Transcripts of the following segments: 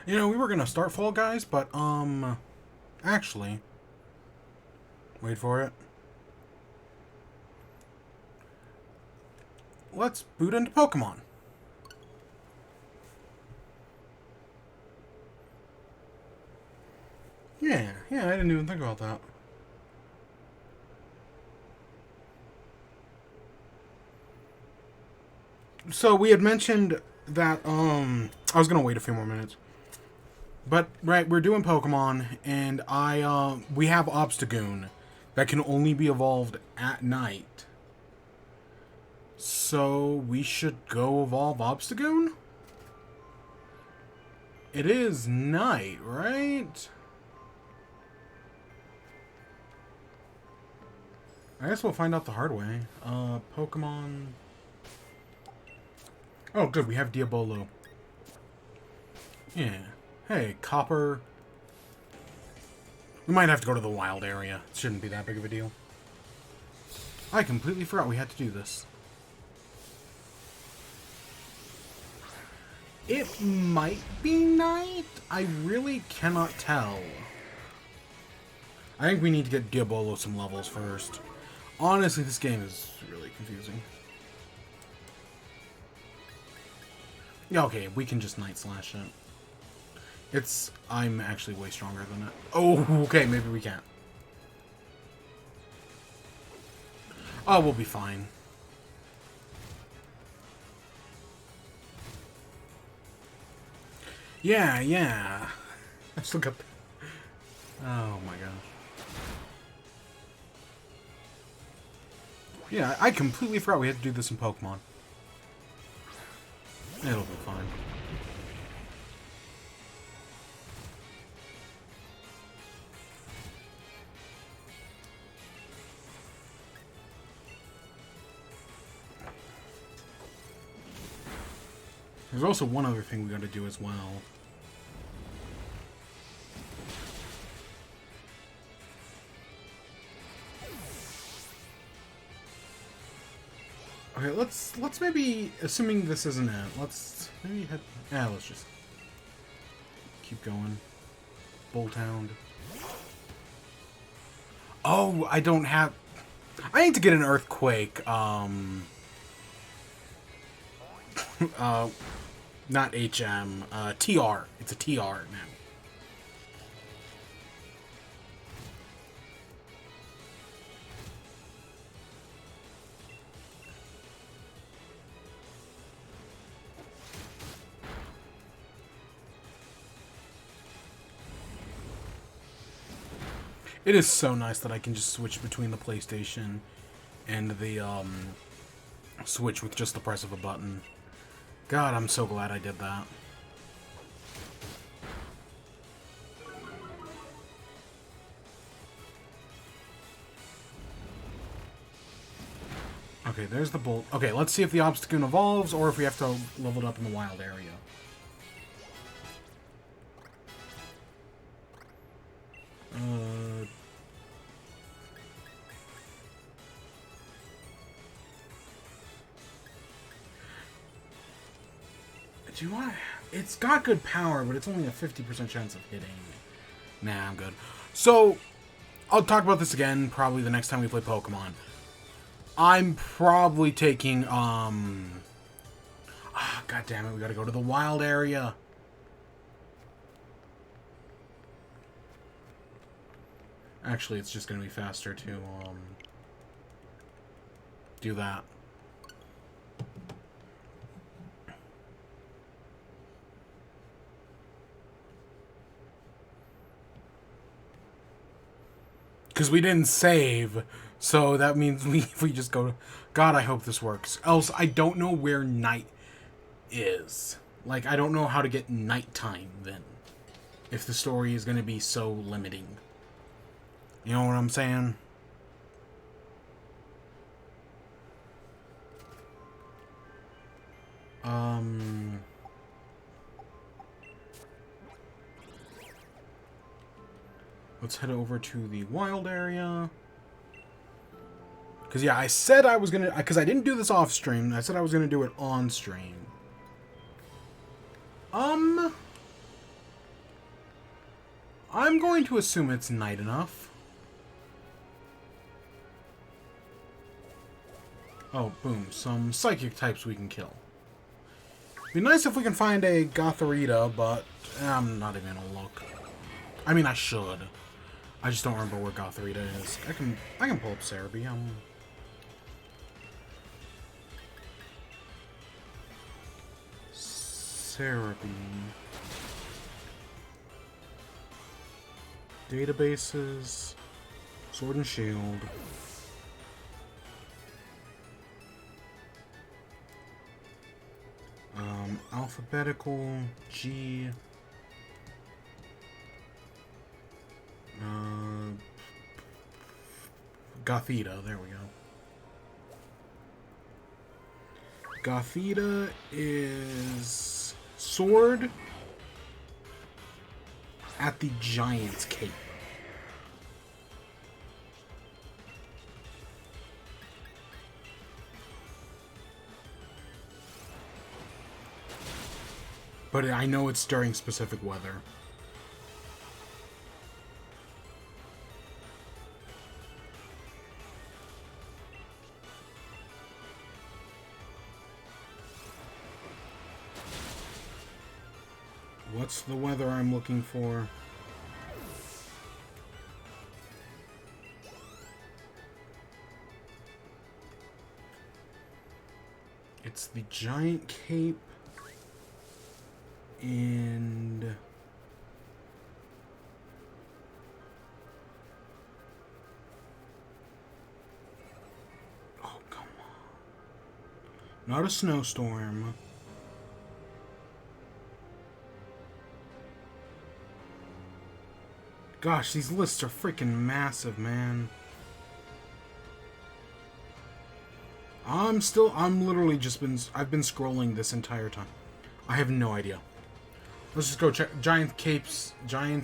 You know, we were gonna start Fall Guys, but, actually, wait for it. Let's boot into Pokemon. Yeah, I didn't even think about that. So we had mentioned that, I was gonna wait a few more minutes. But, right, we're doing Pokemon, and we have Obstagoon that can only be evolved at night. So, we should go evolve Obstagoon? It is night, right? I guess we'll find out the hard way. Pokemon... Oh, good, we have Diabolo. Yeah. Hey, Copper. We might have to go to the wild area. It shouldn't be that big of a deal. I completely forgot we had to do this. It might be night? I really cannot tell. I think we need to get Diabolo some levels first. Honestly, this game is really confusing. Yeah, okay, we can just Night Slash it. I'm actually way stronger than it. Oh, okay, maybe we can't. Oh, we'll be fine. Yeah. Let's look up. Oh my gosh. Yeah, I completely forgot we had to do this in Pokemon. It'll be fine. There's also one other thing we gotta do as well. Okay, let's maybe, assuming this isn't it, let's maybe head... Yeah, let's just keep going. Bulltown. Oh, I don't have... I need to get an Earthquake, not HM, TR. It's a TR now. It is so nice that I can just switch between the PlayStation and the, Switch with just the press of a button. God, I'm so glad I did that. Okay, there's the Bolt. Okay, let's see if the Obstagoon evolves or if we have to level it up in the wild area. Do you want... It's got good power, but it's only a 50% chance of hitting. Nah, I'm good. So, I'll talk about this again probably the next time we play Pokemon. I'm probably taking, God damn it, we gotta go to the wild area. Actually, it's just gonna be faster to, do that. Because we didn't save, so that means if we just go... God, I hope this works. Else, I don't know where night is. Like, I don't know how to get nighttime, then. If the story is going to be so limiting. You know what I'm saying? Let's head over to the wild area. Because, yeah, I said I was going to... Because I didn't do this off stream. I said I was going to do it on stream. I'm going to assume it's night enough. Oh, boom. Some psychic types we can kill. Be nice if we can find a Gotharita, but I'm not even gonna look. I mean, I should. I just don't remember where Gotharita is. I can pull up Cerebi. Cerebi. Databases. Sword and Shield. Alphabetical, G, Gothita, there we go. Gothita is sword at the Giant's Cape. But I know it's during specific weather. What's the weather I'm looking for? It's the Giant Cape. And oh, come on. Not a snowstorm. Gosh, these lists are freaking massive, man. I'm literally just I've been scrolling this entire time. I have no idea. Let's just go check. Giant's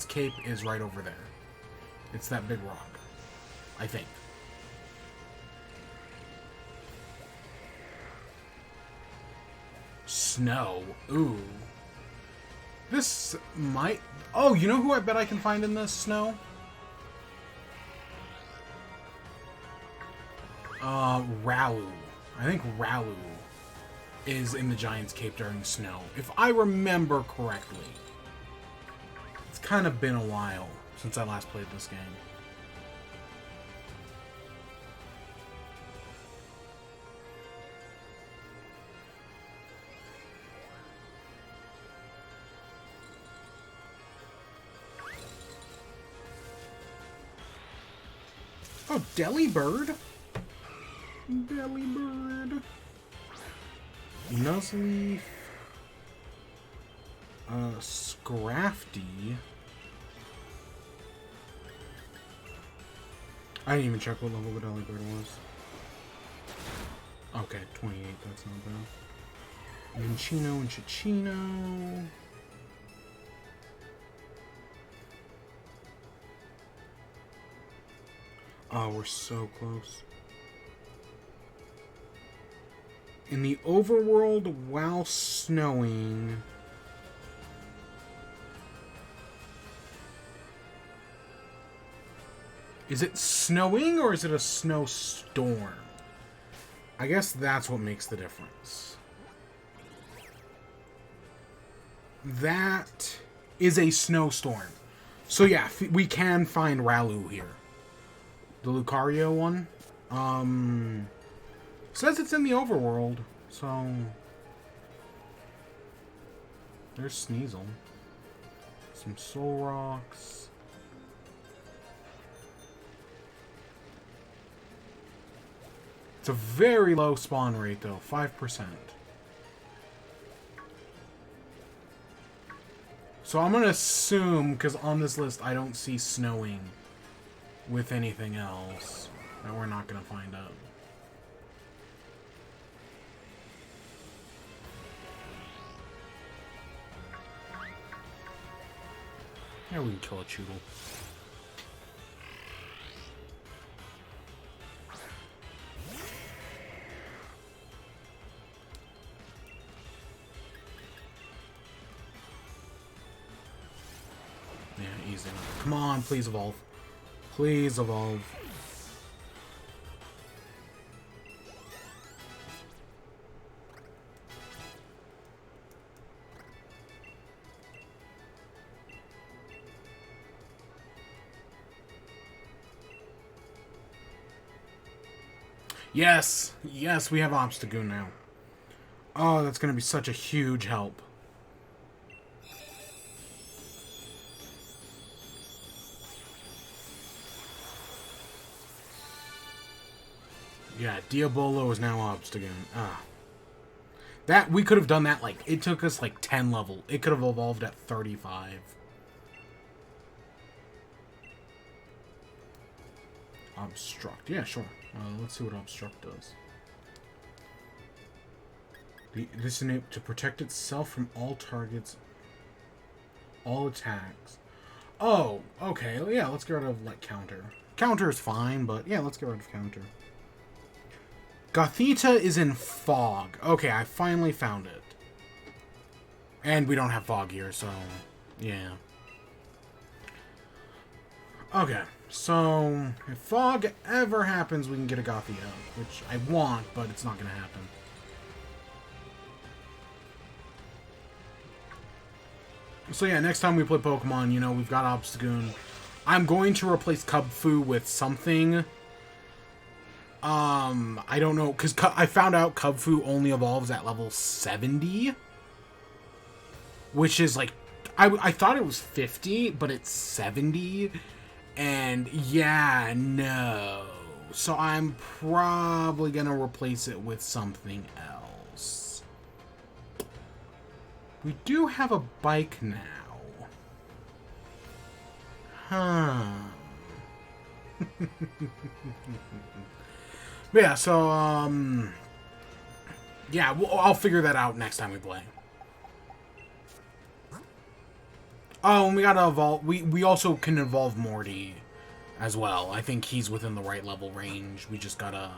Cape is right over there. It's that big rock, I think. Snow. Ooh. This might... Oh, you know who I bet I can find in this snow? Ralu. I think Ralu is in the Giant's Cape during snow, if I remember correctly. It's kind of been a while since I last played this game. Oh, Delibird? Delibird. Nuzleaf. Scrafty. I didn't even check what level the Delibird was. Okay, 28, that's not bad. Minchino and Chichino. Oh, we're so close. In the overworld while snowing... Is it snowing or is it a snowstorm? I guess that's what makes the difference. That is a snowstorm. So yeah, we can find Ralu here. The Lucario one. Says it's in the overworld, so... There's Sneasel. Some Soul Rocks. It's a very low spawn rate, though. 5%. So I'm going to assume, because on this list I don't see snowing with anything else, that we're not going to find out. Yeah, we can kill a Choodle. Yeah, easy enough. Come on, please evolve. Please evolve. Yes! Yes, we have Obstagoon now. Oh, that's going to be such a huge help. Yeah, Diabolo is now Obstagoon. Ah. That, we could have done that, like, it took us, like, 10 level. It could have evolved at 35. Obstruct. Yeah, sure. Let's see what Obstruct does. This enables to protect itself from all targets, all attacks. Oh, okay. Yeah, let's get rid of, like, Counter. Counter is fine, but yeah, let's get rid of Counter. Gothita is in Fog. Okay, I finally found it. And we don't have Fog here, so yeah. Okay, so if Fog ever happens, we can get a Gothita, which I want, but it's not going to happen. So yeah, next time we play Pokemon, you know, we've got Obstagoon. I'm going to replace Cubfu with something. I don't know, because I found out Cubfu only evolves at level 70. Which is like, I thought it was 50, but it's 70. And yeah, no. So I'm probably going to replace it with something else. We do have a bike now. Huh. But yeah, so, yeah, I'll figure that out next time we play. Oh, and we gotta evolve. We also can evolve Morty as well. I think he's within the right level range. We just gotta,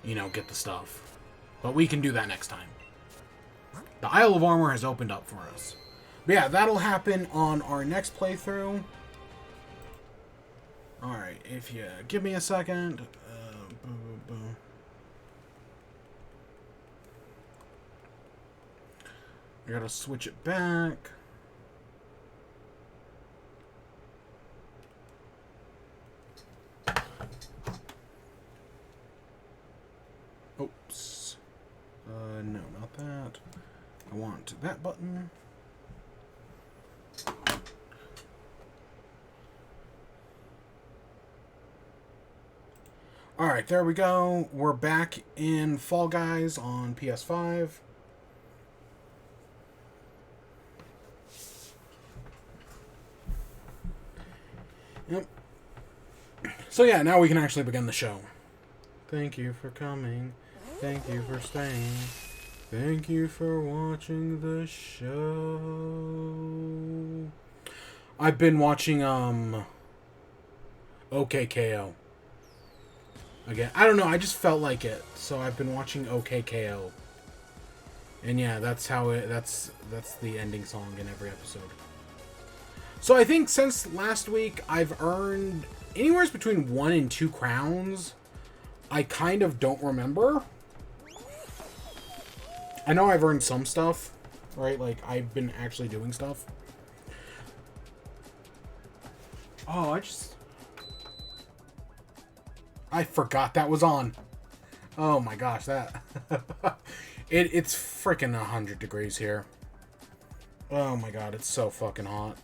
you know, get the stuff. But we can do that next time. The Isle of Armor has opened up for us. But yeah, that'll happen on our next playthrough. Alright, if you give me a second. I gotta switch it back. Oops. No, not that. I want that button. Alright, there we go. We're back in Fall Guys on PS5. Yep. So yeah, now we can actually begin the show. Thank you for coming. Thank you for staying. Thank you for watching the show. I've been watching, OKKO. Again, I don't know, I just felt like it. So I've been watching OKKO. And yeah, that's how that's the ending song in every episode. So I think since last week, I've earned anywhere between 1 and 2 crowns. I kind of don't remember. I know I've earned some stuff, right? Like, I've been actually doing stuff. Oh, I forgot that was on. Oh my gosh, that... it's freaking 100 degrees here. Oh my god, it's so fucking hot.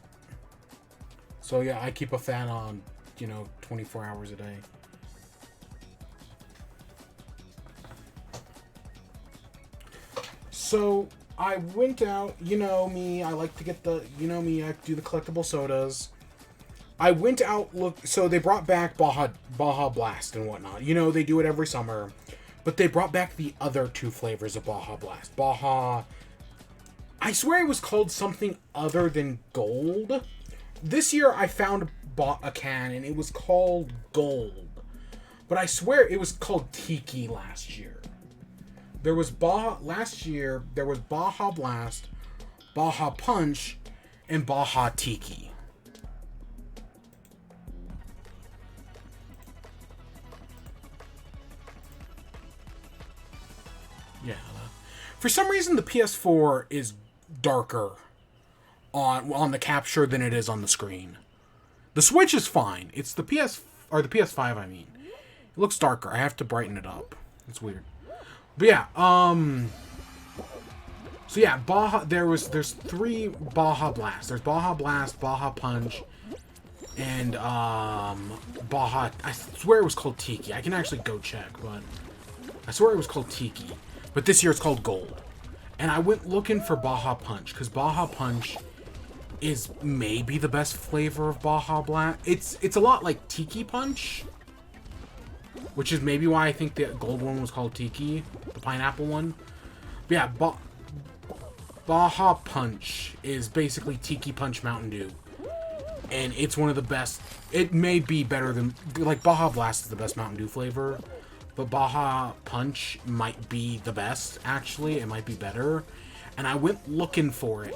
So yeah, I keep a fan on, you know, 24 hours a day. So, I went out, you know me, I like to get the, you know me, I do the collectible sodas. I went out, so they brought back Baja Blast and whatnot. You know, they do it every summer. But they brought back the other 2 flavors of Baja Blast. I swear it was called something other than Gold. This year I bought a can and it was called Gold. But I swear it was called Tiki last year. There was last year, there was Baja Blast, Baja Punch, and Baja Tiki. For some reason, the PS4 is darker on the capture than it is on the screen. The Switch is fine. It's the the PS5, I mean. It looks darker. I have to brighten it up. It's weird. But yeah, so yeah, there's 3 Baja Blast. There's Baja Blast, Baja Punch, and Baja, I swear it was called Tiki. I can actually go check, but I swear it was called Tiki. But this year it's called Gold. And I went looking for Baja Punch, because Baja Punch is maybe the best flavor of Baja Blast. It's a lot like Tiki Punch, which is maybe why I think the gold one was called Tiki, the pineapple one. But yeah, Baja Punch is basically Tiki Punch Mountain Dew. And it's one of the best. It may be better than, like, Baja Blast is the best Mountain Dew flavor, but Baja Punch might be the best, actually. It might be better. And I went looking for it,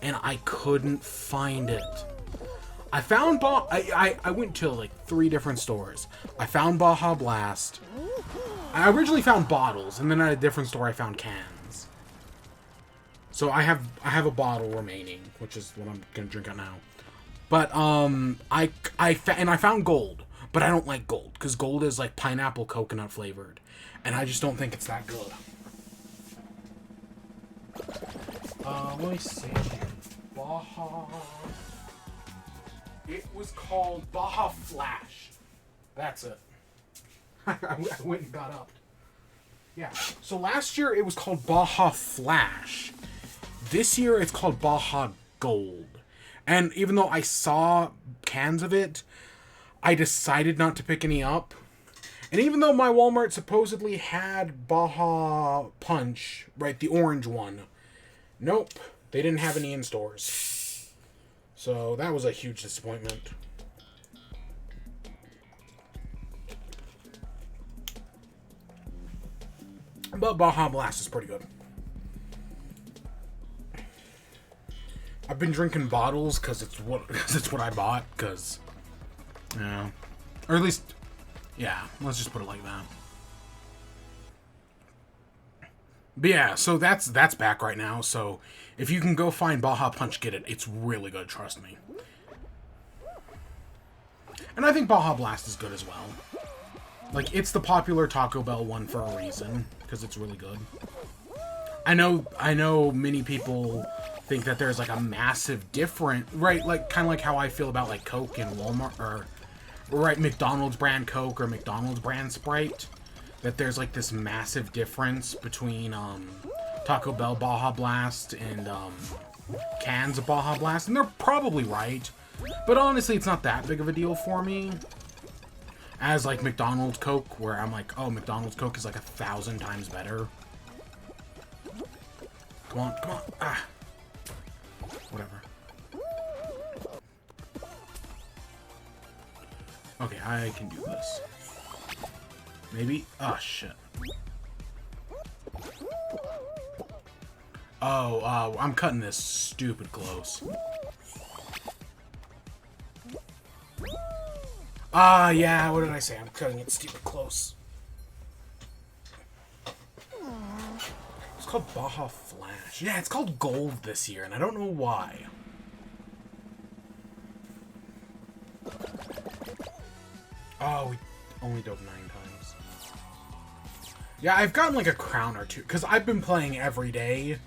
and I couldn't find it. I found I went to like 3 different stores. I found Baja Blast. I originally found bottles, and then at a different store I found cans. So I have a bottle remaining, which is what I'm gonna drink out now. But I found gold, but I don't like gold because gold is like pineapple coconut flavored, and I just don't think it's that good. Let me see. Baja. It was called Baja Flash. That's it. I went and got up. Yeah. So last year it was called Baja Flash. This year it's called Baja Gold. And even though I saw cans of it, I decided not to pick any up. And even though my Walmart supposedly had Baja Punch, right, the orange one, nope, they didn't have any in stores. So that was a huge disappointment. But Baja Blast is pretty good. I've been drinking bottles because it's what I bought. Because, yeah, or at least, yeah. Let's just put it like that. But yeah, so that's back right now. So if you can go find Baja Punch, get it. It's really good. Trust me. And I think Baja Blast is good as well. Like, it's the popular Taco Bell one for a reason, because it's really good. I know many people think that there's like a massive difference, right? Like, kind of like how I feel about like Coke and Walmart, or right, McDonald's brand Coke or McDonald's brand Sprite. That there's like this massive difference between Taco Bell Baja Blast and cans of Baja Blast, and they're probably right. But honestly, it's not that big of a deal for me. As like McDonald's Coke, where I'm like, oh, McDonald's Coke is like 1,000 times better. Come on, come on. Ah. Whatever. Okay, I can do this. Maybe? Oh, shit. Oh, I'm cutting this stupid close. Yeah, what did I say? I'm cutting it stupid close. It's called Baja Flash. Yeah, it's called Gold this year, and I don't know why. Oh, we only dove 9 times. Yeah, I've gotten like a crown or two, because I've been playing every day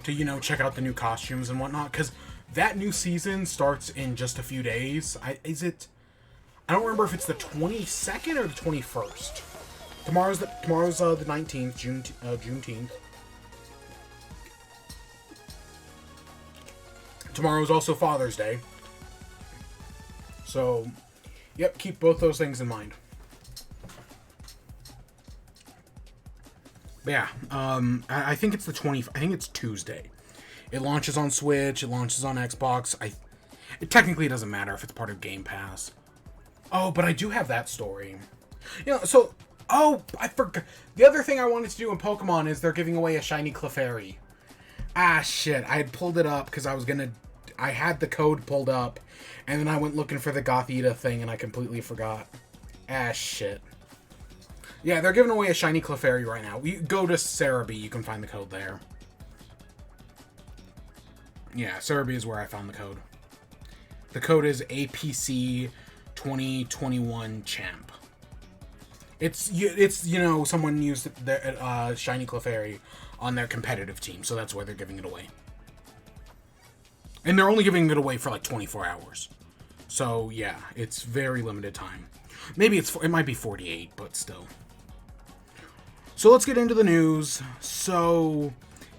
to, you know, check out the new costumes and whatnot, because that new season starts in just a few days. I don't remember if it's the 22nd or the 21st. Tomorrow's the 19th, Juneteenth. Tomorrow's also Father's Day. So, yep, keep both those things in mind. But yeah, I think it's I think it's Tuesday. It launches on Switch, it launches on Xbox. It technically doesn't matter if it's part of Game Pass. Oh, but I do have that story. You know, so, oh, I forgot. The other thing I wanted to do in Pokemon is they're giving away a shiny Clefairy. Ah, shit. I had pulled it up because I had the code pulled up, and then I went looking for the Gothita thing, and I completely forgot. Ah, shit. Yeah, they're giving away a shiny Clefairy right now. You go to Cerebi, you can find the code there. Yeah, Cerebi is where I found the code. The code is APC 2021 Champ. It's you know, someone used their shiny Clefairy on their competitive team, so that's why they're giving it away. And they're only giving it away for like 24 hours. So yeah, it's very limited time. Maybe it might be 48, but still. So let's get into the news. So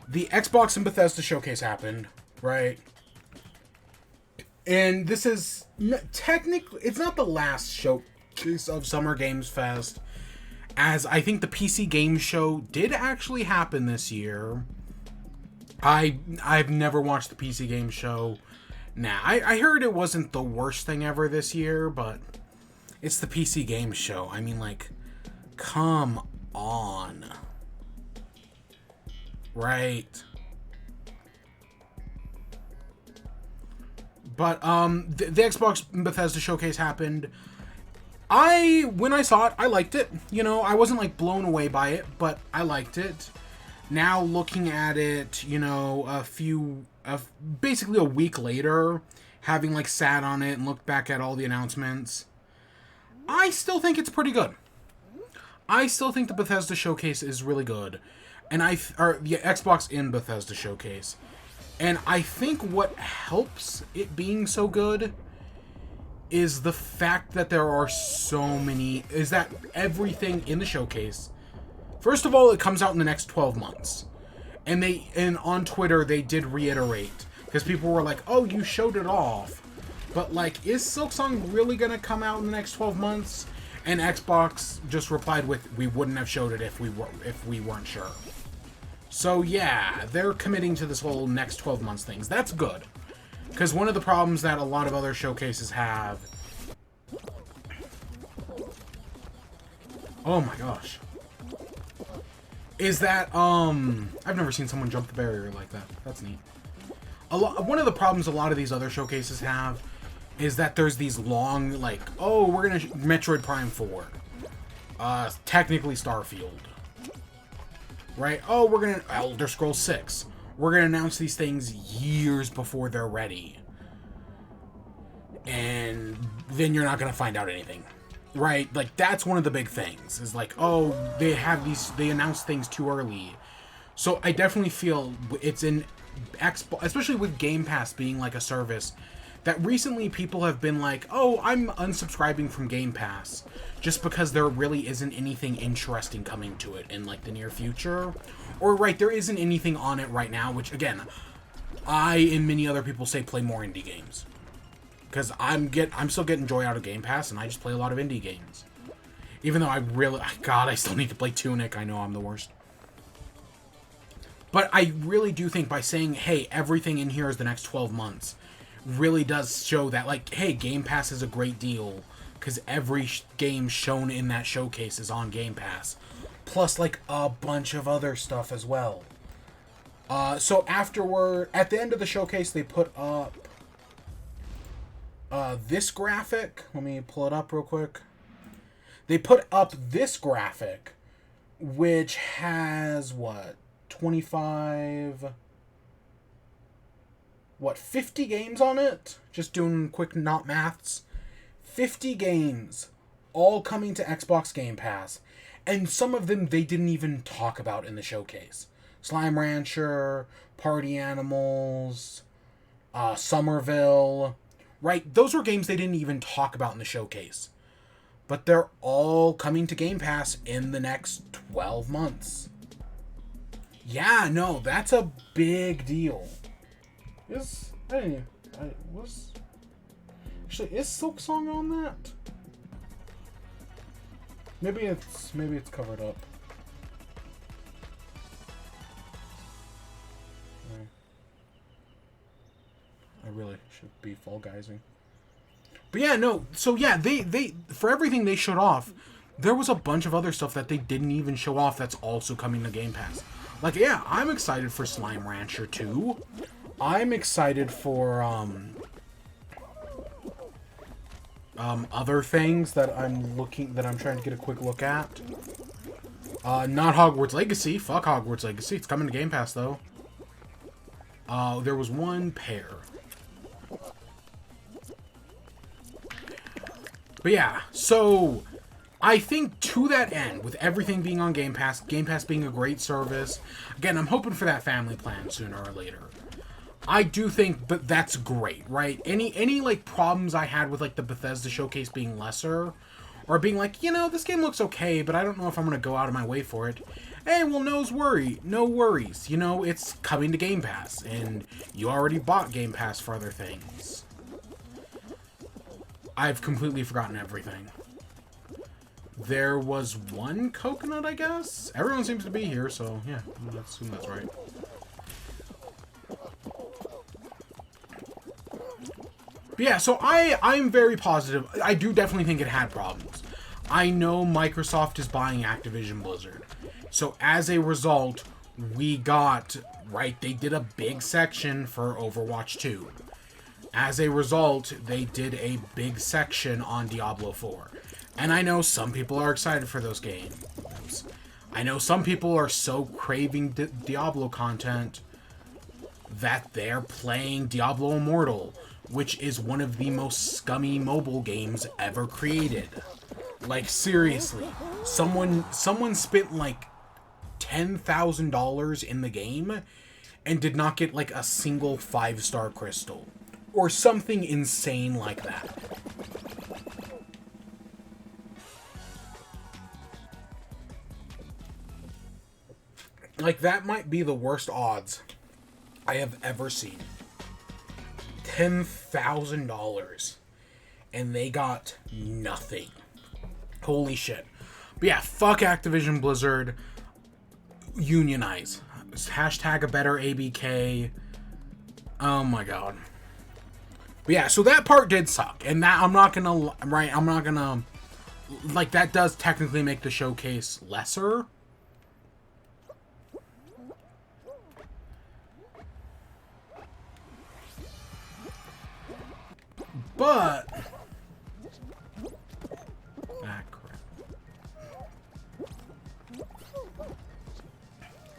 the Xbox and Bethesda showcase happened, right? And this is technically, it's not the last showcase of Summer Games Fest, as I think the PC Game Show did actually happen this year. I've never watched the PC Game Show. Nah, I heard it wasn't the worst thing ever this year, but it's the PC Game Show. I mean, like, come on. Right. But, the Xbox Bethesda showcase happened. When I saw it, I liked it. You know, I wasn't, like, blown away by it, but I liked it. Now, looking at it, you know, basically a week later, having, like, sat on it and looked back at all the announcements, I still think it's pretty good. I still think the Bethesda showcase is really good. And the Xbox in Bethesda showcase. And I think what helps it being so good is the fact that there are so many, is that everything in the showcase, first of all, it comes out in the next 12 months. And on Twitter, they did reiterate, because people were like, oh, you showed it off. But, like, is Silksong really going to come out in the next 12 months? And Xbox just replied with, we wouldn't have showed it if we weren't sure. So, yeah, they're committing to this whole next 12 months things. That's good. Because one of the problems that a lot of other showcases have... Oh my gosh. Is that, I've never seen someone jump the barrier like that. That's neat. One of the problems a lot of these other showcases have is that there's these long, like, oh, we're gonna Metroid Prime 4. Technically Starfield. Right? Oh, we're gonna Elder Scrolls 6. We're gonna announce these things years before they're ready. And then you're not gonna find out anything. Right? Like, that's one of the big things. Is like, oh, they announce things too early. So I definitely feel it's in Xbox, especially with Game Pass being like a service, that recently people have been like, oh, I'm unsubscribing from Game Pass just because there really isn't anything interesting coming to it in like the near future. Or, right, there isn't anything on it right now, which, again, I and many other people say play more indie games. Because I'm still getting joy out of Game Pass, and I just play a lot of indie games. Even though I still need to play Tunic. I know I'm the worst. But I really do think by saying, hey, everything in here is the next 12 months, really does show that, like, hey, Game Pass is a great deal. Because every game shown in that showcase is on Game Pass. Plus, like, a bunch of other stuff as well. So afterward, at the end of the showcase, they put up this graphic. Let me pull it up real quick. They put up this graphic, which has, 50 games on it? Just doing quick not maths. 50 games, all coming to Xbox Game Pass. And some of them they didn't even talk about in the showcase. Slime Rancher, Party Animals, Somerville. Right, those were games they didn't even talk about in the showcase. But they're all coming to Game Pass in the next 12 months. Yeah, no, that's a big deal. Actually, is Silksong on that? Maybe it's covered up. I really should be Fall Guysing. But yeah, no. So yeah, they for everything they showed off, there was a bunch of other stuff that they didn't even show off that's also coming to Game Pass. Like, yeah, I'm excited for Slime Rancher 2. I'm excited for other things that I'm trying to get a quick look at. Not Hogwarts Legacy. Fuck Hogwarts Legacy. It's coming to Game Pass, though. There was one pair. But yeah, so I think to that end, with everything being on Game Pass being a great service, again, I'm hoping for that family plan sooner or later. I do think, but that's great, right? Any like problems I had with like the Bethesda showcase being lesser, or being like, you know, this game looks okay, but I don't know if I'm gonna go out of my way for it. Hey, well, no worries. You know, it's coming to Game Pass, and you already bought Game Pass for other things. I've completely forgotten everything. There was one coconut, I guess? Everyone seems to be here, so yeah, let's assume that's right. But yeah, so I'm very positive. I do definitely think it had problems. I know Microsoft is buying Activision Blizzard. So as a result, we got, right, they did a big section for Overwatch 2. As a result, they did a big section on Diablo 4. And I know some people are excited for those games. I know some people are so craving Diablo content that they're playing Diablo Immortal, which is one of the most scummy mobile games ever created. Like, seriously. Someone spent, like, $10,000 in the game and did not get, like, a single 5-star crystal. Or something insane like that. Like, that might be the worst odds I have ever seen. $10,000. And they got nothing. Holy shit. But yeah, fuck Activision Blizzard. Unionize. Hashtag a better ABK. Oh my god. But yeah, so that part did suck. And that, I'm not gonna, like, that does technically make the showcase lesser. But crap.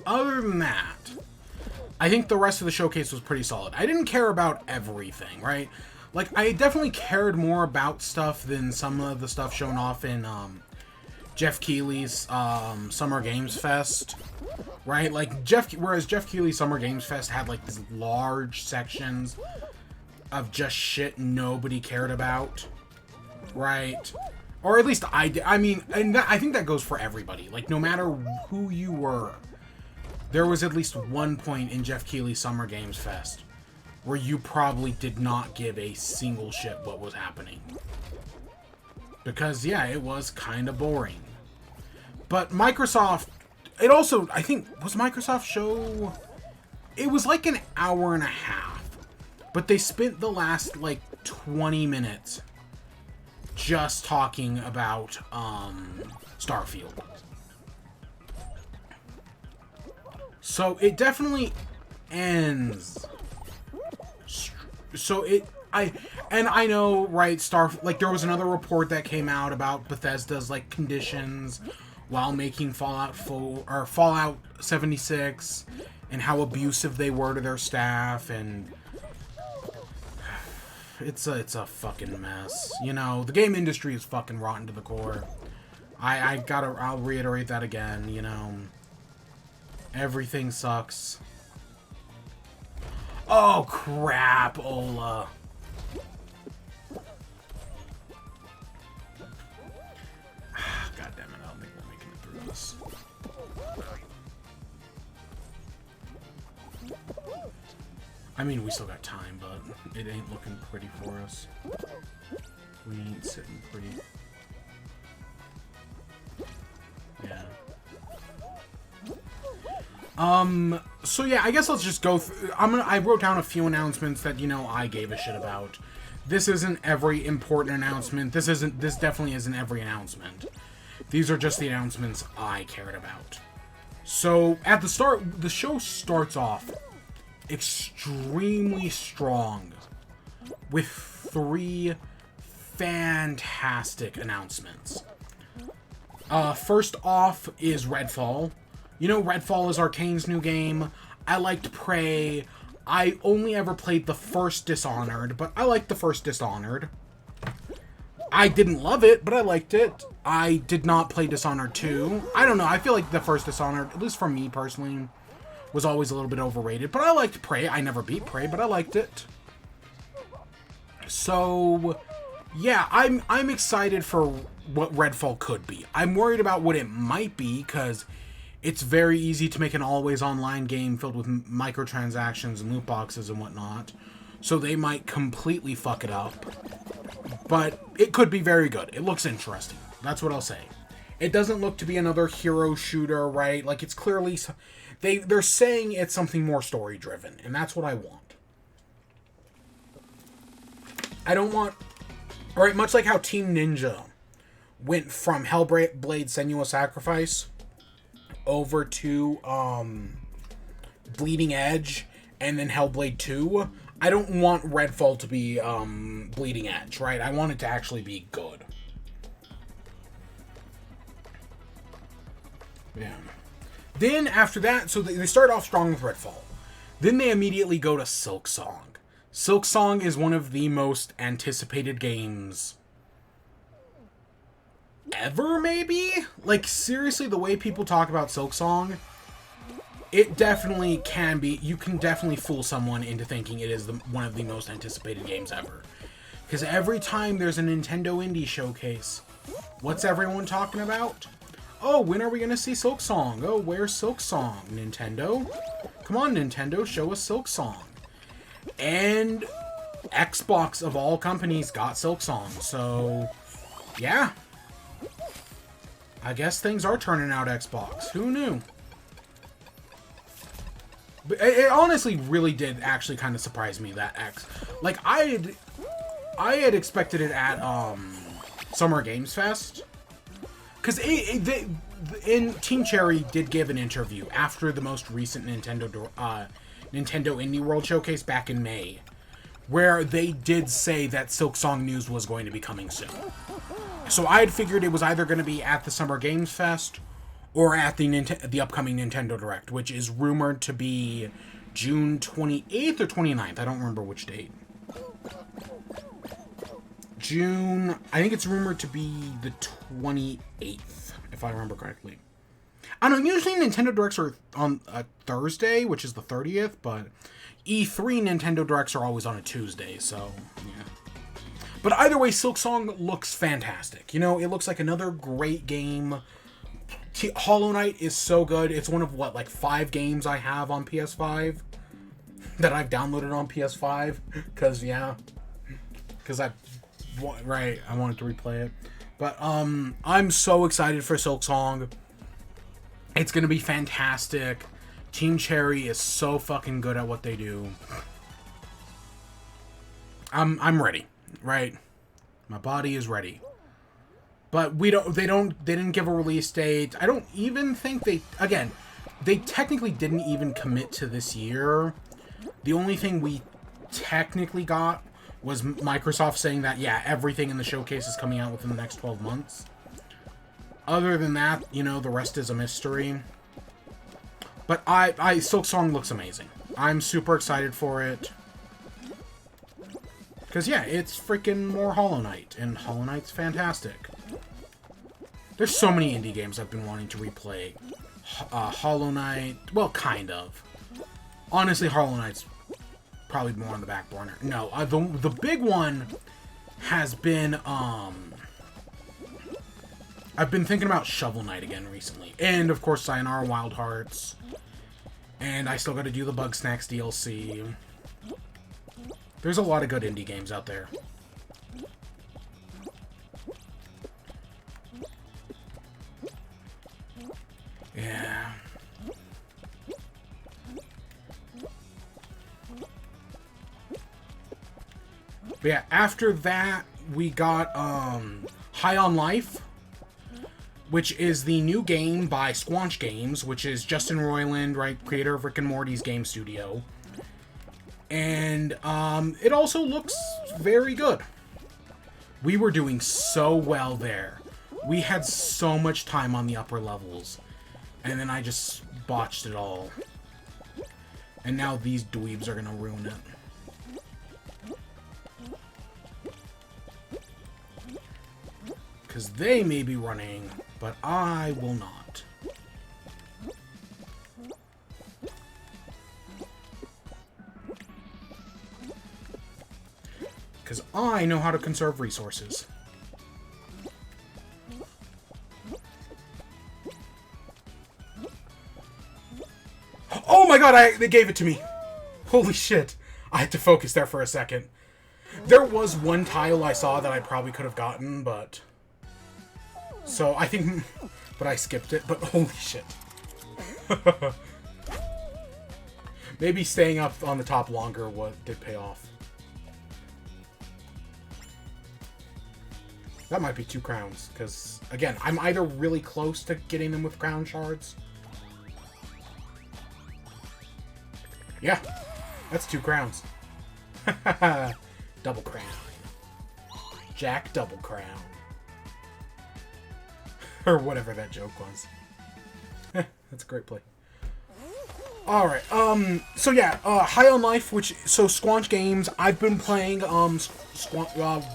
Other than that, I think the rest of the showcase was pretty solid. I didn't care about everything, right? Like, I definitely cared more about stuff than some of the stuff shown off in Jeff Keighley's Summer Games Fest, right? Like, whereas Jeff Keighley's Summer Games Fest had, like, these large sections of just shit nobody cared about, right? Or at least I did. I mean, and I think that goes for everybody. Like, no matter who you were, there was at least one point in Jeff Keighley's Summer Games Fest where you probably did not give a single shit what was happening. Because, yeah, it was kind of boring. But Microsoft, it also, I think, was Microsoft show, it was like an hour and a half. But they spent the last, like, 20 minutes just talking about, Starfield. So, it definitely ends. So, I know, right, like, there was another report that came out about Bethesda's, like, conditions while making Fallout 76, and how abusive they were to their staff, and it's a fucking mess. You know, the game industry is fucking rotten to the core. I'll reiterate that again, you know. Everything sucks. Oh, crap, Ola. God damn it, I don't think we're making it through this. I mean, we still got time, but it ain't looking pretty for us. We ain't sitting pretty. Yeah. So yeah, I guess let's just go through. I wrote down a few announcements that, you know, I gave a shit about. This isn't every important announcement. This definitely isn't every announcement. These are just the announcements I cared about. So, at the start, the show starts off extremely strong with 3 fantastic announcements. First off is Redfall. You know, Redfall is Arcane's new game. I liked Prey. I only ever played the first Dishonored, but I liked the first Dishonored. I didn't love it, but I liked it. I did not play Dishonored 2. I don't know, I feel like the first Dishonored, at least for me personally, was always a little bit overrated. But I liked Prey. I never beat Prey, but I liked it. So, yeah, I'm excited for what Redfall could be. I'm worried about what it might be, because it's very easy to make an always online game filled with microtransactions and loot boxes and whatnot. So they might completely fuck it up. But it could be very good. It looks interesting. That's what I'll say. It doesn't look to be another hero shooter, right? Like, it's clearly... They're saying it's something more story-driven, and that's what I want. I don't want... Alright, much like how Team Ninja went from Hellblade Senua's Sacrifice over to Bleeding Edge and then Hellblade 2, I don't want Redfall to be Bleeding Edge, right? I want it to actually be good. Yeah. Then after that, so they start off strong with Redfall. Then they immediately go to Silksong. Silksong is one of the most anticipated games ever, maybe? Like, seriously, the way people talk about Silksong, it definitely can be. You can definitely fool someone into thinking it is one of the most anticipated games ever. Because every time there's a Nintendo Indie Showcase, what's everyone talking about? Oh, when are we going to see Silksong? Oh, where's Silksong? Nintendo? Come on, Nintendo, show us Silksong. And Xbox, of all companies, got Silksong. So, yeah. I guess things are turning out Xbox. Who knew? But it honestly really did actually kind of surprise me that like, I had expected it at Summer Games Fest. Because Team Cherry did give an interview after the most recent Nintendo Indie World Showcase back in May, where they did say that Silksong news was going to be coming soon. So I had figured it was either going to be at the Summer Games Fest or at the upcoming Nintendo Direct, which is rumored to be June 28th or 29th. I don't remember which date. I think it's rumored to be the 28th, if I remember correctly. I don't know, usually Nintendo Directs are on a Thursday, which is the 30th, but E3 Nintendo Directs are always on a Tuesday, so, yeah. But either way, Silksong looks fantastic. You know, it looks like another great game. Hollow Knight is so good. It's one of, what, like 5 games I have on PS5 that I've downloaded on PS5, because, yeah. Because I wanted to replay it. But I'm so excited for Silksong. It's gonna be fantastic. Team Cherry is so fucking good at what they do. I'm ready, right? My body is ready. But they didn't give a release date. I don't even think they technically didn't even commit to this year. The only thing we technically got was Microsoft saying that, yeah, everything in the showcase is coming out within the next 12 months. Other than that, you know, the rest is a mystery. But Silksong looks amazing. I'm super excited for it. Because, yeah, it's freaking more Hollow Knight, and Hollow Knight's fantastic. There's so many indie games I've been wanting to replay. Hollow Knight, well, kind of. Honestly, Hollow Knight's probably more on the back burner. No, the big one has been, I've been thinking about Shovel Knight again recently. And, of course, Sayonara Wild Hearts. And I still gotta do the Bugsnax DLC. There's a lot of good indie games out there. Yeah. But yeah, after that, we got High on Life, which is the new game by Squanch Games, which is Justin Roiland, right, creator of Rick and Morty's game studio. And it also looks very good. We were doing so well there. We had so much time on the upper levels, and then I just botched it all. And now these dweebs are gonna ruin it. Because they may be running, but I will not. Because I know how to conserve resources. Oh my god, they gave it to me! Holy shit. I had to focus there for a second. There was one tile I saw that I probably could have gotten, but... So, I think... But I skipped it, but holy shit. Maybe staying up on the top longer did pay off. That might be 2 crowns, because, again, I'm either really close to getting them with crown shards. Yeah, that's 2 crowns. Double crown. Jack double crown. Or whatever that joke was. That's a great play. Alright, so yeah, High on Life, so Squanch Games, I've been playing,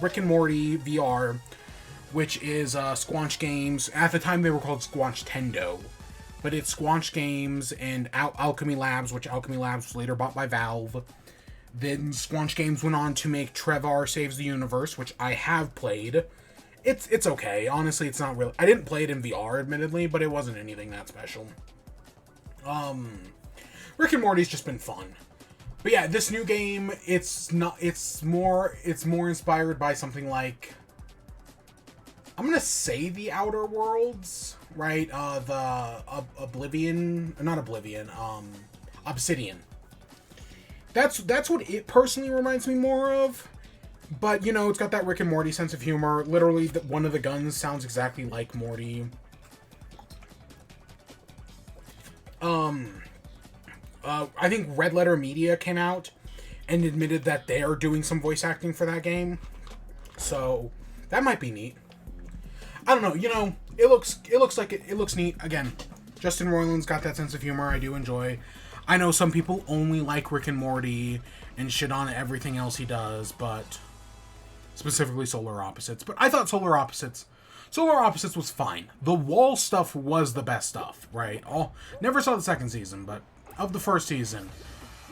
Rick and Morty VR, which is, Squanch Games. At the time, they were called Squanch Tendo. But it's Squanch Games and Alchemy Labs, which Alchemy Labs was later bought by Valve. Then Squanch Games went on to make Trevor Saves the Universe, which I have played. It's okay. Honestly, it's not really... I didn't play it in VR, admittedly, but it wasn't anything that special. Rick and Morty's just been fun. But yeah, this new game, it's more inspired by something like... I'm gonna say the Outer Worlds, right? Obsidian. That's what it personally reminds me more of. But, you know, it's got that Rick and Morty sense of humor. Literally, one of the guns sounds exactly like Morty. I think Red Letter Media came out and admitted that they are doing some voice acting for that game. So, that might be neat. I don't know, you know, it looks neat. Again, Justin Roiland's got that sense of humor I do enjoy. I know some people only like Rick and Morty and shit on everything else he does, but specifically Solar Opposites. But I thought Solar Opposites was fine. The wall stuff was the best stuff, right? Never saw the second season, but of the first season,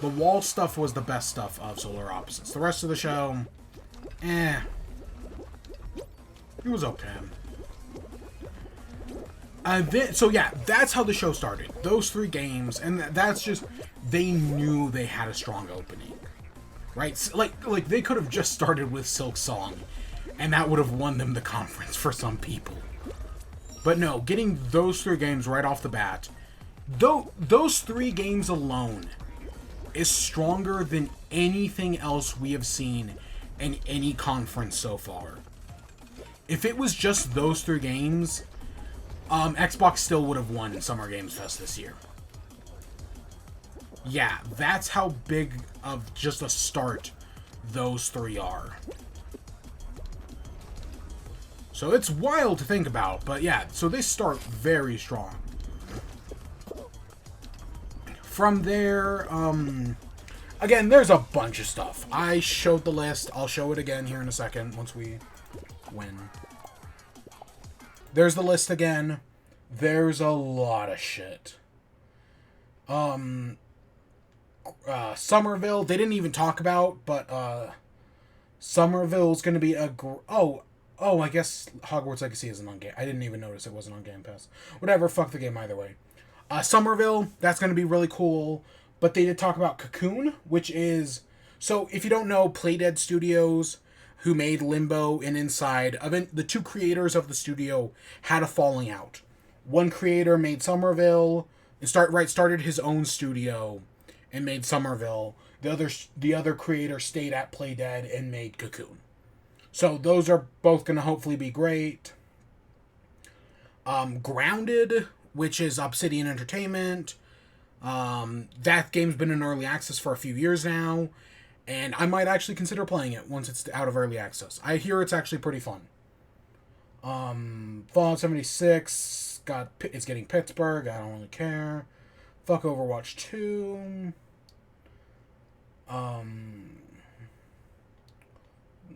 the wall stuff was the best stuff of Solar Opposites. The rest of the show, it was okay. So yeah, that's how the show started. Those 3 games, and that's just, they knew they had a strong opening, right? Like they could have just started with Silk Song, and that would have won them the conference for some people. But no, getting those 3 games right off the bat, those 3 games alone is stronger than anything else we have seen in any conference so far. If it was just those 3 games, Xbox still would have won Summer Games Fest this year. Yeah, that's how big of just a start those 3 are. So it's wild to think about, but yeah, so they start very strong. From there, again, there's a bunch of stuff. I showed the list. I'll show it again here in a second once we win. There's the list again. There's a lot of shit. Somerville, they didn't even talk about, but Somerville's going to be a... I guess Hogwarts Legacy isn't on Game... I didn't even notice it wasn't on Game Pass. Whatever, fuck the game either way. Somerville, that's going to be really cool. But they did talk about Cocoon, which is... So, if you don't know, Playdead Studios, who made Limbo and Inside, the 2 creators of the studio had a falling out. One creator made Somerville, and started his own studio, and made Somerville. The other creator stayed at Playdead and made Cocoon. So those are both going to hopefully be great. Grounded, which is Obsidian Entertainment. That game's been in early access for a few years now, and I might actually consider playing it once it's out of early access. I hear it's actually pretty fun. Fallout 76 it's getting Pittsburgh. I don't really care. Fuck Overwatch 2.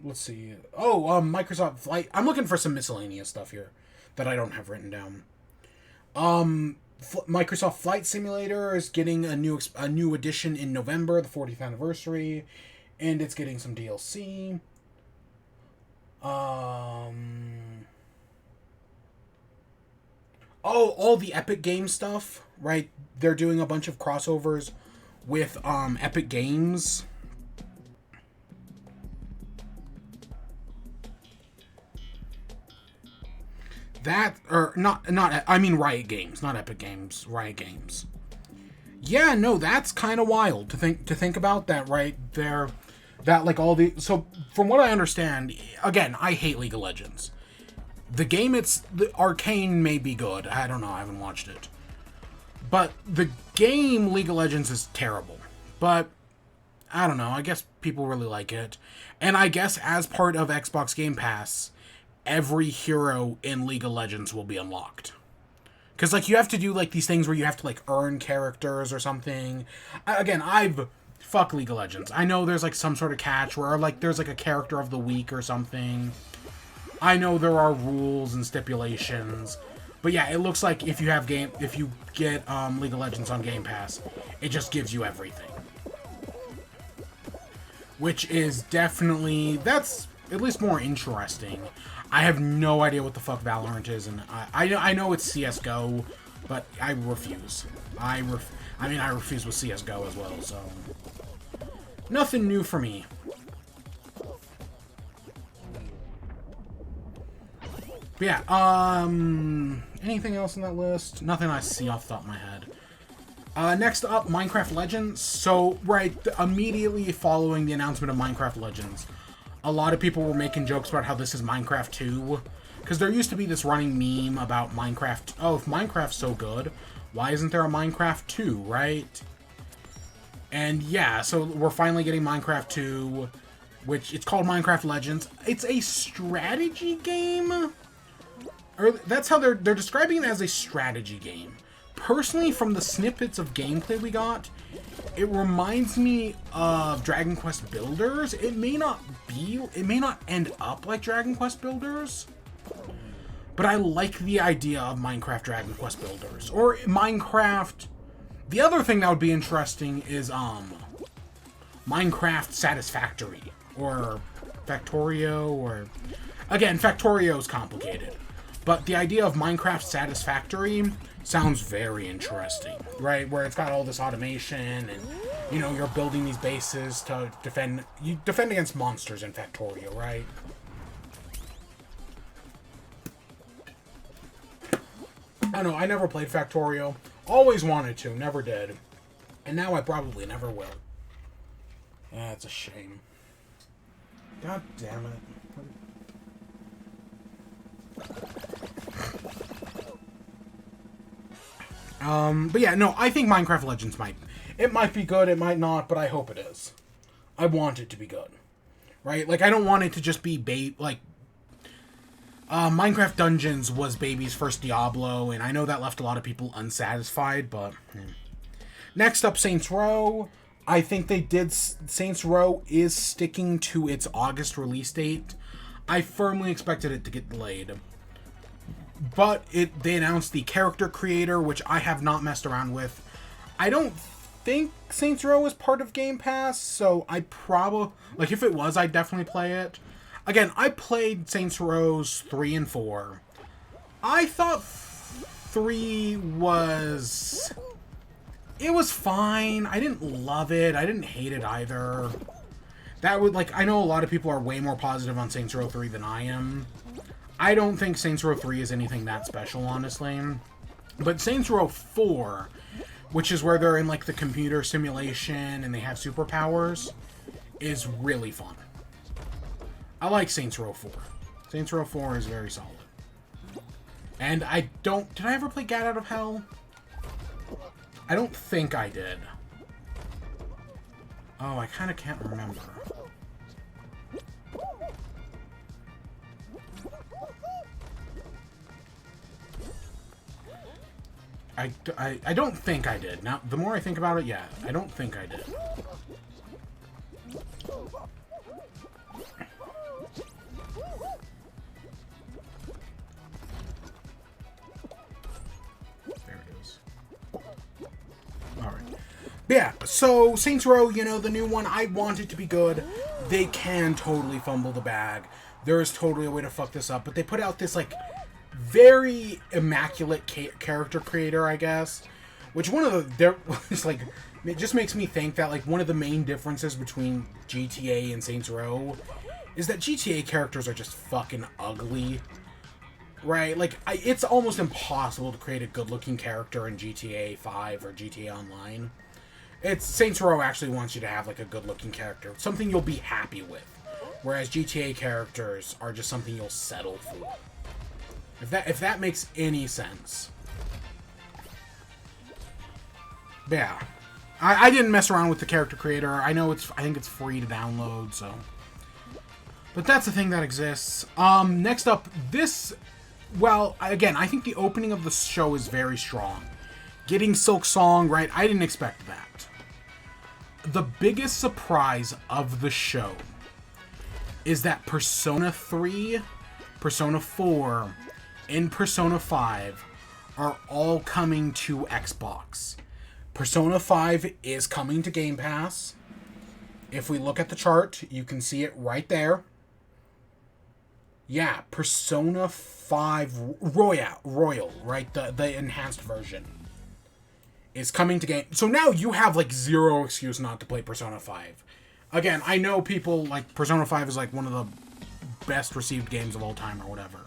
Let's see. Oh, Microsoft Flight. I'm looking for some miscellaneous stuff here that I don't have written down. Microsoft Flight Simulator is getting a new edition in November, the 40th anniversary, and it's getting some DLC. All the Epic Games stuff, right? They're doing a bunch of crossovers with Epic Games. I mean Riot Games, not Epic Games, Riot Games. Yeah, no, that's kind of wild to think about that, right? So from what I understand, again, I hate League of Legends. The Arcane may be good. I don't know, I haven't watched it. But the game League of Legends is terrible. But I don't know, I guess people really like it. And I guess as part of Xbox Game Pass, every hero in League of Legends will be unlocked. Because, like, you have to do, like, these things where you have to, like, earn characters or something. Fuck League of Legends. I know there's, like, some sort of catch where, like, there's, like, a character of the week or something. I know there are rules and stipulations. But, yeah, it looks like if you get League of Legends on Game Pass, it just gives you everything. Which is definitely... that's at least more interesting. I have no idea what the fuck Valorant is, and I know it's CSGO, but I refuse. I refuse with CSGO as well, so... nothing new for me. But yeah, anything else on that list? Nothing I see off the top of my head. Next up, Minecraft Legends. So, right, immediately following the announcement of Minecraft Legends, a lot of people were making jokes about how this is Minecraft 2. Because there used to be this running meme about Minecraft. Oh, if Minecraft's so good, why isn't there a Minecraft 2, right? And yeah, so we're finally getting Minecraft 2, which it's called Minecraft Legends. It's a strategy game? Or that's how they're describing it, as a strategy game. Personally, from the snippets of gameplay we got, it reminds me of Dragon Quest Builders. It may not end up like Dragon Quest Builders, but I like the idea of Minecraft Dragon Quest Builders. Or Minecraft... the other thing that would be interesting is Minecraft Satisfactory, or Factorio, or... again, Factorio is complicated, but the idea of Minecraft Satisfactory sounds very interesting, right? Where it's got all this automation, and, you know, you're building these bases to defend... you defend against monsters in Factorio, right? I don't know, I never played Factorio. Always wanted to, never did. And now I probably never will. Yeah, it's a shame. God damn it. But yeah, no, I think Minecraft Legends might be good, it might not, but I hope it is. I want it to be good. Right? Like, I don't want it to just be Minecraft Dungeons was Baby's first Diablo, and I know that left a lot of people unsatisfied, but... Next up, Saints Row. I think Saints Row is sticking to its August release date. I firmly expected it to get delayed. But they announced the character creator, which I have not messed around with. I don't think Saints Row is part of Game Pass, so I probably... like, if it was, I'd definitely play it. Again, I played Saints Rows 3 and 4. I thought 3 was... it was fine. I didn't love it. I didn't hate it either. I know a lot of people are way more positive on Saints Row 3 than I am. I don't think Saints Row 3 is anything that special, honestly. But Saints Row 4, which is where they're in, like, the computer simulation and they have superpowers, is really fun. I like Saints Row 4. Saints Row 4 is very solid. And did I ever play Gat Out of Hell? I don't think I did. Oh, I kind of can't remember. I don't think I did. Now, the more I think about it, yeah, I don't think I did. There it is. Alright. Yeah, so Saints Row, you know, the new one, I want it to be good. They can totally fumble the bag. There is totally a way to fuck this up, but they put out this, like, very immaculate character creator, I guess. Which one of the... It's like... It just makes me think that, like, one of the main differences between GTA and Saints Row is that GTA characters are just fucking ugly. Right? Like, it's almost impossible to create a good-looking character in GTA 5 or GTA Online. Saints Row actually wants you to have, like, a good-looking character. Something you'll be happy with. Whereas GTA characters are just something you'll settle for. If that makes any sense. But yeah. I didn't mess around with the character creator. I think it's free to download, so. But that's the thing that exists. Next up, this... Well, again, I think the opening of the show is very strong. Getting Silk Song, right? I didn't expect that. The biggest surprise of the show is that Persona 3, Persona 4, and Persona 5 are all coming to Xbox. Persona 5 is coming to Game Pass. If we look at the chart, you can see it right there. Yeah, Persona 5 Royal, right? The enhanced version is coming to game. So now you have, like, zero excuse not to play Persona 5. Again, I know people, like, Persona 5 is, like, one of the best received games of all time or whatever.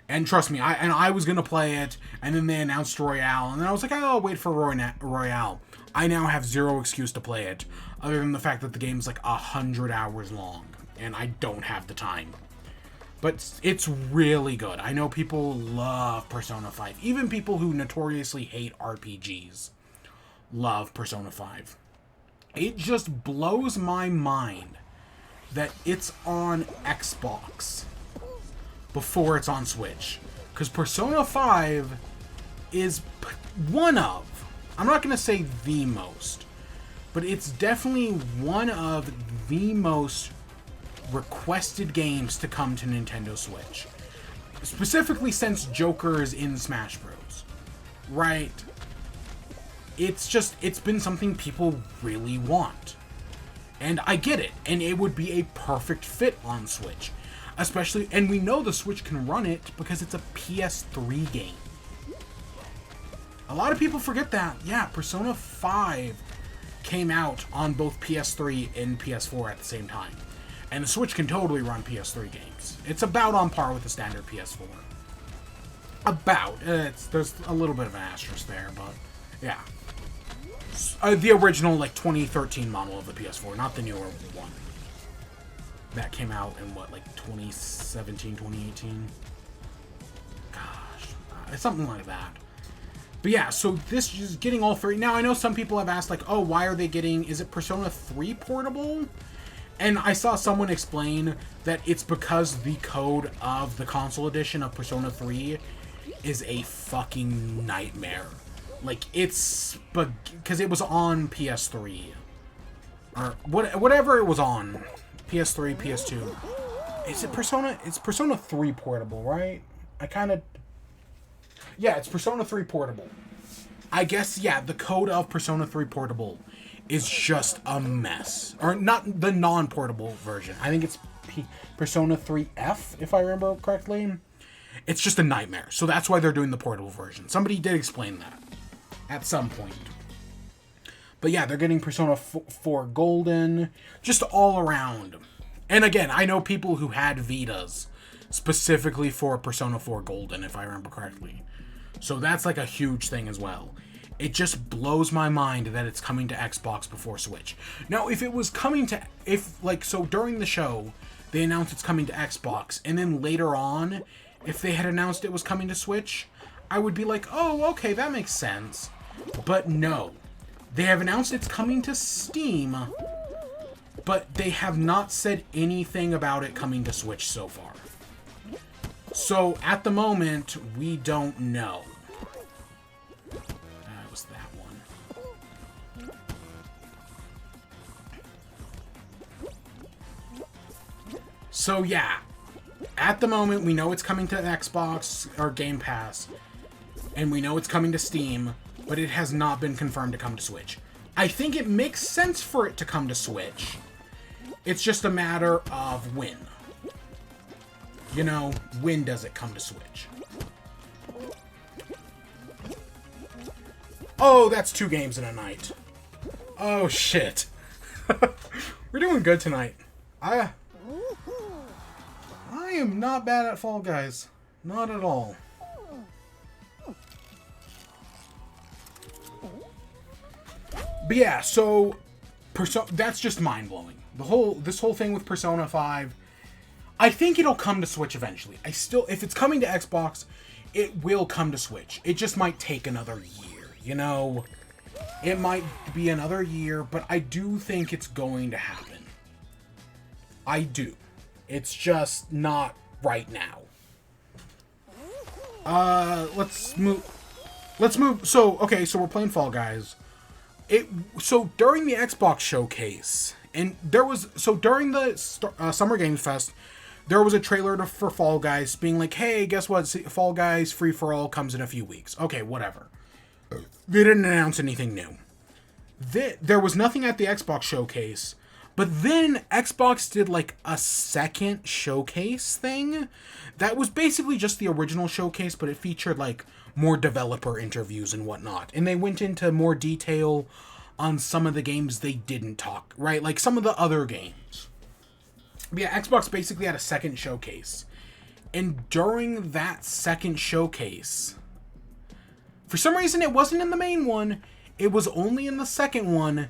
And trust me, I was going to play it, and then they announced Royale, and then I was like, oh, I'll wait for Royale. I now have zero excuse to play it, other than the fact that the game's like 100 hours long, and I don't have the time. But it's really good. I know people love Persona 5. Even people who notoriously hate RPGs love Persona 5. It just blows my mind that it's on Xbox before it's on Switch. Because Persona 5 is one of, I'm not going to say the most, but it's definitely one of the most requested games to come to Nintendo Switch. Specifically since Joker is in Smash Bros. Right? It's been something people really want. And I get it. And it would be a perfect fit on Switch. Especially, and we know the Switch can run it because it's a PS3 game. A lot of people forget that. Yeah, Persona 5 came out on both PS3 and PS4 at the same time. And the Switch can totally run PS3 games. It's about on par with the standard PS4. About. There's a little bit of an asterisk there, but yeah. The original, like, 2013 model of the PS4, not the newer one. That came out in, what, like, 2017, 2018? Gosh. It's something like that. But yeah, so this is getting all three. Now, I know some people have asked, like, oh, why are they getting... Is it Persona 3 portable? And I saw someone explain that it's because the code of the console edition of Persona 3 is a fucking nightmare. Like, it's... Because it was on PS3. Or whatever it was on. PS3, PS2. Is it Persona? It's Persona 3 portable, right? I kind of... Yeah, it's Persona 3 portable. I guess, yeah, the code of Persona 3 portable is just a mess. Or not the non-portable version. I think it's Persona 3F, if I remember correctly. It's just a nightmare. So that's why they're doing the portable version. Somebody did explain that at some point. But yeah, they're getting Persona 4 Golden, just all around. And again, I know people who had Vitas specifically for Persona 4 Golden, if I remember correctly. So that's like a huge thing as well. It just blows my mind that it's coming to Xbox before Switch. Now, if it was coming to... So during the show, they announced it's coming to Xbox, and then later on, if they had announced it was coming to Switch, I would be like, oh, okay, that makes sense. But no. They have announced it's coming to Steam, but they have not said anything about it coming to Switch so far. So, at the moment, we don't know. So yeah, at the moment we know it's coming to Xbox or Game Pass, and we know it's coming to Steam, but it has not been confirmed to come to Switch. I think it makes sense for it to come to Switch. It's just a matter of when. You know, when does it come to Switch? Oh, that's 2 games in a night. Oh, shit. We're doing good tonight. I am not bad at Fall Guys. Not at all. But yeah, so that's just mind-blowing. This whole thing with Persona 5, I think it'll come to Switch eventually. If it's coming to Xbox, it will come to Switch. It just might take another year, you know? It might be another year, but I do think it's going to happen. I do. It's just not right now. Let's move. So we're playing Fall Guys. So during the Xbox showcase, and during the Summer Games Fest, there was a trailer for Fall Guys being like, hey, guess what? Fall Guys Free For All comes in a few weeks. Okay, whatever. They didn't announce anything new. There was nothing at the Xbox showcase, but then Xbox did like a second showcase thing that was basically just the original showcase, but it featured like more developer interviews and whatnot. And they went into more detail on some of the games they didn't talk, right? Like some of the other games. But yeah, Xbox basically had a second showcase. And during that second showcase, for some reason it wasn't in the main one, it was only in the second one,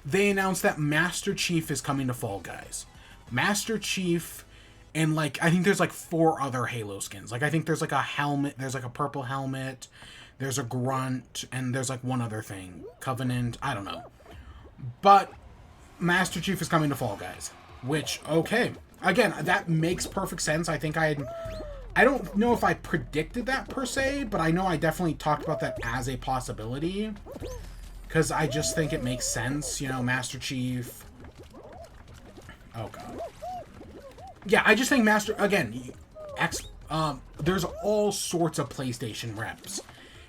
they announced that Master Chief is coming to Fall Guys. Master Chief, and like, I think there's like 4 other Halo skins. Like, I think there's like a helmet, there's like a purple helmet, there's a grunt, and there's like one other thing. Covenant, I don't know. But Master Chief is coming to Fall Guys. Which, okay. Again, that makes perfect sense. I think I don't know if I predicted that per se, but I know I definitely talked about that as a possibility. Because I just think it makes sense, you know, Master Chief. Oh, God. Yeah, I just think there's all sorts of PlayStation reps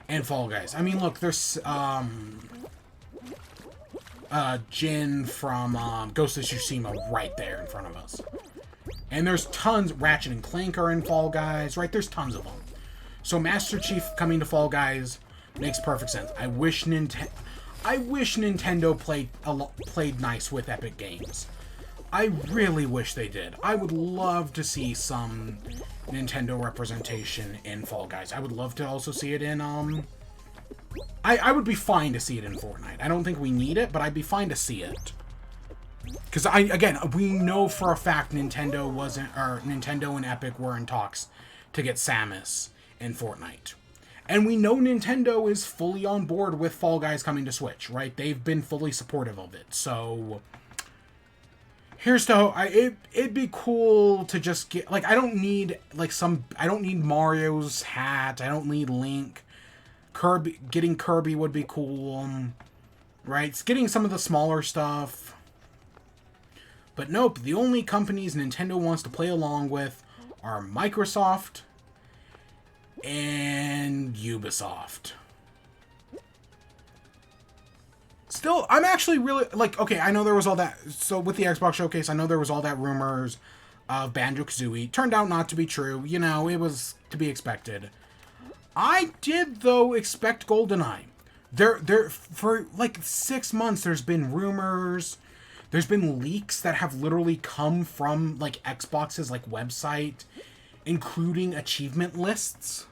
and Fall Guys. I mean, look, there's Jin from Ghost of Tsushima right there in front of us. And there's tons, Ratchet and Clank are in Fall Guys, right? There's tons of them. So Master Chief coming to Fall Guys makes perfect sense. I wish Nintendo played nice with Epic Games. I really wish they did. I would love to see some Nintendo representation in Fall Guys. I would love to also see it in, I would be fine to see it in Fortnite. I don't think we need it, but I'd be fine to see it. Because, we know for a fact Nintendo and Epic were in talks to get Samus in Fortnite. And we know Nintendo is fully on board with Fall Guys coming to Switch, right? They've been fully supportive of it. So, here's to it'd be cool to just get, like, I don't need Mario's hat. I don't need Link. Getting Kirby would be cool. Right? It's getting some of the smaller stuff. But nope, the only companies Nintendo wants to play along with are Microsoft and Ubisoft. Still, I'm actually really, like, okay, I know there was all that, so with the Xbox Showcase, I know there was all that rumors of Banjo-Kazooie. Turned out not to be true, you know, it was to be expected. I did, though, expect GoldenEye. For, like, 6 months, there's been rumors, there's been leaks that have literally come from, like, Xbox's, like, website, including achievement lists.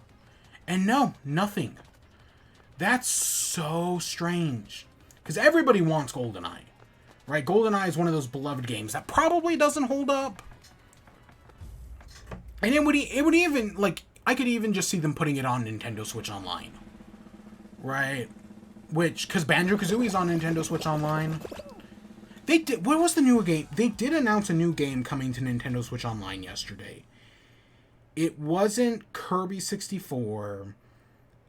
And no, nothing. That's so strange. Because everybody wants GoldenEye. Right? GoldenEye is one of those beloved games that probably doesn't hold up. And it would even, like, I could even just see them putting it on Nintendo Switch Online. Right? Because Banjo-Kazooie is on Nintendo Switch Online. What was the new game? They did announce a new game coming to Nintendo Switch Online yesterday. It wasn't Kirby 64.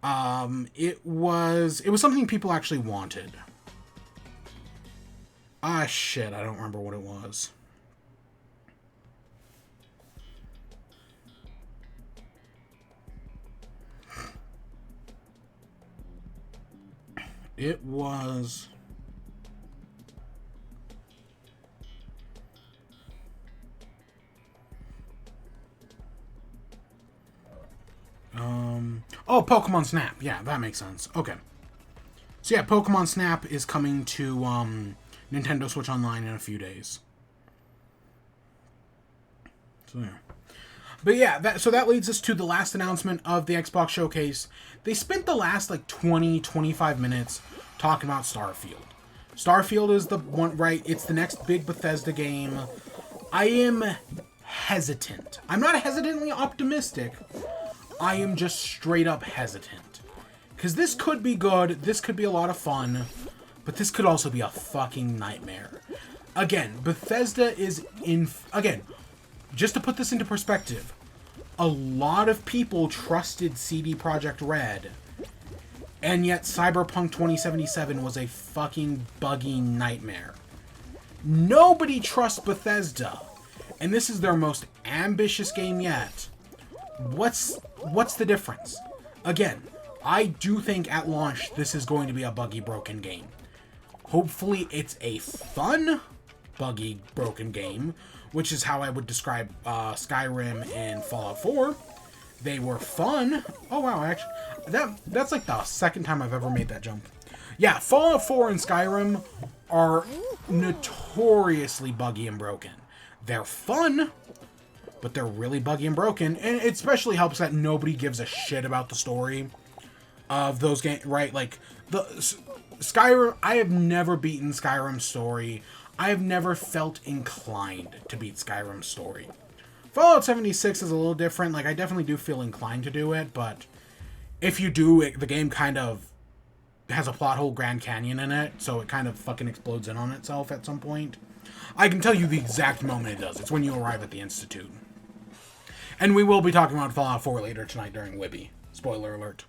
It was something people actually wanted. Ah, shit, I don't remember what it was. It was... Oh, Pokemon Snap. Yeah, that makes sense. Okay. So yeah, Pokemon Snap is coming to Nintendo Switch Online in a few days. So yeah. But yeah, so that leads us to the last announcement of the Xbox Showcase. They spent the last like 20-25 minutes talking about Starfield. Starfield is the one, right? It's the next big Bethesda game. I am hesitant. I'm not hesitantly optimistic. I am just straight up hesitant. Because this could be good, this could be a lot of fun, but this could also be a fucking nightmare. Again, Bethesda is again, just to put this into perspective, a lot of people trusted CD Projekt Red, and yet Cyberpunk 2077 was a fucking buggy nightmare. Nobody trusts Bethesda, and this is their most ambitious game yet. What's the difference? Again, I do think at launch this is going to be a buggy, broken game. Hopefully it's a fun, buggy, broken game, which is how I would describe Skyrim and Fallout 4. They were fun. Oh wow, actually, that's like the second time I've ever made that jump. Yeah, Fallout 4 and Skyrim are notoriously buggy and broken. They're fun, but they're really buggy and broken, and it especially helps that nobody gives a shit about the story of those games, right? Like, the Skyrim, I have never beaten Skyrim's story. I have never felt inclined to beat Skyrim's story. Fallout 76 is a little different. Like, I definitely do feel inclined to do it, but if you do, the game kind of has a plot hole Grand Canyon in it, so it kind of fucking explodes in on itself at some point. I can tell you the exact moment it does. It's when you arrive at the Institute. And we will be talking about Fallout 4 later tonight during WIBE. Spoiler alert.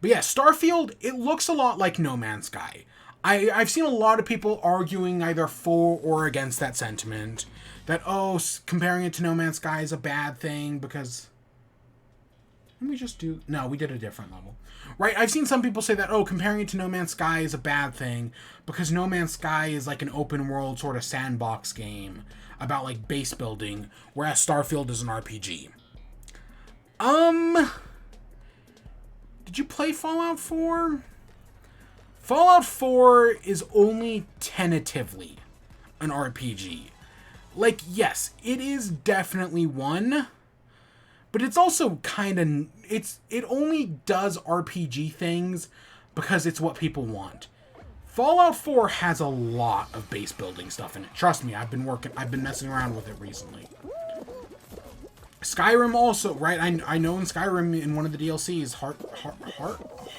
But yeah, Starfield, it looks a lot like No Man's Sky. I've seen a lot of people arguing either for or against that sentiment. That, oh, comparing it to No Man's Sky is a bad thing because... Didn't we just do... No, we did a different level. Right, I've seen some people say that, oh, comparing it to No Man's Sky is a bad thing because No Man's Sky is like an open world sort of sandbox game about like base building, whereas Starfield is an RPG. Did you play Fallout 4? Fallout 4 is only tentatively an RPG. Like, yes, it is definitely one, but it's also kind of... It only does RPG things because it's what people want. Fallout 4 has a lot of base building stuff in it. Trust me, I've been messing around with it recently. Skyrim also, right? I know in Skyrim, in one of the DLCs,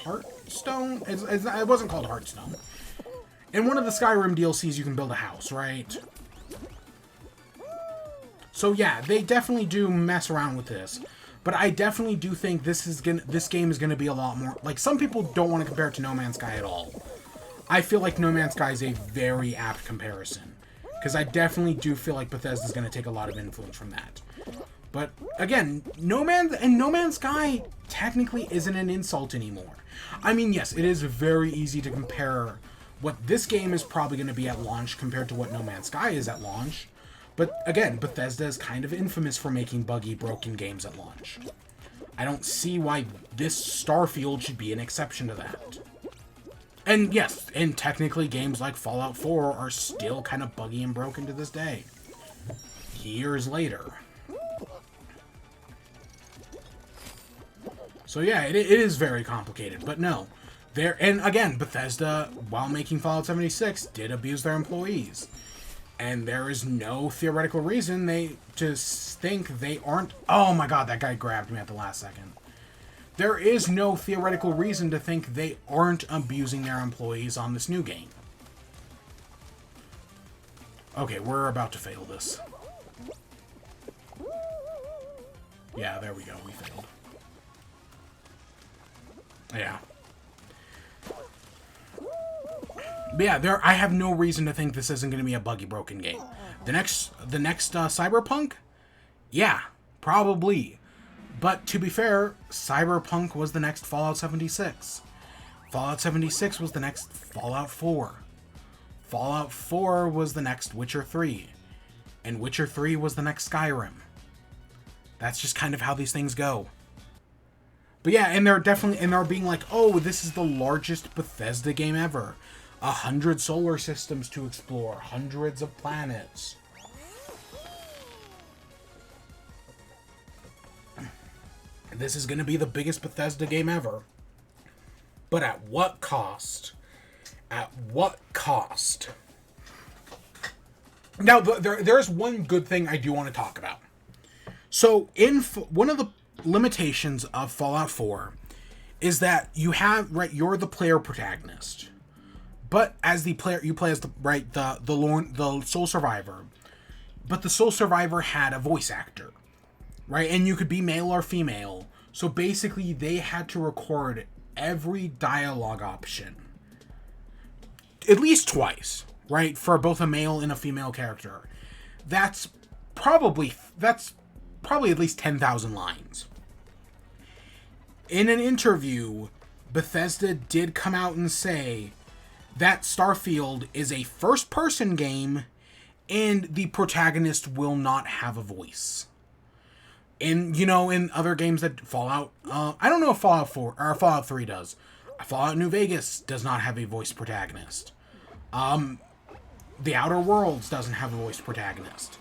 Heartstone? It wasn't called Heartstone. In one of the Skyrim DLCs, you can build a house, right? So yeah, they definitely do mess around with this. But I definitely do think this game is gonna be a lot more... Like, some people don't want to compare it to No Man's Sky at all. I feel like No Man's Sky is a very apt comparison. Because I definitely do feel like Bethesda's going to take a lot of influence from that. But, again, No Man's Sky technically isn't an insult anymore. I mean, yes, it is very easy to compare what this game is probably going to be at launch compared to what No Man's Sky is at launch. But, again, Bethesda is kind of infamous for making buggy, broken games at launch. I don't see why this Starfield should be an exception to that. And yes, and technically games like Fallout 4 are still kind of buggy and broken to this day. Years later. So yeah, it is very complicated, but no. And again, Bethesda, while making Fallout 76, did abuse their employees. And there is no theoretical reason to think they aren't... Oh my god, that guy grabbed me at the last second. There is no theoretical reason to think they aren't abusing their employees on this new game. Okay, we're about to fail this. Yeah, there we go. We failed. Yeah. But yeah, I have no reason to think this isn't going to be a buggy, broken game. The next Cyberpunk? Yeah, probably. But to be fair, Cyberpunk was the next Fallout 76. Fallout 76 was the next Fallout 4. Fallout 4 was the next Witcher 3. And Witcher 3 was the next Skyrim. That's just kind of how these things go. But yeah, and they're being like, oh, this is the largest Bethesda game ever. 100 solar systems to explore, hundreds of planets. This is going to be the biggest Bethesda game ever. But at what cost? At what cost? Now, there's one good thing I do want to talk about. So, one of the limitations of Fallout 4 is that you're the player protagonist. But as the player, you play as the sole survivor. But the sole survivor had a voice actor, right? And you could be male or female. So basically, they had to record every dialogue option at least twice, right? For both a male and a female character. That's probably at least 10,000 lines. In an interview, Bethesda did come out and say that Starfield is a first-person game and the protagonist will not have a voice. And, in other games that Fallout... I don't know if Fallout 4 or Fallout 3 does. Fallout New Vegas does not have a voice protagonist. The Outer Worlds doesn't have a voice protagonist.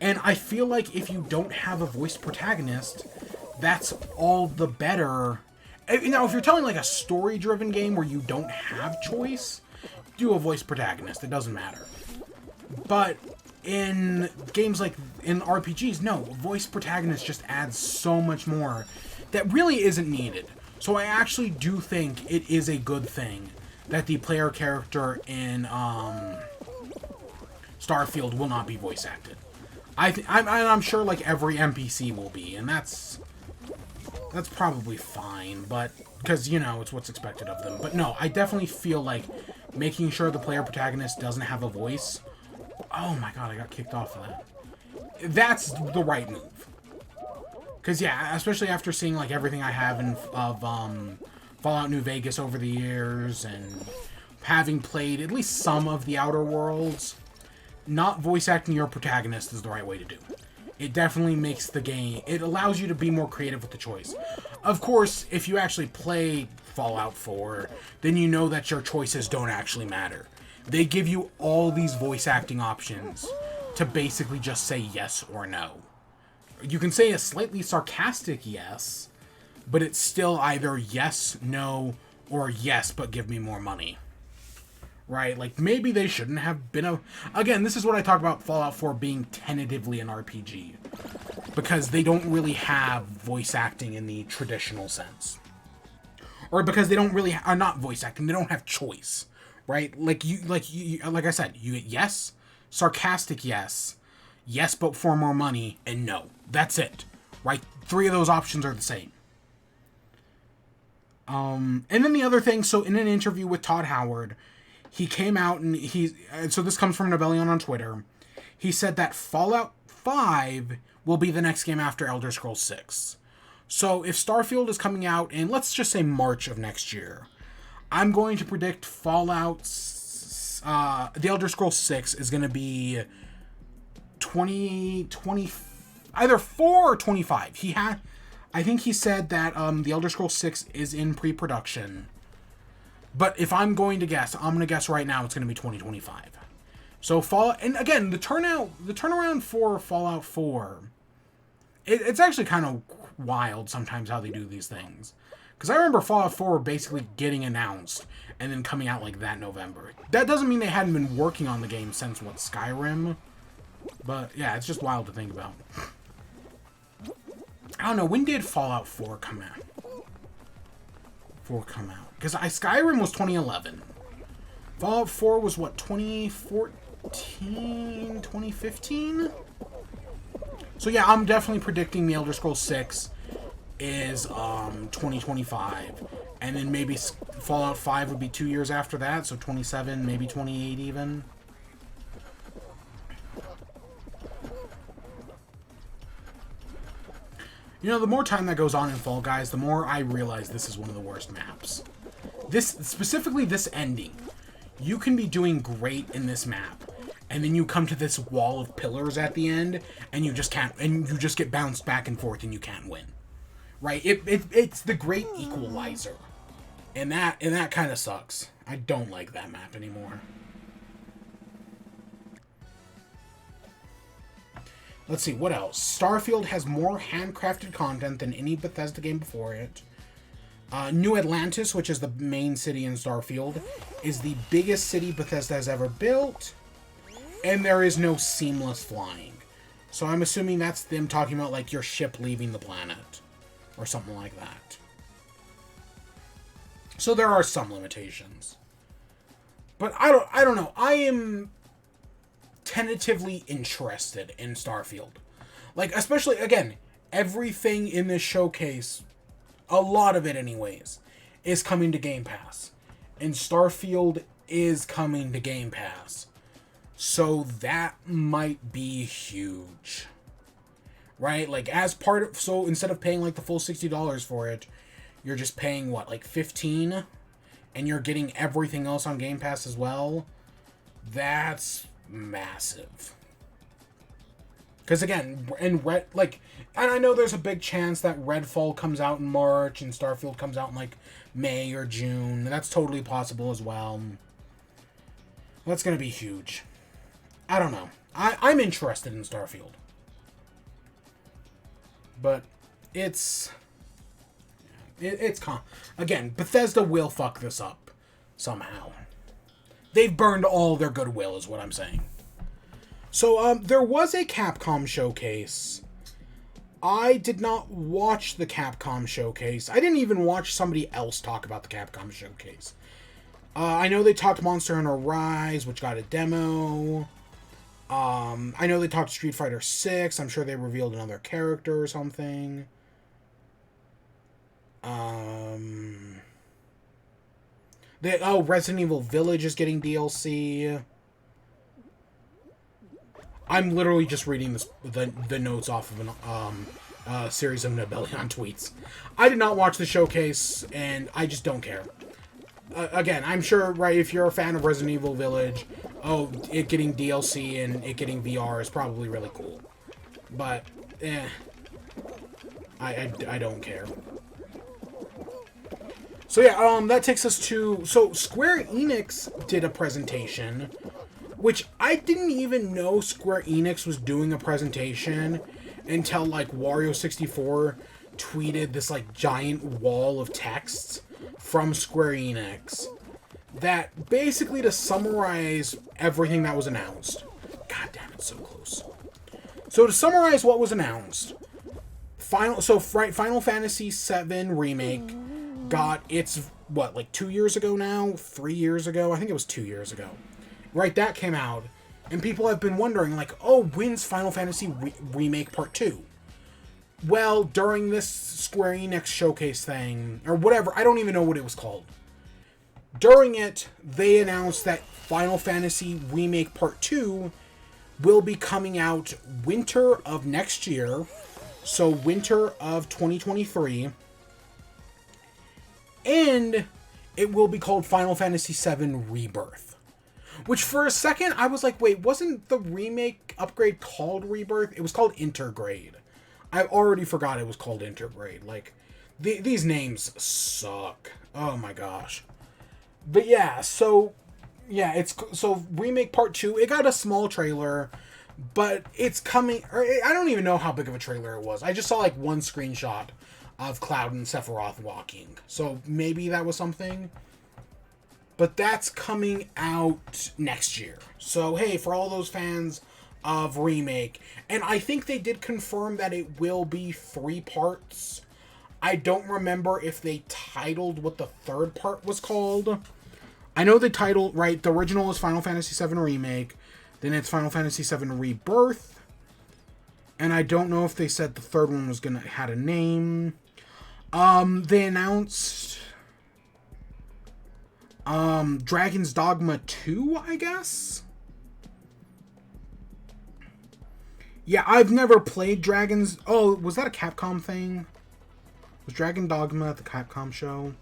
And I feel like if you don't have a voice protagonist, that's all the better. Now, if you're telling like a story-driven game where you don't have choice, do a voice protagonist. It doesn't matter. But in games like in RPGs, no, voice protagonist just adds so much more that really isn't needed. So I actually do think it is a good thing that the player character in Starfield will not be voice acted. I'm sure like every NPC will be, and that's probably fine, but because it's what's expected of them. But no, I definitely feel like making sure the player protagonist doesn't have a voice. Oh my god, I got kicked off of that. That's the right move. Because yeah, especially after seeing like everything I have of Fallout New Vegas over the years, and having played at least some of the Outer Worlds, not voice acting your protagonist is the right way to do. It definitely makes the game... It allows you to be more creative with the choice. Of course, if you actually play Fallout 4, then you know that your choices don't actually matter. They give you all these voice acting options to basically just say yes or no. You can say a slightly sarcastic yes, but it's still either yes, no, or yes, but give me more money. Right? Like, maybe they shouldn't have been Again, this is what I talk about Fallout 4 being tentatively an RPG. Because they don't really have voice acting in the traditional sense. Or because they don't really... are not voice acting, they don't have choice. Right? Like I said, you get yes, sarcastic yes, yes but for more money, and no. That's it. Right? 3 of those options are the same. And then the other thing, so in an interview with Todd Howard, he came out and so this comes from Rebellion on Twitter. He said that Fallout 5 will be the next game after Elder Scrolls 6. So if Starfield is coming out in, let's just say March of next year, I'm going to predict Fallout's, the Elder Scrolls 6 is going to be 2020, either 4 or 25. I think he said that the Elder Scrolls 6 is in pre-production. But if I'm going to guess, I'm going to guess right now it's going to be 2025. So Fallout, and again, the turnaround for Fallout 4, it's actually kind of wild sometimes how they do these things. Because I remember Fallout 4 basically getting announced and then coming out like that November. That doesn't mean they hadn't been working on the game since, Skyrim? But yeah, it's just wild to think about. I don't know, when did Fallout 4 come out? Because Skyrim was 2011. Fallout 4 was what, 2014, 2015? So yeah, I'm definitely predicting the Elder Scrolls 6 is 2025. And then maybe Fallout 5 would be 2 years after that, so 27, maybe 28 even. The more time that goes on in Fall Guys, the more I realize this is one of the worst maps. specifically this ending. You can be doing great in this map, and then you come to this wall of pillars at the end, and you just can't, and you just get bounced back and forth, and you can't win. Right? It's the great equalizer, and that kind of sucks. I don't like that map anymore. Let's see, what else? Starfield has more handcrafted content than any Bethesda game before it. New Atlantis, which is the main city in Starfield, is the biggest city Bethesda has ever built, and there is no seamless flying. So I'm assuming that's them talking about, like, your ship leaving the planet, or something like that. So there are some limitations. But I don't know. I am tentatively interested in Starfield. Like, especially, again, everything in this showcase, a lot of it anyways, is coming to Game Pass. And Starfield is coming to Game Pass. So that might be huge. Right? Like, as part of... So, instead of paying, like, the full $60 for it, you're just paying, what, like $15? And you're getting everything else on Game Pass as well? That's massive. Because again, and I know there's a big chance that Redfall comes out in March and Starfield comes out in like May or June. That's totally possible as well. That's going to be huge. I don't know. I'm interested in Starfield. But again, Bethesda will fuck this up somehow. They've burned all their goodwill is what I'm saying. So, there was a Capcom showcase. I did not watch the Capcom showcase. I didn't even watch somebody else talk about the Capcom showcase. I know they talked Monster Hunter Rise, which got a demo. I know they talked Street Fighter 6. I'm sure they revealed another character or something. Resident Evil Village is getting DLC. I'm literally just reading the notes off of a series of Nebelion tweets. I did not watch the showcase, and I just don't care. Again, I'm sure, right, if you're a fan of Resident Evil Village, it getting DLC and it getting VR is probably really cool. But, I don't care. So yeah, that takes us to... So, Square Enix did a presentation, which I didn't even know Square Enix was doing a presentation until, like, Wario64 tweeted this, like, giant wall of text from Square Enix that basically, to summarize everything that was announced... God damn, it's so close. So, to summarize what was announced, Final Fantasy VII Remake got its, what, like 2 years ago now? 3 years ago? I think it was 2 years ago. Right, that came out. And people have been wondering, like, when's Final Fantasy Remake Part 2? Well, during this Square Enix showcase thing, or whatever, I don't even know what it was called. During it, they announced that Final Fantasy Remake Part 2 will be coming out winter of next year. So, winter of 2023. And it will be called Final Fantasy VII Rebirth. Which, for a second, I was like, wait, wasn't the remake upgrade called Rebirth? It was called Intergrade. I already forgot it was called Intergrade. Like, these names suck. Oh my gosh. But yeah, so Remake Part 2, it got a small trailer, but it's coming... I don't even know how big of a trailer it was. I just saw, like, one screenshot of Cloud and Sephiroth walking. So maybe that was something. But that's coming out next year. So, hey, for all those fans of Remake, and I think they did confirm that it will be 3 parts. I don't remember if they titled what the third part was called. I know the title, right, the original is Final Fantasy VII Remake, then it's Final Fantasy VII Rebirth, and I don't know if they said the third one was had a name. They announced Dragon's Dogma 2, I guess? Yeah, I've never played Dragon's... Oh, was that a Capcom thing? Was Dragon Dogma at the Capcom show?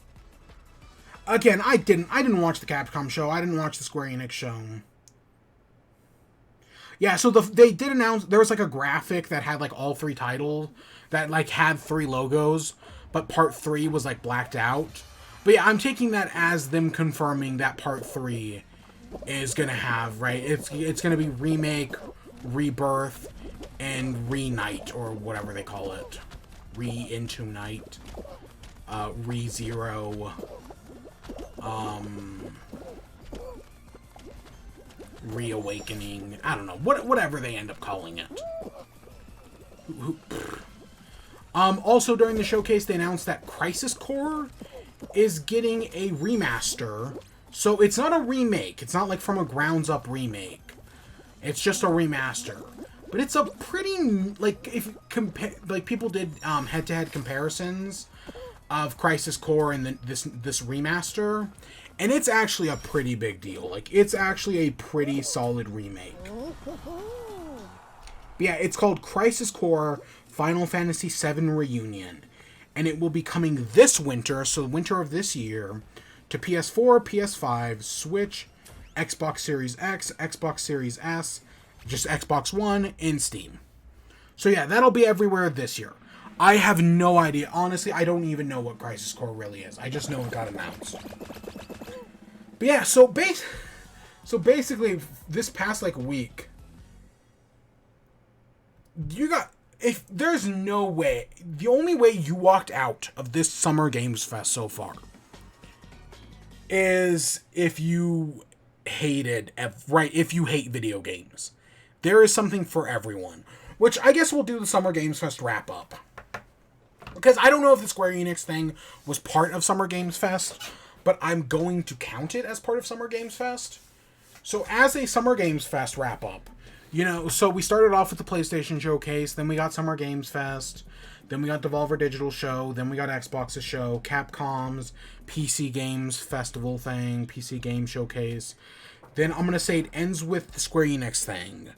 Again, I didn't watch the Capcom show. I didn't watch the Square Enix show. Yeah, so they did announce there was like a graphic that had like all 3 titles that like had 3 logos, but part 3 was like blacked out. But yeah, I'm taking that as them confirming that part 3 is gonna have, right? It's gonna be remake, rebirth, and re-night, or whatever they call it. Re-into night. Re-zero. Reawakening. I don't know. Whatever they end up calling it. Also, during the showcase, they announced that Crisis Core is getting a remaster. So it's not a remake. It's not like from a grounds-up remake. It's just a remaster. But it's a pretty, like, if people did head-to-head comparisons of Crisis Core and this remaster, and it's actually a pretty big deal. Like, it's actually a pretty solid remake. But yeah, it's called Crisis Core Final Fantasy VII Reunion, and it will be coming this winter, so the winter of this year, to PS4, PS5, Switch, Xbox Series X, Xbox Series S, just Xbox One, and Steam. So yeah, that'll be everywhere this year. I have no idea. Honestly, I don't even know what Crisis Core really is. I just know it got announced. But yeah, so basically, this past like week, if there's no way, the only way you walked out of this Summer Games Fest so far is if you if you hate video games. There is something for everyone, which I guess we'll do the Summer Games Fest wrap up. Because I don't know if the Square Enix thing was part of Summer Games Fest, but I'm going to count it as part of Summer Games Fest. So as a Summer Games Fest wrap up, so we started off with the PlayStation Showcase, then we got Summer Games Fest, then we got Devolver Digital Show, then we got Xbox's show, Capcom's PC Games Festival thing, PC Game Showcase. Then I'm going to say it ends with the Square Enix thing.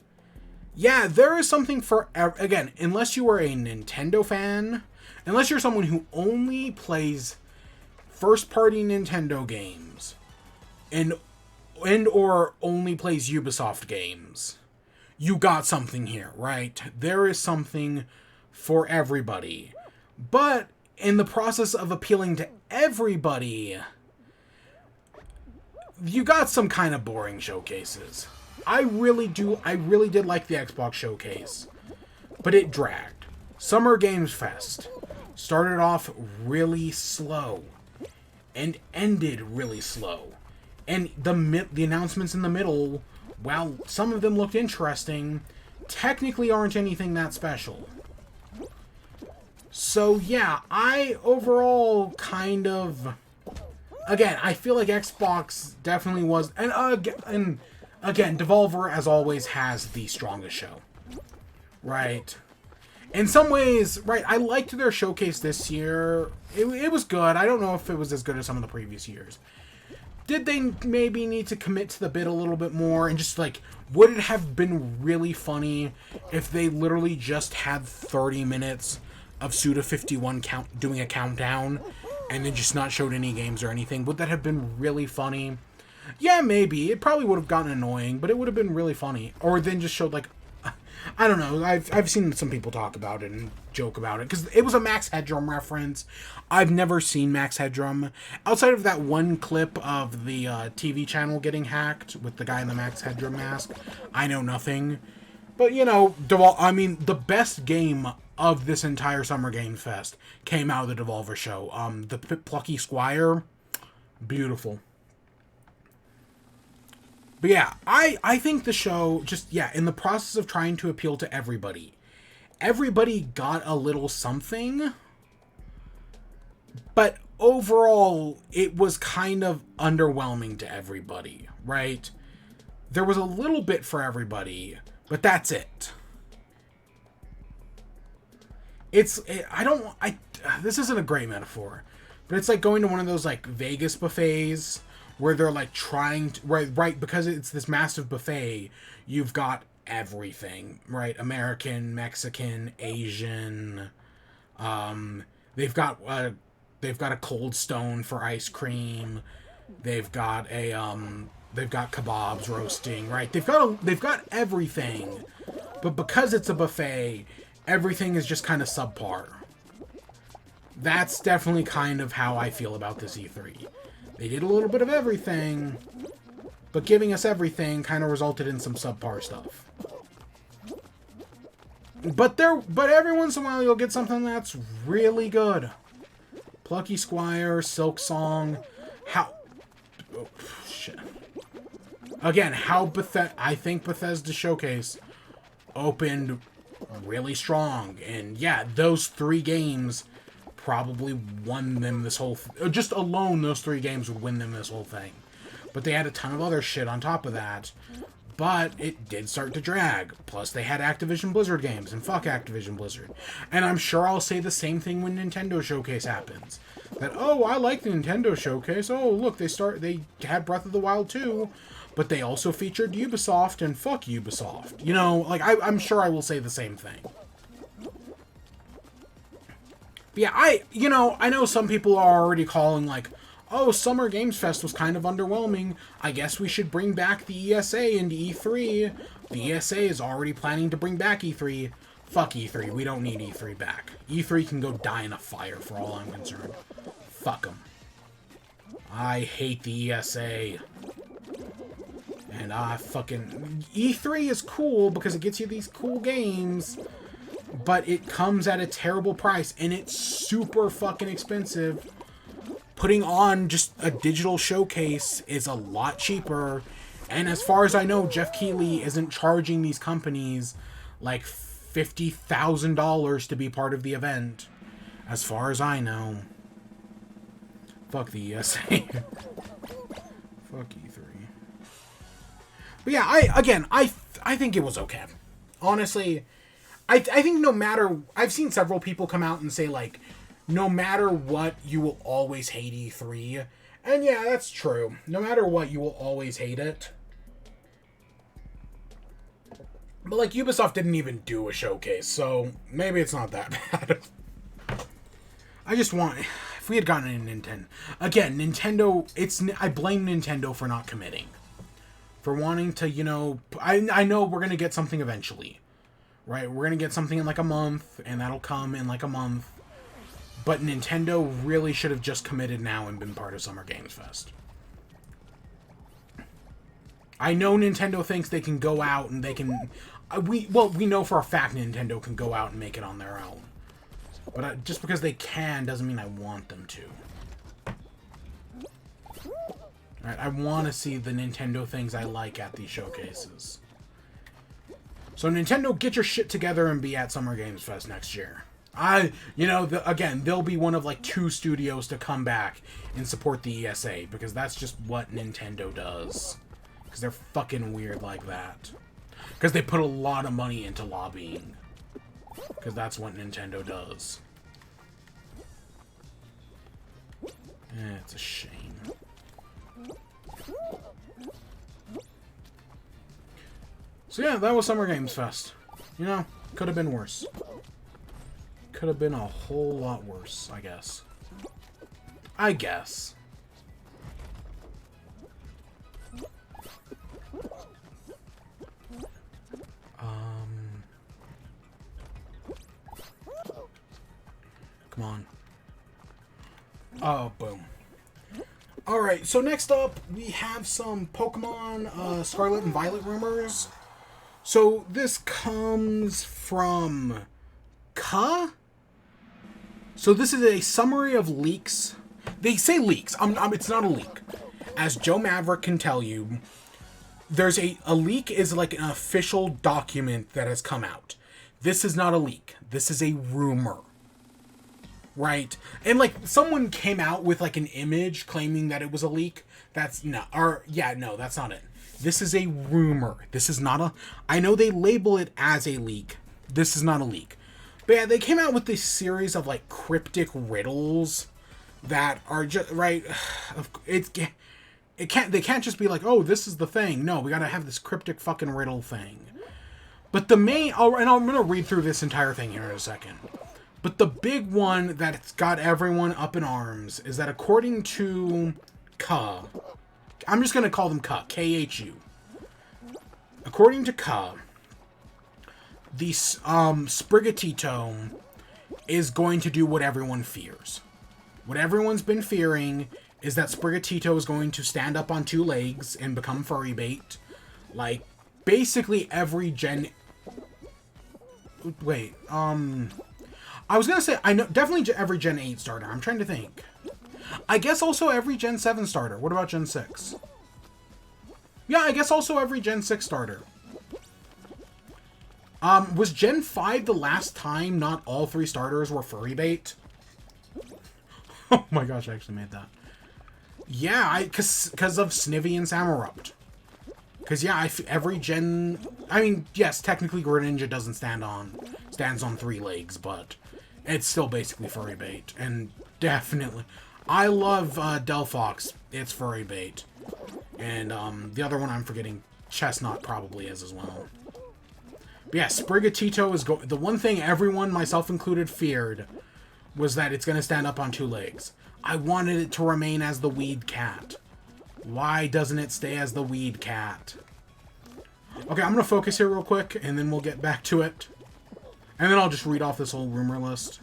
Yeah, there is something for, again, unless you are a Nintendo fan, unless you're someone who only plays first-party Nintendo games, and or only plays Ubisoft games, you got something here, right? There is something for everybody. But in the process of appealing to everybody, you got some kind of boring showcases. I really did like the Xbox showcase, but it dragged. Summer Games Fest started off really slow and ended really slow. And the announcements in the middle, while some of them looked interesting, technically aren't anything that special. So yeah, I overall kind of, again, I feel like Xbox definitely was, and again, Devolver, as always, has the strongest show. Right? In some ways, right, I liked their showcase this year. It was good. I don't know if it was as good as some of the previous years. Did they maybe need to commit to the bit a little bit more? And just, like, would it have been really funny if they literally just had 30 minutes of Suda51 doing a countdown and then just not showed any games or anything? Would that have been really funny? Yeah, maybe. It probably would have gotten annoying, but it would have been really funny. Or then just showed, like, I don't know. I've seen some people talk about it and joke about it, because it was a Max Headroom reference. I've never seen Max Headroom. Outside of that one clip of the TV channel getting hacked with the guy in the Max Headroom mask, I know nothing. But, the best game of this entire Summer Games Fest came out of the Devolver show. The Plucky Squire, beautiful. But yeah, I think the show just, in the process of trying to appeal to everybody got a little something, but overall, it was kind of underwhelming to everybody, right? There was a little bit for everybody, but that's it. This isn't a great metaphor, but it's like going to one of those, like, Vegas buffets where they're, like, trying to, right, because it's this massive buffet, you've got everything, right? American, Mexican, Asian, they've got They've got a Cold Stone for ice cream. They've got they've got kebabs roasting, right? They've got everything. But because it's a buffet, everything is just kind of subpar. That's definitely kind of how I feel about this E3. They did a little bit of everything, but giving us everything kind of resulted in some subpar stuff. But every once in a while you'll get something that's really good. Plucky Squire, Silk Song, oh, shit. Again, I think Bethesda Showcase opened really strong, and yeah, those 3 games probably won them this whole... just alone, those 3 games would win them this whole thing. But they had a ton of other shit on top of that. But it did start to drag. Plus, they had Activision Blizzard games, and fuck Activision Blizzard. And I'm sure I'll say the same thing when Nintendo Showcase happens. That, oh, I like the Nintendo Showcase. Oh, look, they had Breath of the Wild 2, but they also featured Ubisoft, and fuck Ubisoft. You know, like, I'm sure I will say the same thing. But yeah, I know some people are already calling, like, oh, Summer Games Fest was kind of underwhelming. I guess we should bring back the ESA into E3. The ESA is already planning to bring back E3. Fuck E3. We don't need E3 back. E3 can go die in a fire for all I'm concerned. Fuck them. I hate the ESA. And E3 is cool because it gets you these cool games, but it comes at a terrible price, and it's super fucking expensive. Putting on just a digital showcase is a lot cheaper. And as far as I know, Jeff Keighley isn't charging these companies like $50,000 to be part of the event. As far as I know. Fuck the ESA. Fuck E3. But yeah, I think it was okay. Honestly, I think no matter... I've seen several people come out and say, like, no matter what, you will always hate E3. And yeah, that's true. No matter what, you will always hate it. But like, Ubisoft didn't even do a showcase, so maybe it's not that bad. I just want... If we had gotten a Nintendo... Again, Nintendo... I blame Nintendo for not committing. For wanting to, you know... I know we're going to get something eventually. Right? We're going to get something in like a month, and that'll come in like a month. But Nintendo really should have just committed now and been part of Summer Games Fest. I know Nintendo thinks they can go out and they can... we know for a fact Nintendo can go out and make it on their own. But just because they can doesn't mean I want them to. Alright, I want to see the Nintendo things I like at these showcases. So Nintendo, get your shit together and be at Summer Games Fest next year. Again, they'll be one of like 2 studios to come back and support the ESA, because that's just what Nintendo does. Because they're fucking weird like that. Because they put a lot of money into lobbying. Because that's what Nintendo does. It's a shame. So yeah, that was Summer Games Fest. You know, could have been worse. Could have been a whole lot worse, I guess. Come on. Oh, boom. Alright, so next up, we have some Pokemon Scarlet and Violet rumors. So this comes from Ka? So this is a summary of leaks. They say leaks. It's not a leak. As Joe Maverick can tell you, there's a leak is like an official document that has come out. This is not a leak. This is a rumor. Right? And like someone came out with like an image claiming that it was a leak. That's not it. This is a rumor. This is not a... I know they label it as a leak. This is not a leak. But yeah, they came out with this series of like cryptic riddles that are just right. They can't just be like, oh, this is the thing. No, we gotta have this cryptic fucking riddle thing. But the main... and I'm gonna read through this entire thing here in a second. But the big one that's got everyone up in arms is that according to KHU, I'm just going to call them KHU, K-H-U. According to KHU, the Sprigatito is going to do what everyone fears. What everyone's been fearing is that Sprigatito is going to stand up on 2 legs and become furry bait. Like, basically every gen... Wait, I was gonna say, I know, definitely every Gen 8 starter. I'm trying to think. I guess also every Gen 7 starter. What about Gen 6? Yeah, I guess also every Gen 6 starter. Was Gen 5 the last time not all 3 starters were furry bait? Oh my gosh, I actually made that. Yeah, because of Snivy and Samurott. Because, yeah, every gen... I mean, yes, technically Greninja doesn't stands on 3 legs, but it's still basically furry bait. And definitely... I love Delphox. It's furry bait. And the other one I'm forgetting, Chestnut probably is as well. But yeah, Sprigatito is the one thing everyone, myself included, feared was that it's going to stand up on 2 legs. I wanted it to remain as the Weed Cat. Why doesn't it stay as the Weed Cat? Okay, I'm going to focus here real quick, and then we'll get back to it. And then I'll just read off this whole rumor list.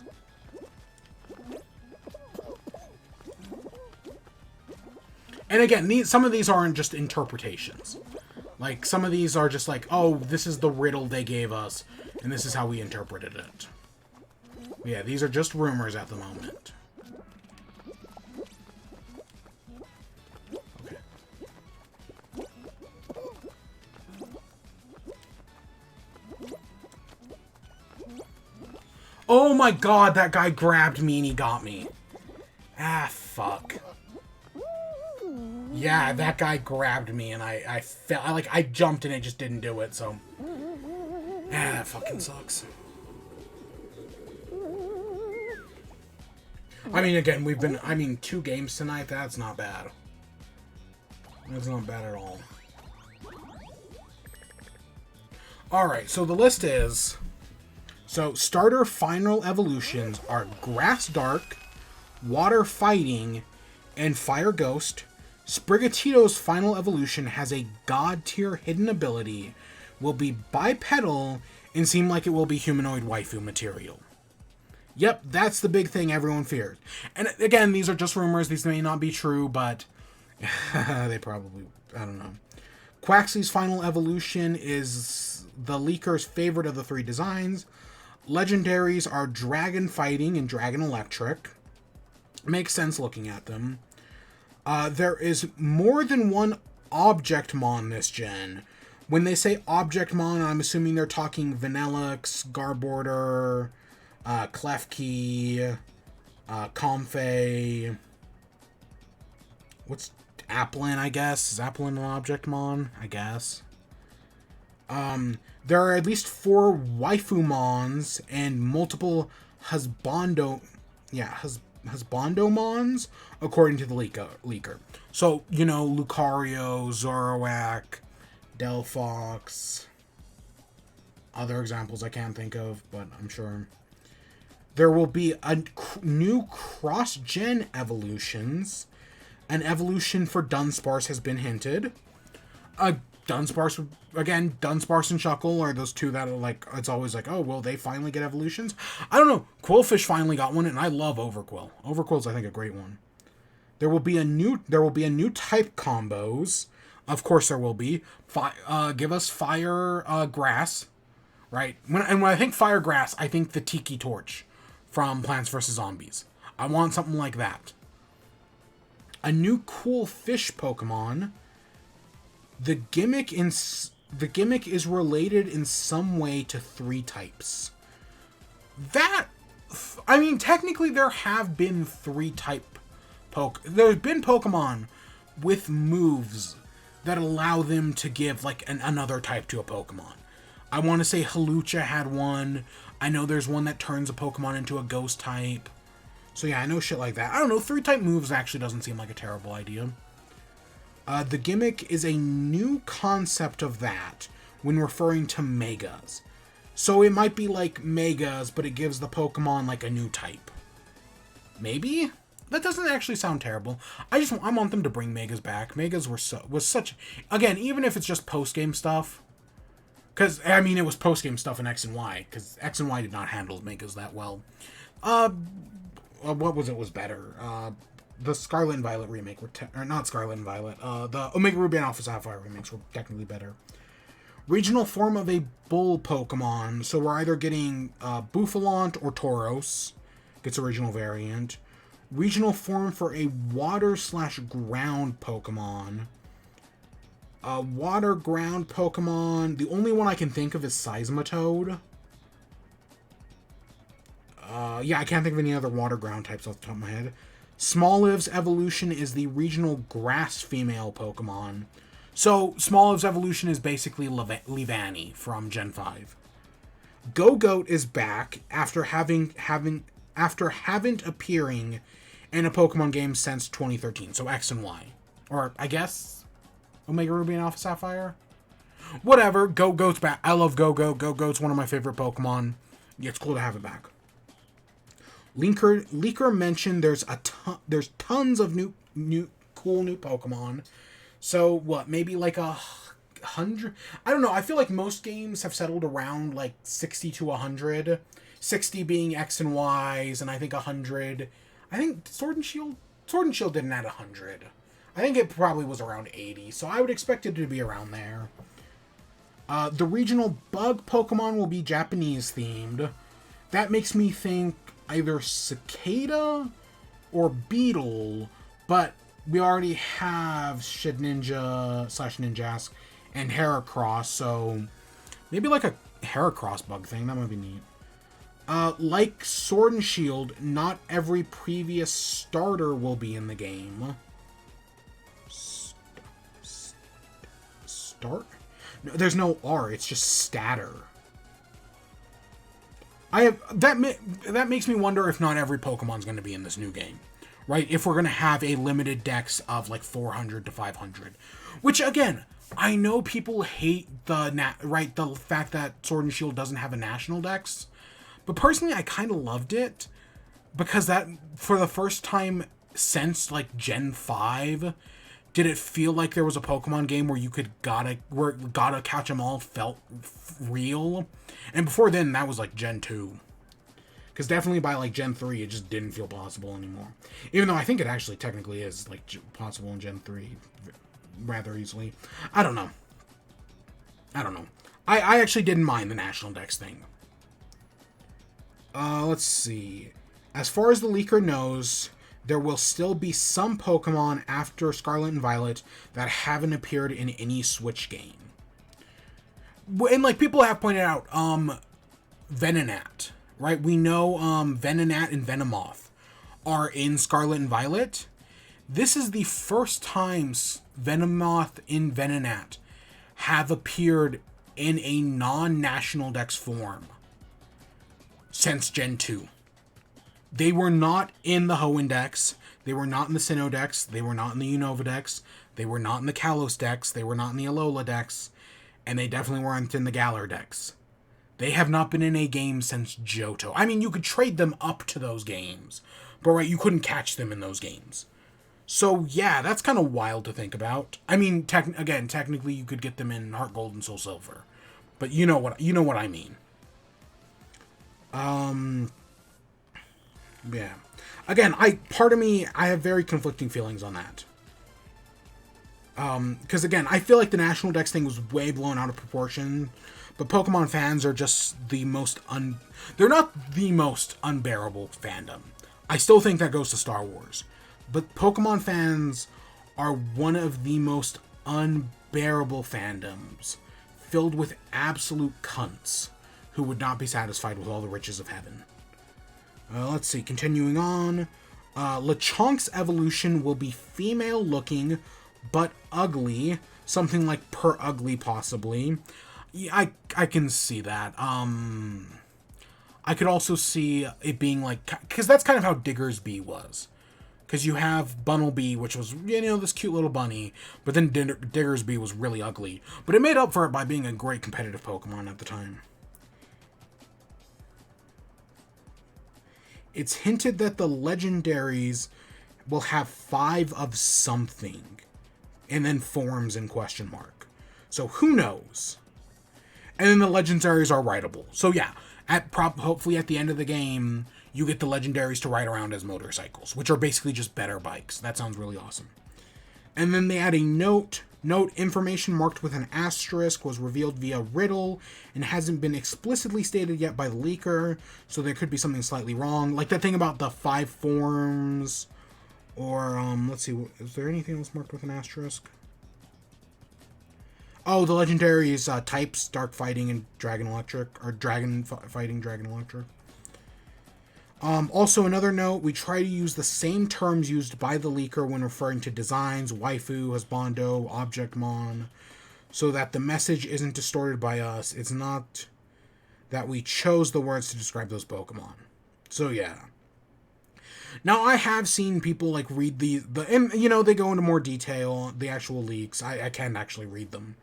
And again, some of these aren't just interpretations. Like, some of these are just like, oh, this is the riddle they gave us, and this is how we interpreted it. But yeah, these are just rumors at the moment. Okay. Oh my god, that guy grabbed me and he got me. Ah, fuck. Yeah, that guy grabbed me and I fell. I jumped and it just didn't do it, so. Ah, that fucking sucks. I mean, again, 2 games tonight, that's not bad. That's not bad at all. Alright, so the list is... So, starter final evolutions are Grass Dark, Water Fighting, and Fire Ghost. Sprigatito's final evolution has a god-tier hidden ability, will be bipedal, and seem like it will be humanoid waifu material. Yep, that's the big thing everyone feared. And again, these are just rumors, these may not be true, but they probably, I don't know. Quaxly's final evolution is the leaker's favorite of the 3 designs. Legendaries are Dragon Fighting and Dragon Electric. Makes sense looking at them. There is more than one Objectmon this gen. When they say Objectmon, I'm assuming they're talking Vanillix, Garbodor, Klefki, Comfey. What's Applin, I guess? Is Applin an Objectmon? I guess. There are at least 4 Waifumons and multiple Husbandomons, according to the leaker. So, you know, Lucario, Zoroark, Delphox, other examples I can't think of, but I'm sure. There will be a new cross-gen evolutions. An evolution for Dunsparce has been hinted. Dunsparce, again, Dunsparce and Shuckle are those 2 that are like, it's always like, oh, will they finally get evolutions? I don't know. Quillfish finally got one, and I love Overquill. Overquill's, I think, a great one. There will be a new type combos. Of course there will be. Give us Fire Grass, right? When I think Fire Grass, I think the Tiki Torch from Plants vs. Zombies. I want something like that. A new cool fish Pokemon. The gimmick is related in some way to 3 types. I mean, technically there have been 3 type there's been Pokemon with moves that allow them to give like another type to a Pokemon. I want to say Hawlucha had one. I know there's one that turns a Pokemon into a ghost type. So yeah, I know shit like that. I don't know, 3 type moves actually doesn't seem like a terrible idea. The gimmick is a new concept of that when referring to Megas. So it might be like Megas, but it gives the Pokemon like a new type. Maybe? That doesn't actually sound terrible. I want them to bring Megas back. Megas was such... Again, even if it's just post-game stuff. Because, I mean, it was post-game stuff in X and Y. Because X and Y did not handle Megas that well. What was better? The Scarlet and Violet remake were... or not Scarlet and Violet. The Omega Ruby and Alpha Sapphire remakes were technically better. Regional form of a bull Pokemon. So we're either getting Buffalant or Tauros. Gets a regional variant. Regional form for a water/ground Pokemon. Water-ground Pokemon. The only one I can think of is Seismitoad. Yeah, I can't think of any other water-ground types off the top of my head. Smolive's evolution is the regional grass female Pokemon. So, Smolive's evolution is basically Leavanny from Gen 5. Go-Goat is back after haven't appearing in a Pokemon game since 2013, so X and Y. Or, I guess, Omega Ruby and Alpha Sapphire? Whatever, Go-Goat's back. I love Go-Goat. Go-Goat's one of my favorite Pokemon. Yeah, it's cool to have it back. Leaker mentioned there's tons of cool new Pokemon. So, what, maybe like 100? I don't know, I feel like most games have settled around like 60 to 100. 60 being X and Y's, and I think 100. I think Sword and Shield didn't add 100. I think it probably was around 80, so I would expect it to be around there. The regional bug Pokemon will be Japanese themed. That makes me think either Cicada or Beetle, but we already have Shedinja/Ninjask and Heracross, so maybe like a Heracross bug thing. That might be neat. Like Sword and Shield, not every previous starter will be in the game. Start? No, there's no R. It's just statter. That makes me wonder if not every Pokemon's going to be in this new game, right? If we're going to have a limited dex of like 400 to 500, which again, I know people hate the fact that Sword and Shield doesn't have a national dex. But personally, I kind of loved it because that, for the first time since like Gen 5, did it feel like there was a Pokemon game where you could gotta catch them all felt real. And before then, that was like Gen 2. Because definitely by like Gen 3, it just didn't feel possible anymore. Even though I think it actually technically is like possible in Gen 3 rather easily. I don't know. I actually didn't mind the National Dex thing. Let's see. As far as the leaker knows, there will still be some Pokemon after Scarlet and Violet that haven't appeared in any Switch game. And like people have pointed out, Venonat, right? We know Venonat and Venomoth are in Scarlet and Violet. This is the first time Venomoth and Venonat have appeared in a non-National Dex form since Gen 2. They were not in the Hoenn Dex, they were not in the Sinnoh Dex, they were not in the Unova Dex, they were not in the Kalos Dex, they were not in the Alola Dex, and they definitely weren't in the Galar Dex. They have not been in a game since Johto. I mean, you could trade them up to those games, but right, you couldn't catch them in those games. So yeah, that's kind of wild to think about. I mean, technically you could get them in Heart Gold and Soul Silver, but you know what I mean. Yeah. Again, part of me, I have very conflicting feelings on that. Because again, I feel like the National Dex thing was way blown out of proportion, but Pokemon fans are just they're not the most unbearable fandom. I still think that goes to Star Wars. But Pokemon fans are one of the most unbearable fandoms, filled with absolute cunts who would not be satisfied with all the riches of heaven. Let's see, continuing on. Lechonk's evolution will be female-looking, but ugly. Something like ugly, possibly. Yeah, I can see that. I could also see it being like... Because that's kind of how Diggersby was. Because you have Bunnelby, which was, this cute little bunny, but then Diggersby was really ugly. But it made up for it by being a great competitive Pokemon at the time. It's hinted that the legendaries will have 5 of something, and then forms in question mark. So who knows? And then the legendaries are rideable. So yeah, hopefully at the end of the game, you get the legendaries to ride around as motorcycles, which are basically just better bikes. That sounds really awesome. And then they add a note. Note, information marked with an asterisk was revealed via riddle and hasn't been explicitly stated yet by the leaker, so there could be something slightly wrong. Like that thing about the 5 forms, or, let's see, is there anything else marked with an asterisk? Oh, the legendaries, types, Dark Fighting and Dragon Electric, or Dragon Fighting, Dragon Electric. Also, another note, we try to use the same terms used by the leaker when referring to designs, waifu, husbando, objectmon, so that the message isn't distorted by us. It's not that we chose the words to describe those Pokemon. So, yeah. Now, I have seen people, like, read and, you know, they go into more detail, the actual leaks. I can't actually read them.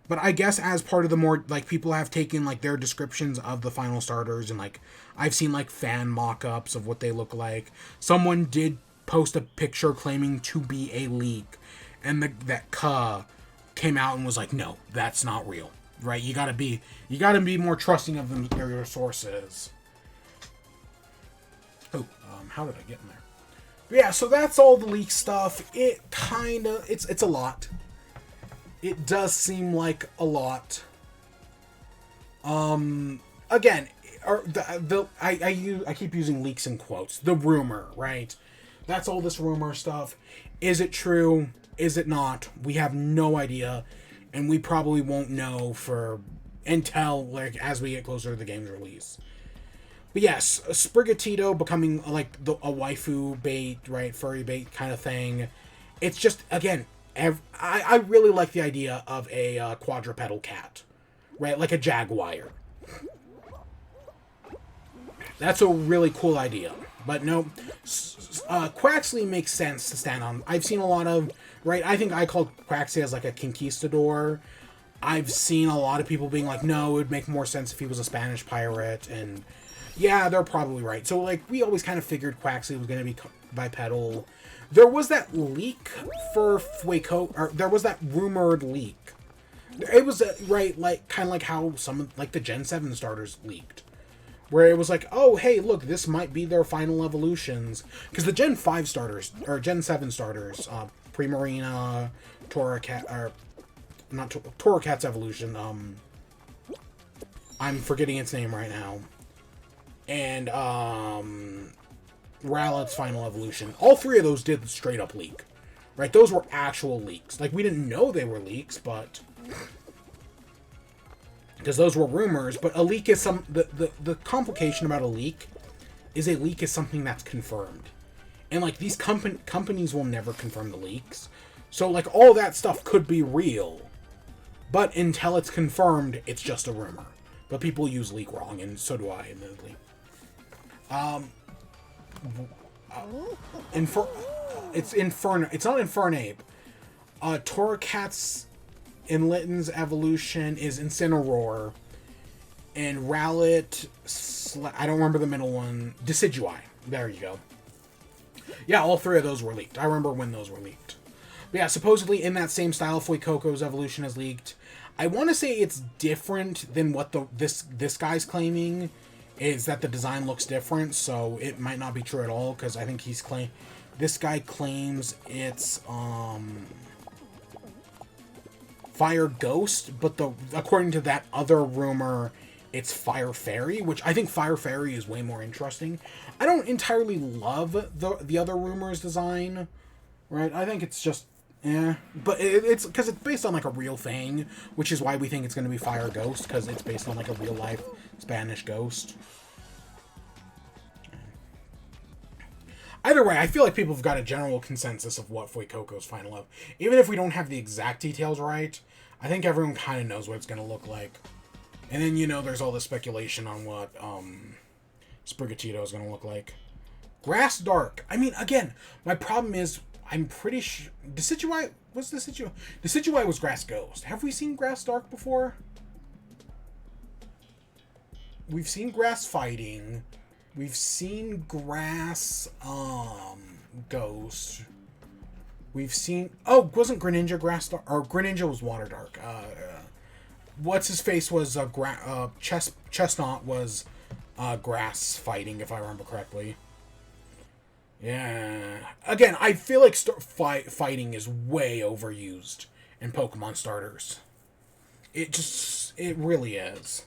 But I guess as part of the more, like, people have taken, like, their descriptions of the final starters, and, like, I've seen, like, fan mock-ups of what they look like. Someone did post a picture claiming to be a leak, and that Ka came out and was like, no, that's not real, right? You gotta be more trusting of them, your sources. Oh, how did I get in there? But yeah, so that's all the leak stuff. It kinda, it's a lot. It does seem like a lot. Again, I keep using leaks in quotes. The rumor, right? That's all this rumor stuff. Is it true? Is it not? We have no idea, and we probably won't know until, like, as we get closer to the game's release. But yes, Sprigatito becoming like a waifu bait, right? Furry bait kind of thing. It's just, again, I really like the idea of a quadrupedal cat, right? Like a jaguar. That's a really cool idea. But no, Quaxley makes sense to stand on. I've seen a lot of, right? I think I called Quaxley as like a conquistador. I've seen a lot of people being like, no, it would make more sense if he was a Spanish pirate. And yeah, they're probably right. So, like, we always kind of figured Quaxley was going to be bipedal. There was that leak for Fuecoco, or there was that rumored leak. It was, right, like, kind of like how some, like, the Gen 7 starters leaked. Where it was like, oh, hey, look, this might be their final evolutions. Because the Gen 5 starters, or Gen 7 starters, Primarina, Torracat, or, not Torracat's evolution, I'm forgetting its name right now. And, Rowlet's final evolution. All 3 of those did straight up leak. Right? Those were actual leaks. Like, we didn't know they were leaks, but... because those were rumors, but a leak is the complication about a leak is something that's confirmed. And, like, these companies will never confirm the leaks. So, like, all that stuff could be real. But until it's confirmed, it's just a rumor. But people use leak wrong, and so do I, admittedly. It's Inferno. It's not Infernape. Torracat's and Litton's evolution is Incineroar. And Rowlet, I don't remember the middle one. Decidueye. There you go. Yeah, all 3 of those were leaked. I remember when those were leaked. But yeah, supposedly in that same style, Fuecoco's evolution is leaked. I want to say it's different than what this guy's claiming. Is that the design looks different, so it might not be true at all, because I think this guy claims it's Fire Ghost, but according to that other rumor, it's Fire Fairy, which I think Fire Fairy is way more interesting. I don't entirely love the other rumor's design, right? I think it's just, but it's because it's based on like a real thing, which is why we think it's going to be Fire Ghost, because it's based on like a real life Spanish ghost. Either way, I feel like people have got a general consensus of what Fuecoco's final of. Even if we don't have the exact details right, I think everyone kind of knows what it's going to look like. And then, you know, there's all the speculation on what Sprigatito is going to look like. Grass Dark. I mean, again, my problem is, I'm pretty sure... Decidueye was Grass Ghost. Have we seen Grass Dark before? We've seen Grass Fighting. We've seen grass, ghost. We've seen... Oh, wasn't Greninja grass... Or Greninja was water dark. What's his face was Chestnut was grass fighting, if I remember correctly. Yeah. Again, I feel like fighting is way overused in Pokemon starters. It really is.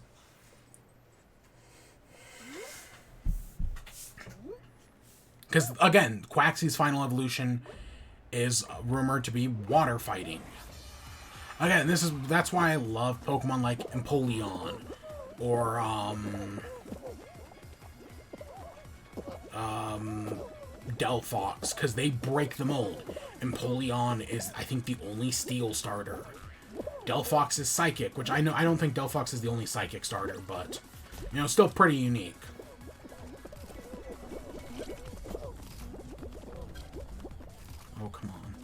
Because, again, Quaxly's final evolution is rumored to be water fighting. Again, that's why I love Pokemon like Empoleon or Delphox, because they break the mold. Empoleon is, I think, the only Steel starter. Delphox is Psychic, which I don't think Delphox is the only Psychic starter, but still pretty unique. Oh, come on.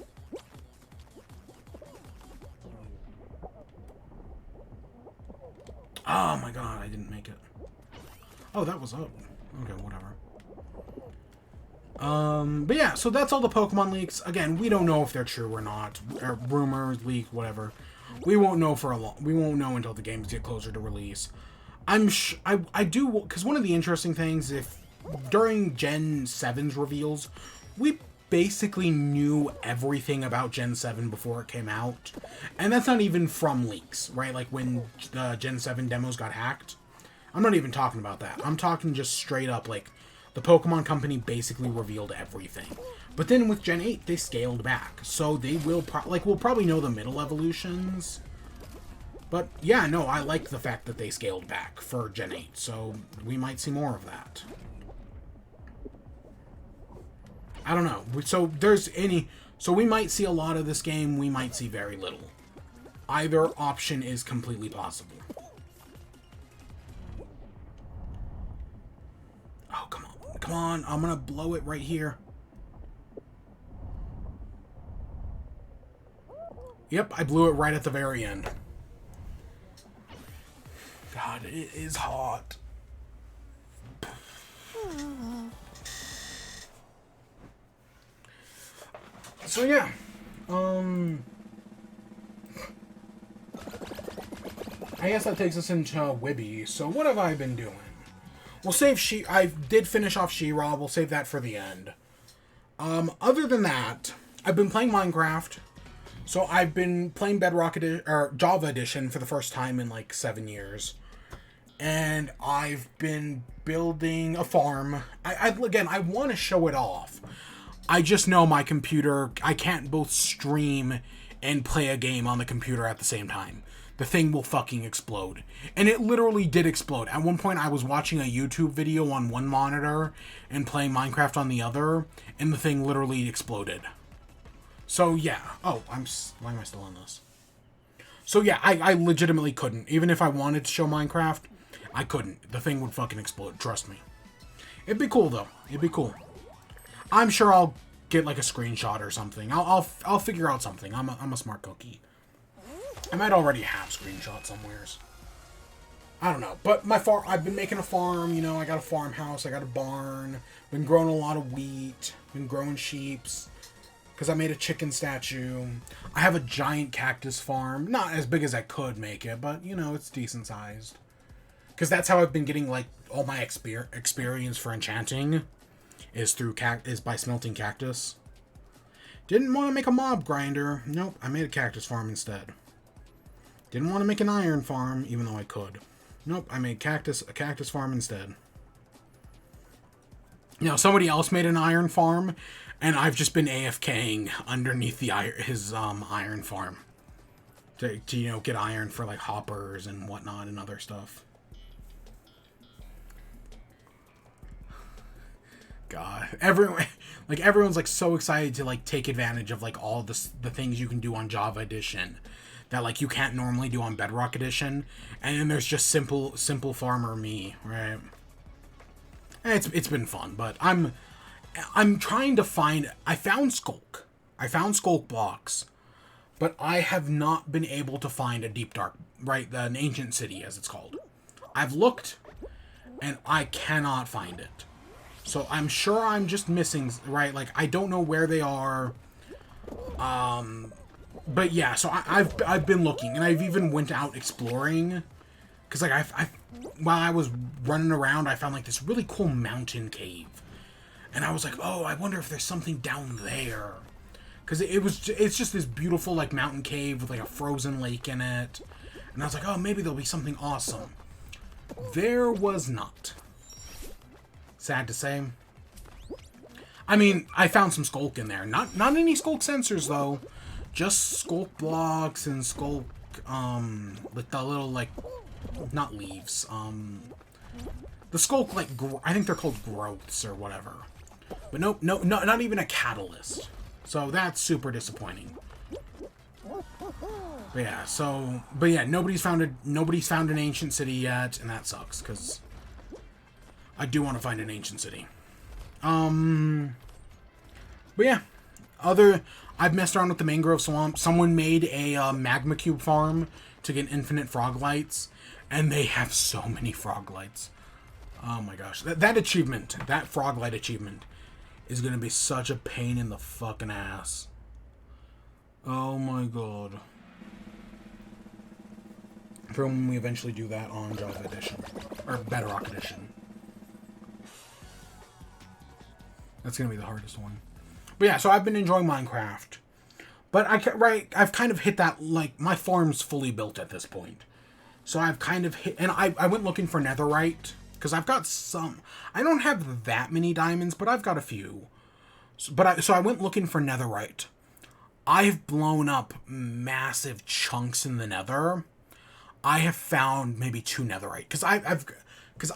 Oh my god, I didn't make it. Oh, that was up. Okay, whatever. But yeah, so that's all the Pokemon leaks. Again, we don't know if they're true or not. Or rumors, leak, whatever. We won't know for a long... We won't know until the games get closer to release. I do... Because one of the interesting things, during Gen 7's reveals, we basically knew everything about Gen 7 before it came out. And that's not even from leaks, right? Like when the Gen 7 demos got hacked. I'm not even talking about that. I'm talking just straight up, like, the Pokemon Company basically revealed everything. But then with Gen 8, they scaled back. So they will, we'll probably know the middle evolutions. But yeah, no, I like the fact that they scaled back for Gen 8. So we might see more of that. I don't know. So we might see a lot of this game, we might see very little. Either option is completely possible. Oh, come on. Come on, I'm gonna blow it right here. Yep, I blew it right at the very end. God, it is hot. So yeah, I guess that takes us into WIBE. So what have I been doing? We'll save I did finish off She-Ra. We'll save that for the end. Other than that, I've been playing Minecraft. So I've been playing Bedrock or Java Edition for the first time in like 7 years. And I've been building a farm. Again, I want to show it off. I just know my computer, I can't both stream and play a game on the computer at the same time. The thing will fucking explode. And it literally did explode. At one point, I was watching a YouTube video on one monitor and playing Minecraft on the other, and the thing literally exploded. So, yeah. Oh, why am I still on this? So, yeah, I legitimately couldn't. Even if I wanted to show Minecraft, I couldn't. The thing would fucking explode, trust me. It'd be cool, though. It'd be cool. I'm sure I'll get, like, a screenshot or something. I'll figure out something. I'm a smart cookie. I might already have screenshots somewheres. I don't know. But I've been making a farm, I got a farmhouse, I got a barn, been growing a lot of wheat, been growing sheeps, because I made a chicken statue. I have a giant cactus farm. Not as big as I could make it, but, it's decent sized. Because that's how I've been getting, like, all my experience for enchanting, is by smelting cactus. Didn't want to make a mob grinder. Nope, I made a cactus farm instead. Didn't want to make an iron farm, even though I could. Nope, I made a cactus farm instead. Somebody else made an iron farm, and I've just been AFKing underneath his iron farm. To get iron for, like, hoppers and whatnot and other stuff. God, everyone's like so excited to like take advantage of like all the things you can do on Java Edition that like you can't normally do on Bedrock Edition, and then there's just simple farmer me, right? And it's been fun, but I'm trying to find. I found Skulk blocks, but I have not been able to find a Deep Dark, right? An ancient city, as it's called. I've looked, and I cannot find it. So I'm sure I'm just missing, right? Like, I don't know where they are. But yeah, so I've been looking, and I've even went out exploring. Because, like, while I was running around, I found, like, this really cool mountain cave. And I was like, oh, I wonder if there's something down there. Because it's just this beautiful, like, mountain cave with, like, a frozen lake in it. And I was like, oh, maybe there'll be something awesome. There was not. Sad to say. I mean, I found some skulk in there. Not any skulk sensors, though. Just skulk blocks and skulk, with the little, like, not leaves, the skulk, like, I think they're called growths or whatever. But nope, no, not even a catalyst. So that's super disappointing. But yeah, nobody's found an ancient city yet, and that sucks, because I do want to find an ancient city. But yeah, I've messed around with the mangrove swamp. Someone made a magma cube farm to get infinite frog lights, and they have so many frog lights. Oh my gosh, that achievement, that frog light achievement, is gonna be such a pain in the fucking ass. Oh my god. For when we eventually do that on Java Edition or Bedrock Edition. That's gonna be the hardest one. But yeah, so I've been enjoying Minecraft. But I've kind of hit that, like, my farm's fully built at this point. So I've kind of hit, and I went looking for netherite, because I've got some, I don't have that many diamonds, but I've got a few. So I went looking for netherite. I've blown up massive chunks in the nether. I have found maybe 2 netherite, because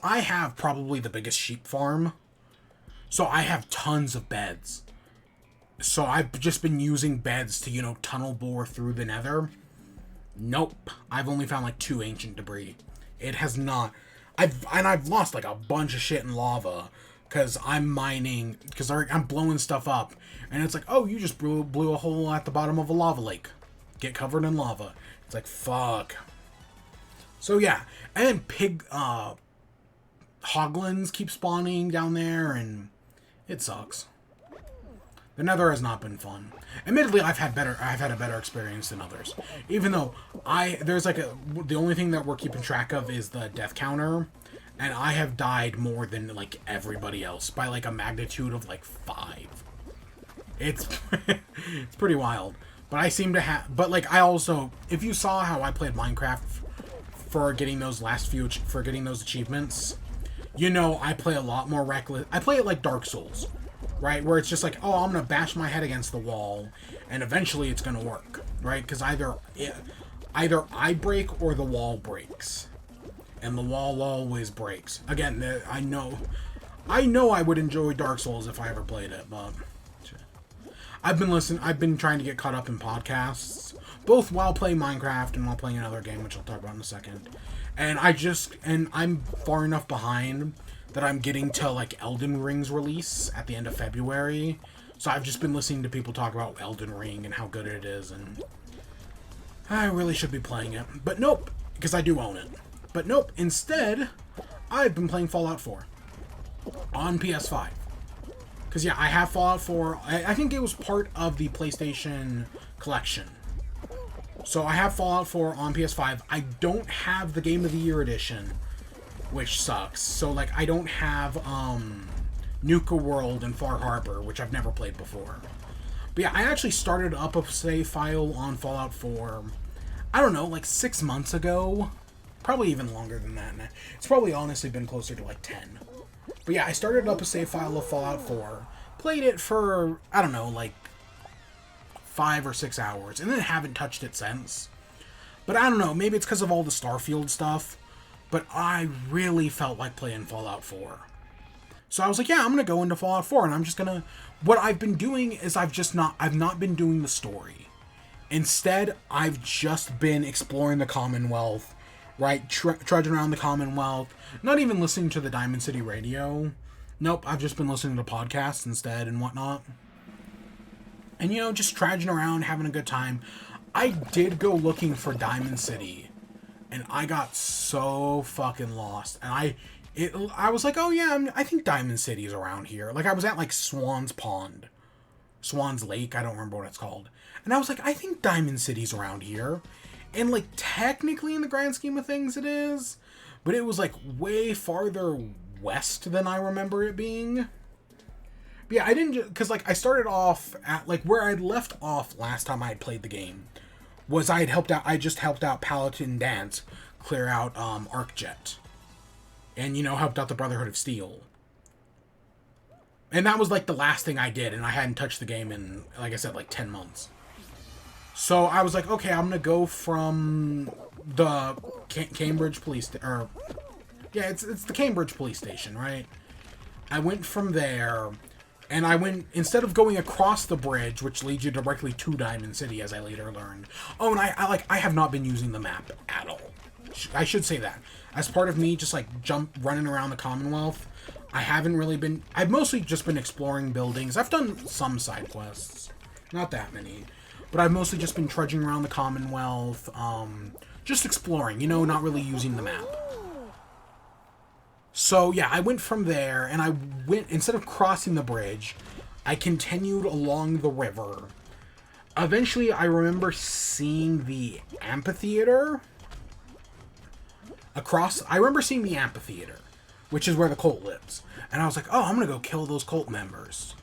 I have probably the biggest sheep farm. So I have tons of beds. So I've just been using beds to, tunnel bore through the nether. Nope. I've only found, like, 2 ancient debris. It has not. I've lost, like, a bunch of shit in lava. Because I'm mining. Because I'm blowing stuff up. And it's like, oh, you just blew a hole at the bottom of a lava lake. Get covered in lava. It's like, fuck. So, yeah. And then hoglins keep spawning down there. And it sucks. The nether has not been fun. Admittedly, I've had a better experience than others. Even though the only thing that we're keeping track of is the death counter, and I have died more than, like, everybody else by, like, a magnitude of, like, 5. It's it's pretty wild. But I seem to have, but, like, I also, if you saw how I played Minecraft for getting those achievements, I play a lot more reckless. I play it like Dark Souls. Right, where it's just like, oh, I'm gonna bash my head against the wall, and eventually it's gonna work, right? Because either I break or the wall breaks, and the wall always breaks. Again, I know I would enjoy Dark Souls if I ever played it, but I've been trying to get caught up in podcasts, both while playing Minecraft and while playing another game, which I'll talk about in a second. And I'm far enough behind that I'm getting to, like, Elden Ring's release at the end of February. So I've just been listening to people talk about Elden Ring and how good it is, and I really should be playing it. But nope, because I do own it. But nope, instead, I've been playing Fallout 4 on PS5. Because, yeah, I have Fallout 4. I think it was part of the PlayStation collection. So I have Fallout 4 on PS5. I don't have the Game of the Year edition, which sucks. So, like, I don't have Nuka World and Far Harbor, which I've never played before. But yeah, I actually started up a save file on Fallout 4, I don't know, like 6 months ago. Probably even longer than that. It's probably honestly been closer to like 10. But yeah, I started up a save file of Fallout 4, played it for, I don't know, like 5 or 6 hours, and then haven't touched it since. But I don't know, maybe it's because of all the Starfield stuff. But I really felt like playing Fallout 4. So I was like, yeah, I'm going to go into Fallout 4, and I'm just going to... What I've been doing is I've not been doing the story. Instead, I've just been exploring the Commonwealth, right? Trudging around the Commonwealth. Not even listening to the Diamond City radio. Nope, I've just been listening to podcasts instead and whatnot. And, just trudging around, having a good time. I did go looking for Diamond City. and I got so fucking lost. And I was like, oh yeah, I think Diamond City's around here. Like, I was at like Swan's Lake, I don't remember what it's called. And I was like, I think Diamond City's around here. And like, technically in the grand scheme of things it is, but it was like way farther west than I remember it being. But yeah, I didn't, because like I started off at like where I'd left off last time I had played the game was I just helped out Paladin Dance clear out Arcjet. And, you know, helped out the Brotherhood of Steel. And that was like the last thing I did, and I hadn't touched the game in, like I said, like 10 months. So I was like, okay, I'm gonna go from the Cambridge police, it's the Cambridge police station, right? I went from there, and instead of going across the bridge, which leads you directly to Diamond City, as I later learned. Oh, and I have not been using the map at all. I should say that. As part of me just like running around the Commonwealth, I've mostly just been exploring buildings. I've done some side quests, not that many, but I've mostly just been trudging around the Commonwealth, just exploring, you know, not really using the map. So yeah, I went from there, and instead of crossing the bridge, I continued along the river. Eventually, I remember seeing the amphitheater. I remember seeing the amphitheater, which is where the cult lives. And I was like, oh, I'm going to go kill those cult members.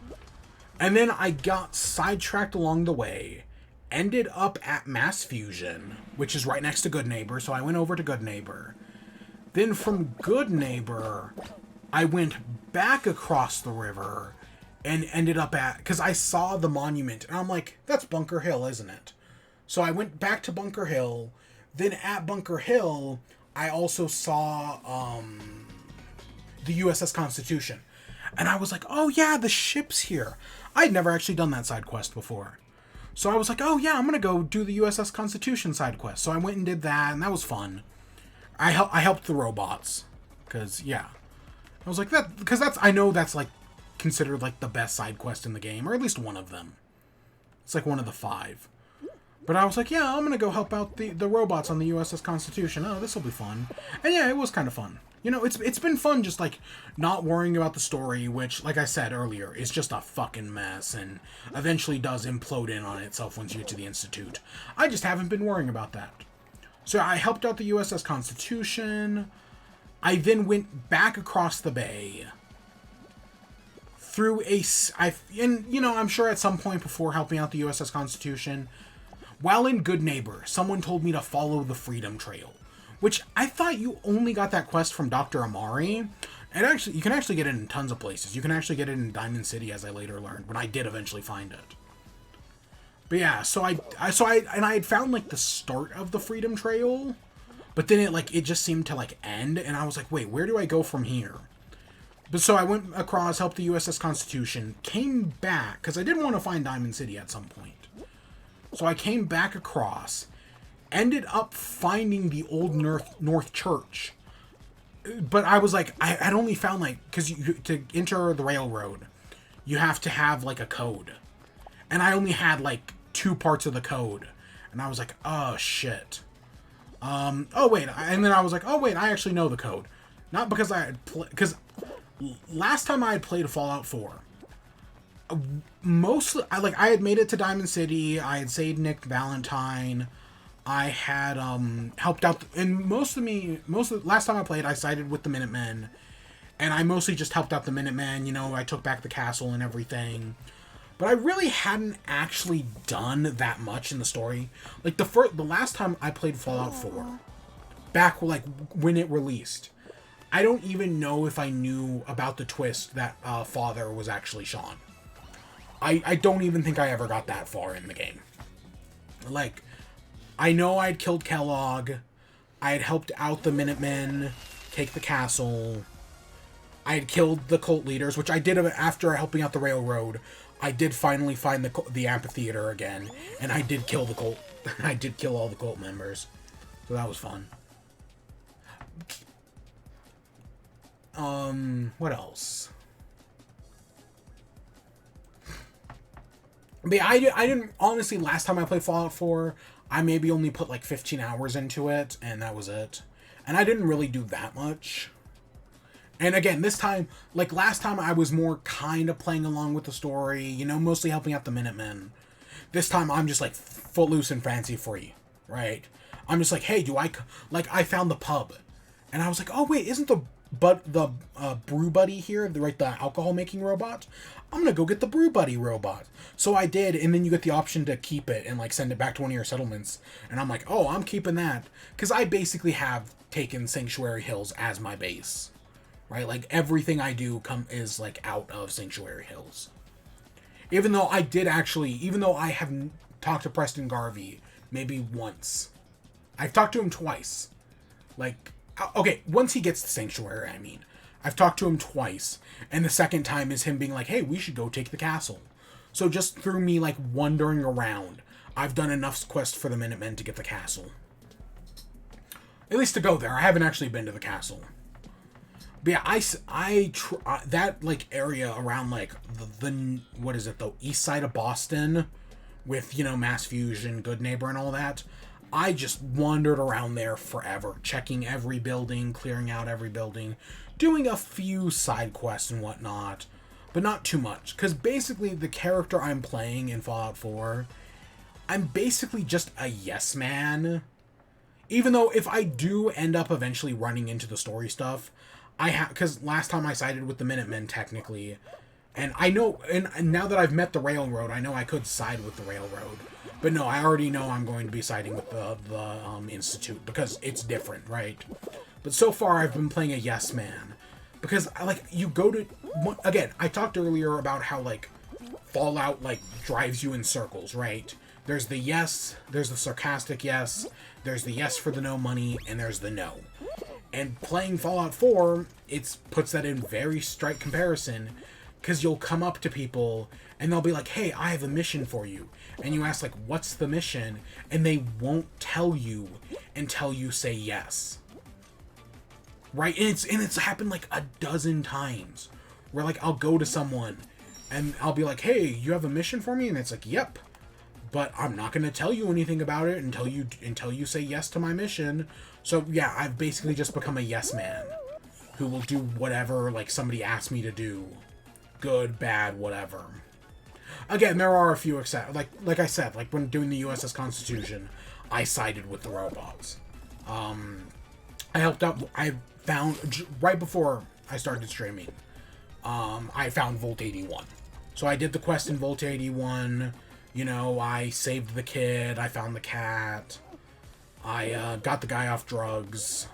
And then I got sidetracked along the way, ended up at Mass Fusion, which is right next to Good Neighbor, so I went over to Good Neighbor. Then from Good Neighbor, I went back across the river and ended up because I saw the monument, and I'm like, that's Bunker Hill, isn't it? So I went back to Bunker Hill. Then at Bunker Hill, I also saw the USS Constitution. And I was like, oh yeah, the ship's here. I'd never actually done that side quest before. So I was like, oh yeah, I'm going to go do the USS Constitution side quest. So I went and did that, and that was fun. I helped the robots. Because, yeah. I was like, I know that's like considered like the best side quest in the game. Or at least one of them. It's like one of the 5. But I was like, yeah, I'm going to go help out the robots on the USS Constitution. Oh, this will be fun. And yeah, it was kind of fun. You know, it's been fun just, like, not worrying about the story, which, like I said earlier, is just a fucking mess and eventually does implode in on itself once you get to the Institute. I just haven't been worrying about that. So I helped out the USS Constitution. I then went back across the bay through and, you know, I'm sure at some point before helping out the USS Constitution, while in Good Neighbor, someone told me to follow the Freedom Trail, which I thought you only got that quest from Dr. Amari. And actually, you can actually get it in tons of places. You can actually get it in Diamond City, as I later learned, when I did eventually find it. But yeah, so I had found like the start of the Freedom Trail, but then it just seemed to like end, and I was like, wait, where do I go from here? But so I went across, helped the USS Constitution, came back because I did want to find Diamond City at some point. So I came back across, ended up finding the old North Church. But I was like, I had only found like, because to enter the railroad, you have to have like a code. And I only had like 2 parts of the code. And I was like, oh shit. Oh wait, and then I was like, oh wait, I actually know the code. Not because I had because last time I had played Fallout 4, mostly I had made it to Diamond City. I had saved Nick Valentine. I had helped out, and last time I played, I sided with the Minutemen, and I mostly just helped out the Minutemen. You know, I took back the castle and everything, but I really hadn't actually done that much in the story. Like the last time I played Fallout 4, back like when it released, I don't even know if I knew about the twist that Father was actually Sean. I don't even think I ever got that far in the game. Like, I know I'd killed Kellogg. I had helped out the Minutemen take the castle. I had killed the cult leaders, which I did after helping out the railroad. I did finally find the amphitheater again, and I did kill the cult. I did kill all the cult members, so that was fun. What else? But yeah, I didn't honestly. Last time I played Fallout 4, I maybe only put like 15 hours into it, and that was it. And I didn't really do that much. And again, this time, like last time, I was more kind of playing along with the story, you know, mostly helping out the Minutemen. This time, I'm just like footloose and fancy free, right? I'm just like, hey, I found the pub. And I was like, oh wait, isn't the brew buddy here, the alcohol making robot? I'm gonna go get the brew buddy robot. So I did, and then you get the option to keep it and like send it back to one of your settlements. And I'm like, oh, I'm keeping that, because I basically have taken Sanctuary Hills as my base. Right, like everything I do is like out of Sanctuary Hills. Even though I haven't talked to Preston Garvey maybe once, I've talked to him twice. Like, okay, once he gets to Sanctuary, I mean, I've talked to him twice, and the second time is him being like, "Hey, we should go take the castle." So just through me like wandering around, I've done enough quests for the Minutemen to get the castle. At least to go there. I haven't actually been to the castle. But yeah, that like area around like the what is it, the east side of Boston, with, you know, Mass Fusion, Good Neighbor, and all that. I just wandered around there forever, checking every building, clearing out every building, doing a few side quests and whatnot, but not too much. Because basically, the character I'm playing in Fallout 4, I'm basically just a yes man. Even though if I do end up eventually running into the story stuff, because last time I sided with the Minutemen, technically, and I know, and now that I've met the Railroad, I know I could side with the Railroad, but no, I already know I'm going to be siding with the Institute, because it's different, right? But so far, I've been playing a yes man, because, like, you go to, again, I talked earlier about how, like, Fallout, like, drives you in circles, right? There's the yes, there's the sarcastic yes, there's the yes for the no money, and there's the no. And playing Fallout 4, it puts that in very straight comparison, because you'll come up to people, and they'll be like, hey, I have a mission for you. And you ask, like, what's the mission? And they won't tell you until you say yes. Right? And it's happened, like, a dozen times. Where, like, I'll go to someone, and I'll be like, hey, you have a mission for me? And it's like, yep. But I'm not going to tell you anything about it until you say yes to my mission. So, yeah, I've basically just become a yes man who will do whatever, like, somebody asks me to do. Good, bad, whatever. Again, there are a few exceptions. Like I said, like, when doing the USS Constitution, I sided with the robots. I helped out. I found, right before I started streaming, I found Volt 81. So I did the quest in Volt 81. You know, I saved the kid. I found the cat. I got the guy off drugs.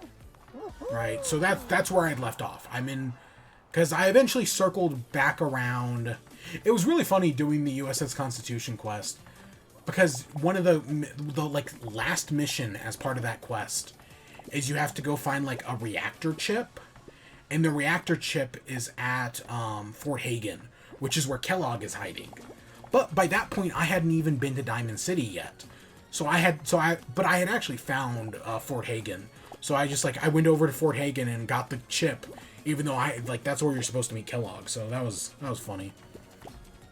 Right, so that's where I'd left off. I'm in, because I eventually circled back around. It was really funny doing the USS Constitution quest, because one of the like last mission as part of that quest is you have to go find like a reactor chip, and the reactor chip is at Fort Hagen, which is where Kellogg is hiding. But by that point, I hadn't even been to Diamond City yet. But I had actually found Fort Hagen. So I went over to Fort Hagen and got the chip, even though that's where you're supposed to meet Kellogg. So that was funny.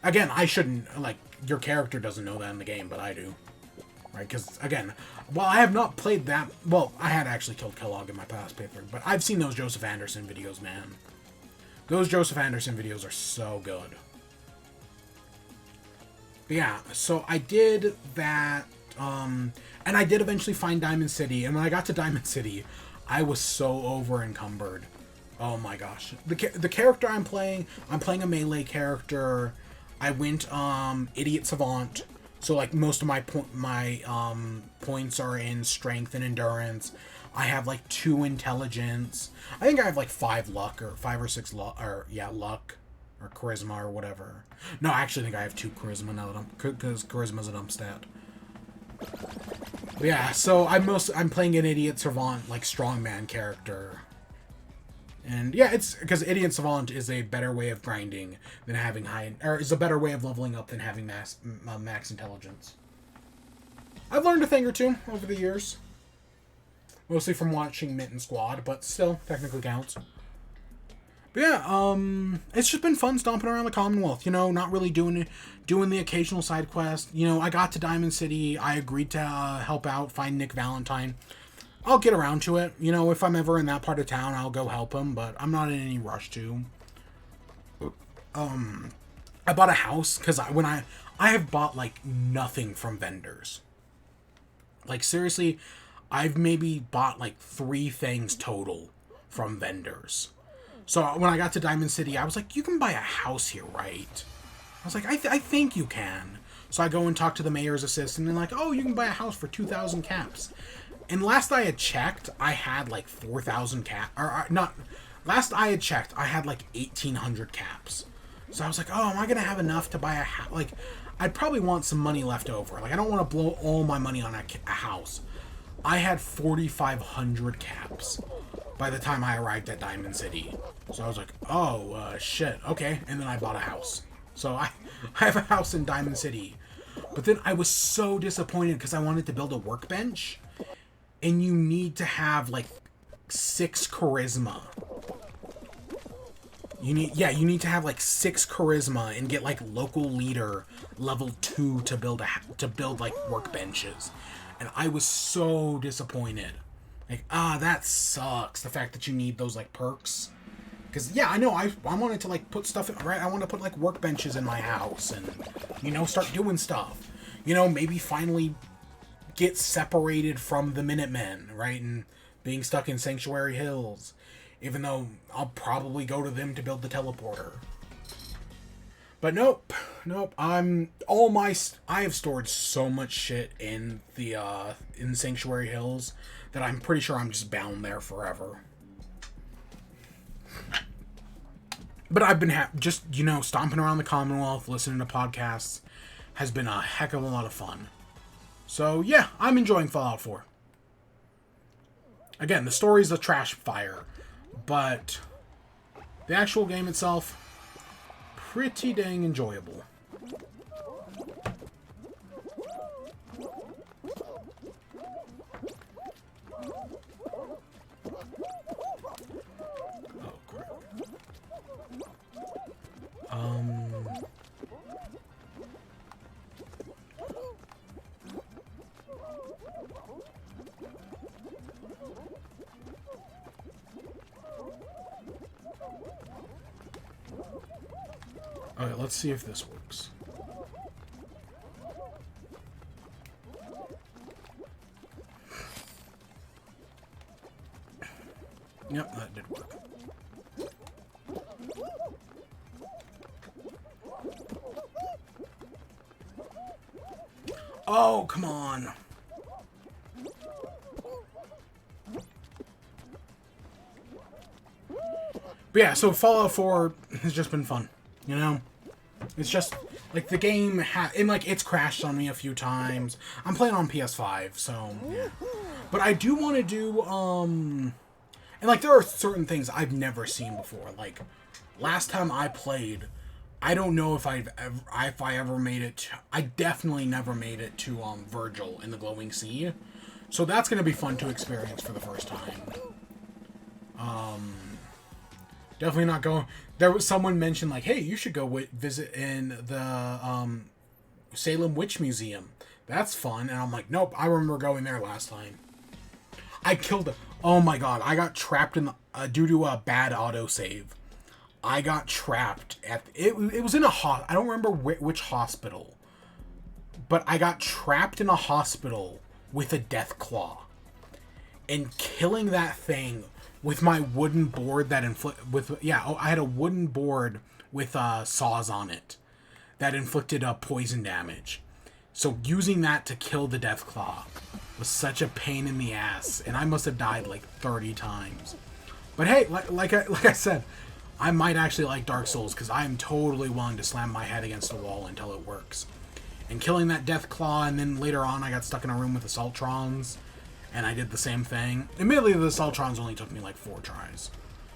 Again, I shouldn't, like, your character doesn't know that in the game, but I do. Right? Because, again, while I have not played that, well, I had actually killed Kellogg in my past playthrough, but I've seen those Joseph Anderson videos, man. Those Joseph Anderson videos are so good. But yeah, so I did that, and I did eventually find Diamond City, and when I got to Diamond City, I was so over encumbered. Oh my gosh. The character I'm playing a melee character. I went Idiot Savant, so like most of my points are in strength and endurance. I have like 2 intelligence. I think I have like 5 luck, or 5 or 6 luck, or charisma, or whatever. No, I actually think I have 2 charisma now that because charisma's a dumb stat. But yeah, so I'm playing an Idiot Savant, like, strongman character. And yeah, it's because Idiot Savant is a better way of grinding than having is a better way of leveling up than having max intelligence. I've learned a thing or two over the years. Mostly from watching Mint and Squad, but still, technically counts. But yeah, it's just been fun stomping around the Commonwealth, you know, not really doing the occasional side quest. You know, I got to Diamond City, I agreed to help out, find Nick Valentine. I'll get around to it. You know, if I'm ever in that part of town, I'll go help him, but I'm not in any rush to. I bought a house, because I have bought, like, nothing from vendors. Like, seriously, I've maybe bought, like, 3 things total from vendors. So when I got to Diamond City, I was like, you can buy a house here, right? I was like, I think you can. So I go and talk to the mayor's assistant, and like, oh, you can buy a house for 2,000 caps. And last I had checked, I had like 4,000 caps. Or not, last I had checked, I had like 1,800 caps. So I was like, oh, am I going to have enough to buy a house? Like, I'd probably want some money left over. Like, I don't want to blow all my money on a house. I had 4,500 caps by the time I arrived at Diamond City. So I was like, oh, shit, okay. And then I bought a house. So I have a house in Diamond City. But then I was so disappointed because I wanted to build a workbench. And you need to have, like, 6 charisma. You need to have, like, 6 charisma and get, like, local leader level 2 to build, like, workbenches. And I was so disappointed. Like, that sucks. The fact that you need those, like, perks. Because, yeah, I know, I wanted to, like, put stuff in, right? I want to put, like, workbenches in my house and, you know, start doing stuff. You know, maybe finally get separated from the Minutemen, right? And being stuck in Sanctuary Hills. Even though I'll probably go to them to build the teleporter. But nope. I have stored so much shit in the, in Sanctuary Hills that I'm pretty sure I'm just bound there forever. But I've been just, you know, stomping around the Commonwealth, listening to podcasts, has been a heck of a lot of fun. So, yeah, I'm enjoying Fallout 4. Again, the story's a trash fire, but the actual game itself, pretty dang enjoyable. Okay, let's see if this works. Yep, that did work. Oh, come on. But yeah, so Fallout 4 has just been fun, you know? It's just, like, the game, and, like, it's crashed on me a few times. I'm playing on PS5, so, yeah. But I do want to do, and, like, there are certain things I've never seen before. Like, last time I played, I don't know if I ever made it, I definitely never made it to, Virgil in the Glowing Sea. So that's going to be fun to experience for the first time. Definitely not going. There was someone mentioned, like, hey, you should go visit in the Salem Witch Museum. That's fun. And I'm like, nope, I remember going there last time. I killed it. Oh my god, I got trapped in the, due to a bad autosave. I got trapped at, it was in a I don't remember which hospital. But I got trapped in a hospital with a death claw. And killing that thing with my wooden board that I had a wooden board with saws on it that inflicted poison damage. So using that to kill the Deathclaw was such a pain in the ass, and I must have died like 30 times. But hey, like I said, I might actually like Dark Souls because I am totally willing to slam my head against the wall until it works. And killing that Deathclaw, and then later on I got stuck in a room with Assaultrons. And I did the same thing. Admittedly, the Assaultrons only took me like 4 tries.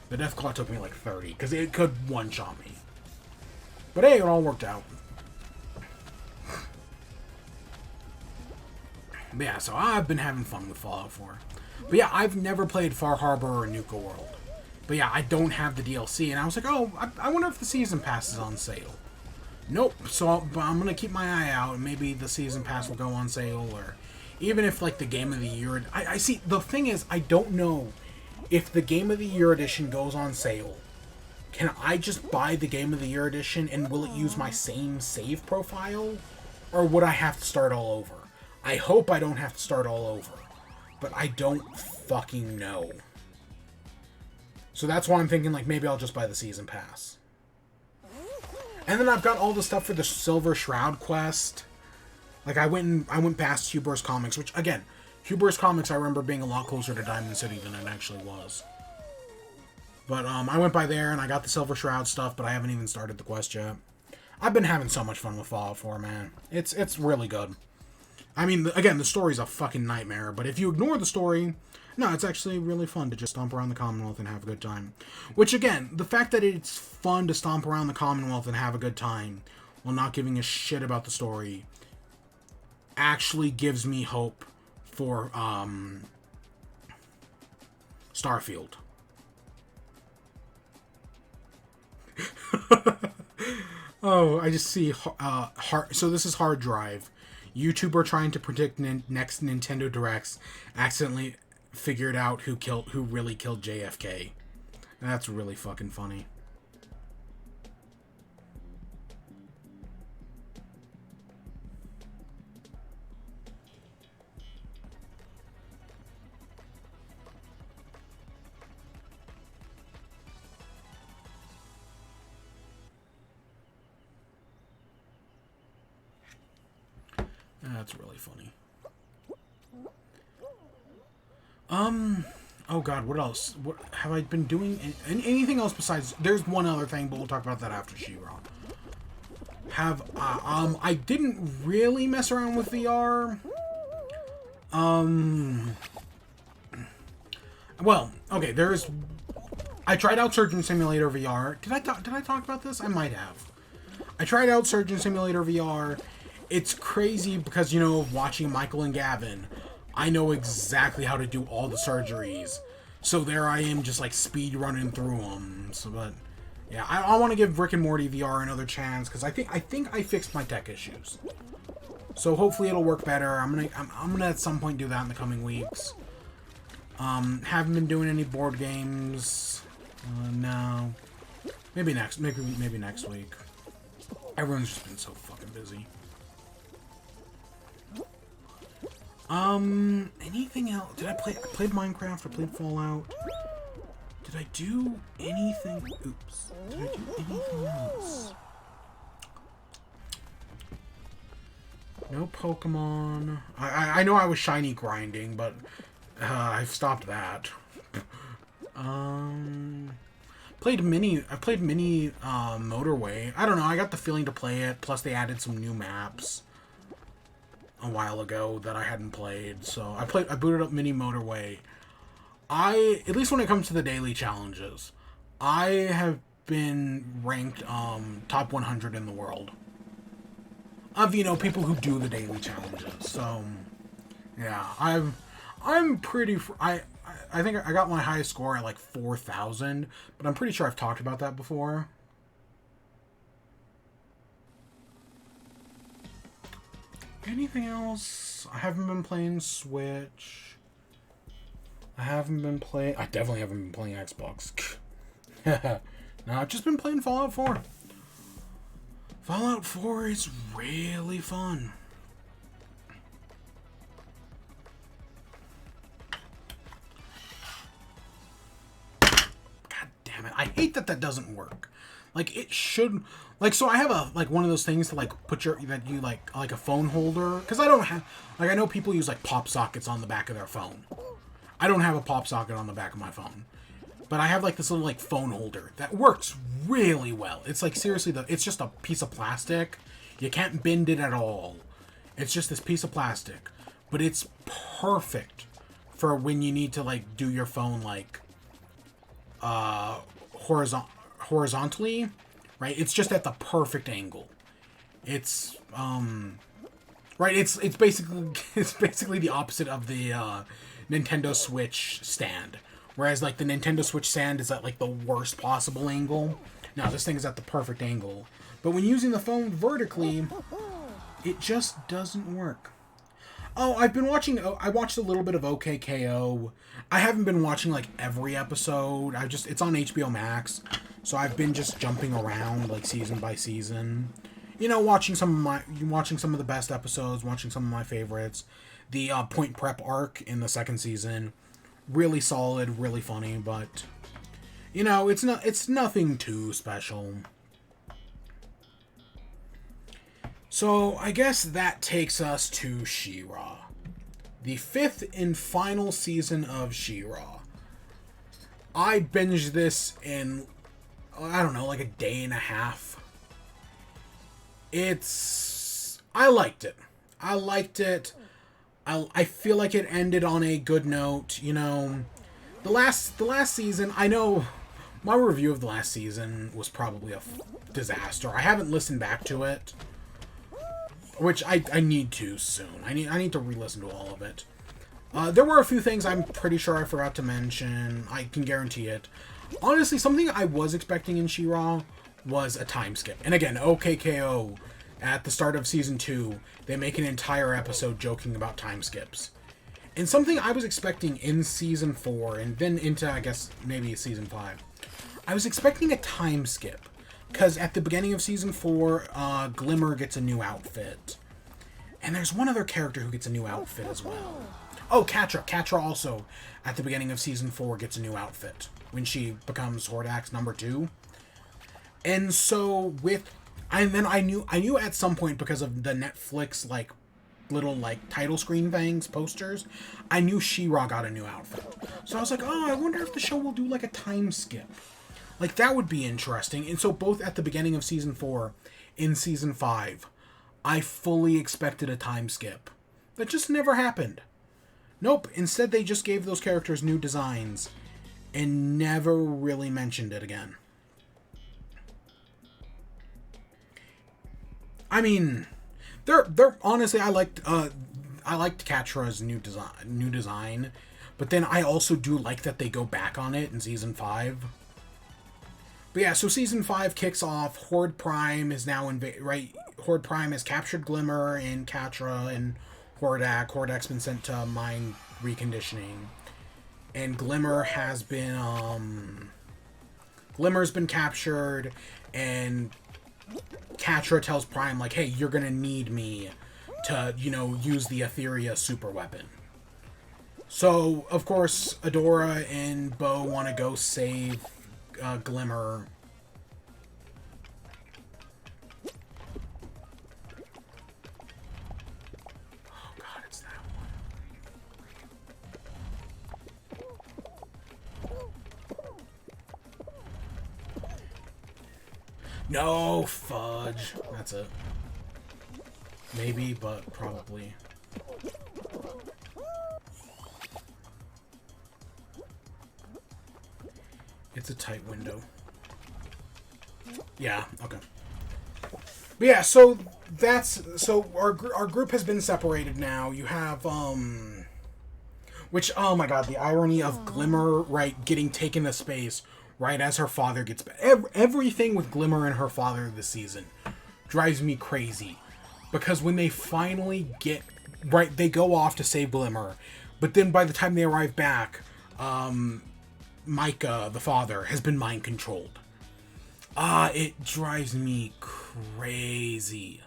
The Deathclaw took me like 30, because it could one-shot me. But hey, it all worked out. But yeah, so I've been having fun with Fallout 4. But yeah, I've never played Far Harbor or Nuka World. But yeah, I don't have the DLC, and I was like, oh, I wonder if the Season Pass is on sale. Nope, so I'm going to keep my eye out, and maybe the Season Pass will go on sale, or even if, like, the Game of the Year... I see, the thing is, I don't know if the Game of the Year edition goes on sale. Can I just buy the Game of the Year edition, and will it use my same save profile? Or would I have to start all over? I hope I don't have to start all over. But I don't fucking know. So that's why I'm thinking, like, maybe I'll just buy the Season Pass. And then I've got all the stuff for the Silver Shroud quest. Like, I went past Huber's Comics, which, again, Huber's Comics I remember being a lot closer to Diamond City than it actually was. But, I went by there, and I got the Silver Shroud stuff, but I haven't even started the quest yet. I've been having so much fun with Fallout 4, man. It's really good. I mean, again, the story's a fucking nightmare, but if you ignore the story, no, it's actually really fun to just stomp around the Commonwealth and have a good time. Which, again, the fact that it's fun to stomp around the Commonwealth and have a good time while not giving a shit about the story actually gives me hope for, Starfield. Oh, I just see, so this is Hard Drive. YouTuber trying to predict next Nintendo Directs accidentally figured out who really killed JFK. That's really fucking funny. That's really funny. Oh god, what else? What have I been doing? Anything else besides... There's one other thing, but we'll talk about that after She-Ra. I didn't really mess around with VR. Well, okay, I tried out Surgeon Simulator VR. Did I talk about this? I might have. I tried out Surgeon Simulator VR. It's crazy because, you know, watching Michael and Gavin, I know exactly how to do all the surgeries. So there I am just, like, speed running through them. So, but, yeah, I want to give Rick and Morty VR another chance because I think I fixed my tech issues. So hopefully it'll work better. I'm gonna at some point do that in the coming weeks. Haven't been doing any board games. No. Maybe next week. Everyone's just been so fucking busy. Anything else? I played Minecraft, I played Fallout. Did I do anything? Oops. Did I do anything else? No Pokemon. I know I was shiny grinding, but I've stopped that. Played Mini Motorway. I don't know, I got the feeling to play it, plus they added some new maps a while ago that I hadn't played, so I booted up Mini Motorway. At least when it comes to the daily challenges, I have been ranked top 100 in the world of, you know, people who do the daily challenges. So yeah, I'm pretty I think I got my highest score at like 4,000, but I'm pretty sure I've talked about that before. Anything else? I haven't been playing Switch. I definitely haven't been playing Xbox. No, I've just been playing Fallout 4. Fallout 4 is really fun. God damn it. I hate that doesn't work. Like, it should... Like, so I have one of those things to, like, put like a phone holder. Because I don't have... Like, I know people use, like, pop sockets on the back of their phone. I don't have a pop socket on the back of my phone. But I have, like, this little, like, phone holder that works really well. It's, like, seriously, it's just a piece of plastic. You can't bend it at all. It's just this piece of plastic. But it's perfect for when you need to, like, do your phone, like, horizontally, right? It's just at the perfect angle. It's right. It's basically the opposite of the Nintendo Switch stand, Whereas, like, the Nintendo Switch stand is at, like, the worst possible angle. Now, this thing is at the perfect angle. But when using the phone vertically, it just doesn't work. Oh, I watched a little bit of OKKO. I haven't been watching, like, every episode. It's on HBO Max. So I've been just jumping around, like, season by season. You know, watching some of the best episodes, watching some of my favorites. The Point Prep arc in the second season, really solid, really funny, but you know, it's nothing too special. So I guess that takes us to She-Ra, the 5th and final season of She-Ra. I binged this in, I don't know, like a day and a half. I liked it. I feel like it ended on a good note. You know, the last season, I know my review of the last season was probably a disaster. I haven't listened back to it, which I need to soon. I need to re-listen to all of it. There were a few things I'm pretty sure I forgot to mention. I can guarantee it. Honestly, something I was expecting in She-Ra was a time skip. And again, OKKO, at the start of Season 2, they make an entire episode joking about time skips. And something I was expecting in Season 4, and then into, I guess, maybe Season 5, I was expecting a time skip. Because at the beginning of Season 4, Glimmer gets a new outfit. And there's one other character who gets a new outfit as well. Oh, Catra. Catra also, at the beginning of Season 4, gets a new outfit when she becomes Hordax number 2. And so and then I knew at some point, because of the Netflix, like, little, like, title screen things, posters, I knew She-Ra got a new outfit. So I was like, oh, I wonder if the show will do, like, a time skip. Like, that would be interesting. And so both at the beginning of Season 4 and Season 5, I fully expected a time skip. That just never happened. Nope, instead they just gave those characters new designs and never really mentioned it again. I mean, they're honestly, I liked Catra's new design, but then I also do like that they go back on it in Season 5. But yeah, so Season 5 kicks off. Horde Prime is now Horde Prime has captured Glimmer and Catra and Hordak. Hordak's been sent to mind reconditioning, and Glimmer's been captured, and Catra tells Prime, like, hey, you're gonna need me to, you know, use the Etheria super weapon. So, of course, Adora and Bo want to go save Glimmer. Oh god, it's that one. No, fudge. That's it. Maybe, but probably. It's a tight window. Yeah, okay. But yeah, so our group has been separated now. You have which, oh my god, the irony of Glimmer, right, getting taken to space right as her father gets back. Everything with Glimmer and her father this season drives me crazy. Because when they finally get, right, they go off to save Glimmer, but then by the time they arrive back, Micah, the father, has been mind-controlled. It drives me crazy.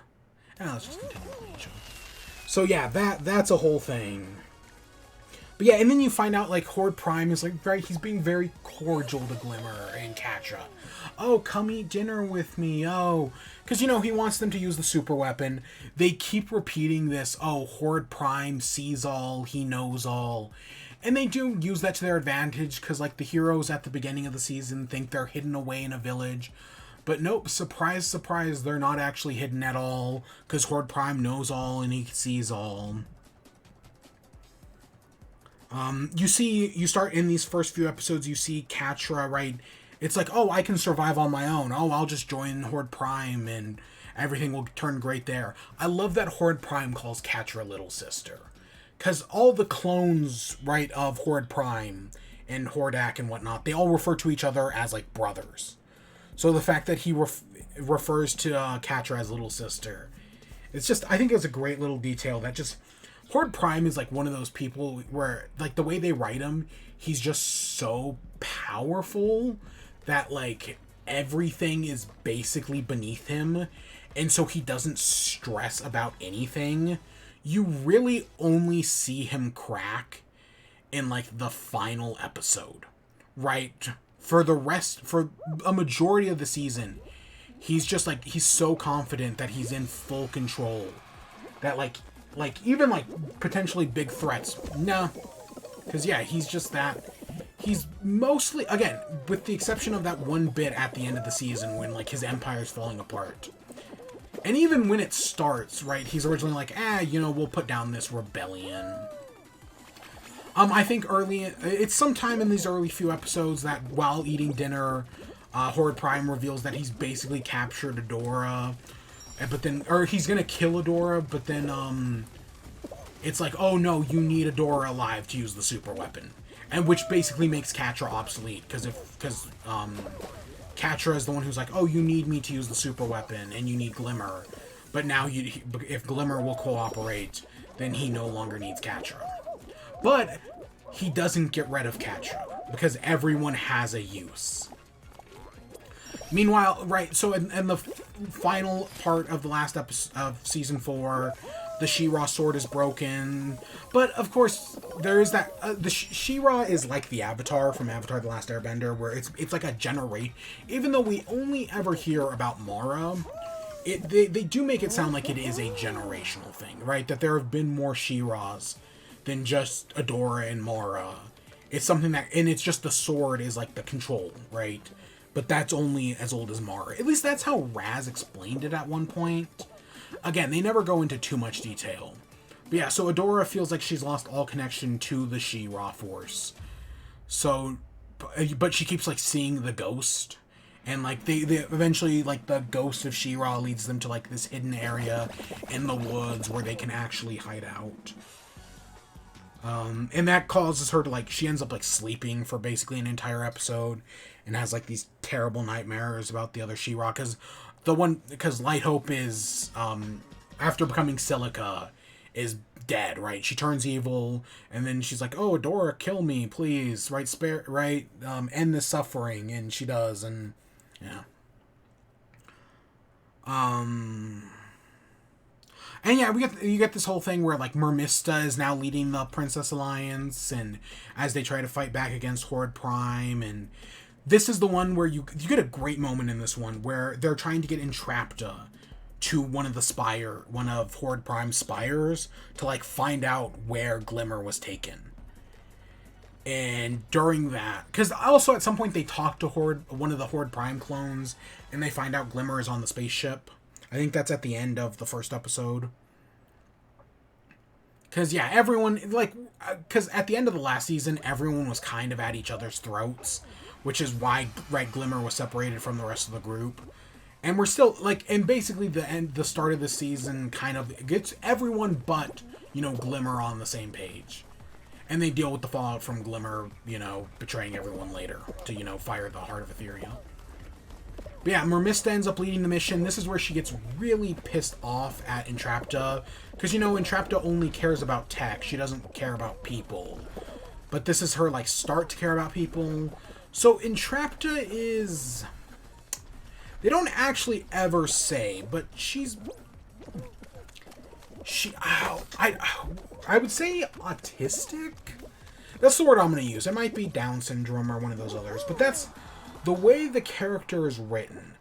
Let's just continue playing show. So yeah, that's a whole thing. But yeah, and then you find out, like, Horde Prime is, like, he's being very cordial to Glimmer and Catra. Oh, come eat dinner with me, oh. Because, you know, he wants them to use the super weapon. They keep repeating this, oh, Horde Prime sees all, he knows all. And they do use that to their advantage, because, like, the heroes at the beginning of the season think they're hidden away in a village. But nope, surprise, surprise, they're not actually hidden at all, because Horde Prime knows all and he sees all. You start in these first few episodes, you see Catra, right? It's like, oh, I can survive on my own. Oh, I'll just join Horde Prime and everything will turn great there. I love that Horde Prime calls Catra little sister. Because all the clones, right, of Horde Prime and Hordak and whatnot, they all refer to each other as like brothers. So the fact that he refers to Catra as little sister, it's just, I think it's a great little detail that just, Horde Prime is like one of those people where like the way they write him, he's just so powerful that like everything is basically beneath him, and so he doesn't stress about anything. You really only see him crack in like the final episode, right? For a majority of the season, he's just like, he's so confident that he's in full control that like even like potentially big threats, nah, because yeah, he's just that. He's mostly, again, with the exception of that one bit at the end of the season when like his empire's falling apart. And even when it starts, right, he's originally like, we'll put down this rebellion. I think it's sometime in these early few episodes that while eating dinner, Horde Prime reveals that he's basically captured Adora. Or he's gonna kill Adora, but then, it's like, oh no, you need Adora alive to use the super weapon. And which basically makes Catra obsolete, because Catra is the one who's like, oh, you need me to use the super weapon, and you need Glimmer. But now, if Glimmer will cooperate, then he no longer needs Catra. But he doesn't get rid of Catra, because everyone has a use. Meanwhile, right, so in the final part of the last episode of Season 4, the She-Ra sword is broken. But, of course, there is that... the She-Ra is like the Avatar from Avatar The Last Airbender, where it's like a generate. Even though we only ever hear about Mara, they do make it sound like it is a generational thing, right? That there have been more She-Ras than just Adora and Mara. It's something that... And it's just the sword is like the control, right? But that's only as old as Mara. At least that's how Raz explained it at one point. Again, they never go into too much detail. But yeah, so Adora feels like she's lost all connection to the She-Ra force. So, but she keeps like seeing the ghost. And like they eventually, like the ghost of She-Ra leads them to like this hidden area in the woods where they can actually hide out. And that causes her to like, she ends up like sleeping for basically an entire episode and has like these terrible nightmares about the other She-Ra, because Light Hope is, after becoming Silica, is dead, right? She turns evil, and then she's like, oh, Adora, kill me, please, right? End this suffering, and she does, and, yeah. And yeah, you get this whole thing where, like, Mermista is now leading the Princess Alliance, and as they try to fight back against Horde Prime, and this is the one where you get a great moment in this one, where they're trying to get Entrapta to one of Horde Prime's spires, to, like, find out where Glimmer was taken. And during that, because also at some point they talk to one of the Horde Prime clones, and they find out Glimmer is on the spaceship. I think that's at the end of the first episode. Because, yeah, everyone, like, because at the end of the last season, everyone was kind of at each other's throats, which is why, right, Glimmer was separated from the rest of the group. And we're still, like, and basically the start of the season kind of gets everyone but, Glimmer on the same page. And they deal with the fallout from Glimmer, betraying everyone later to, fire the Heart of Etheria. But yeah, Mermista ends up leading the mission. This is where she gets really pissed off at Entrapta. Because, Entrapta only cares about tech. She doesn't care about people. But this is her, like, start to care about people. So Entrapta is... They don't actually ever say, but I would say autistic? That's the word I'm going to use. It might be Down syndrome or one of those others. But that's... The way the character is written,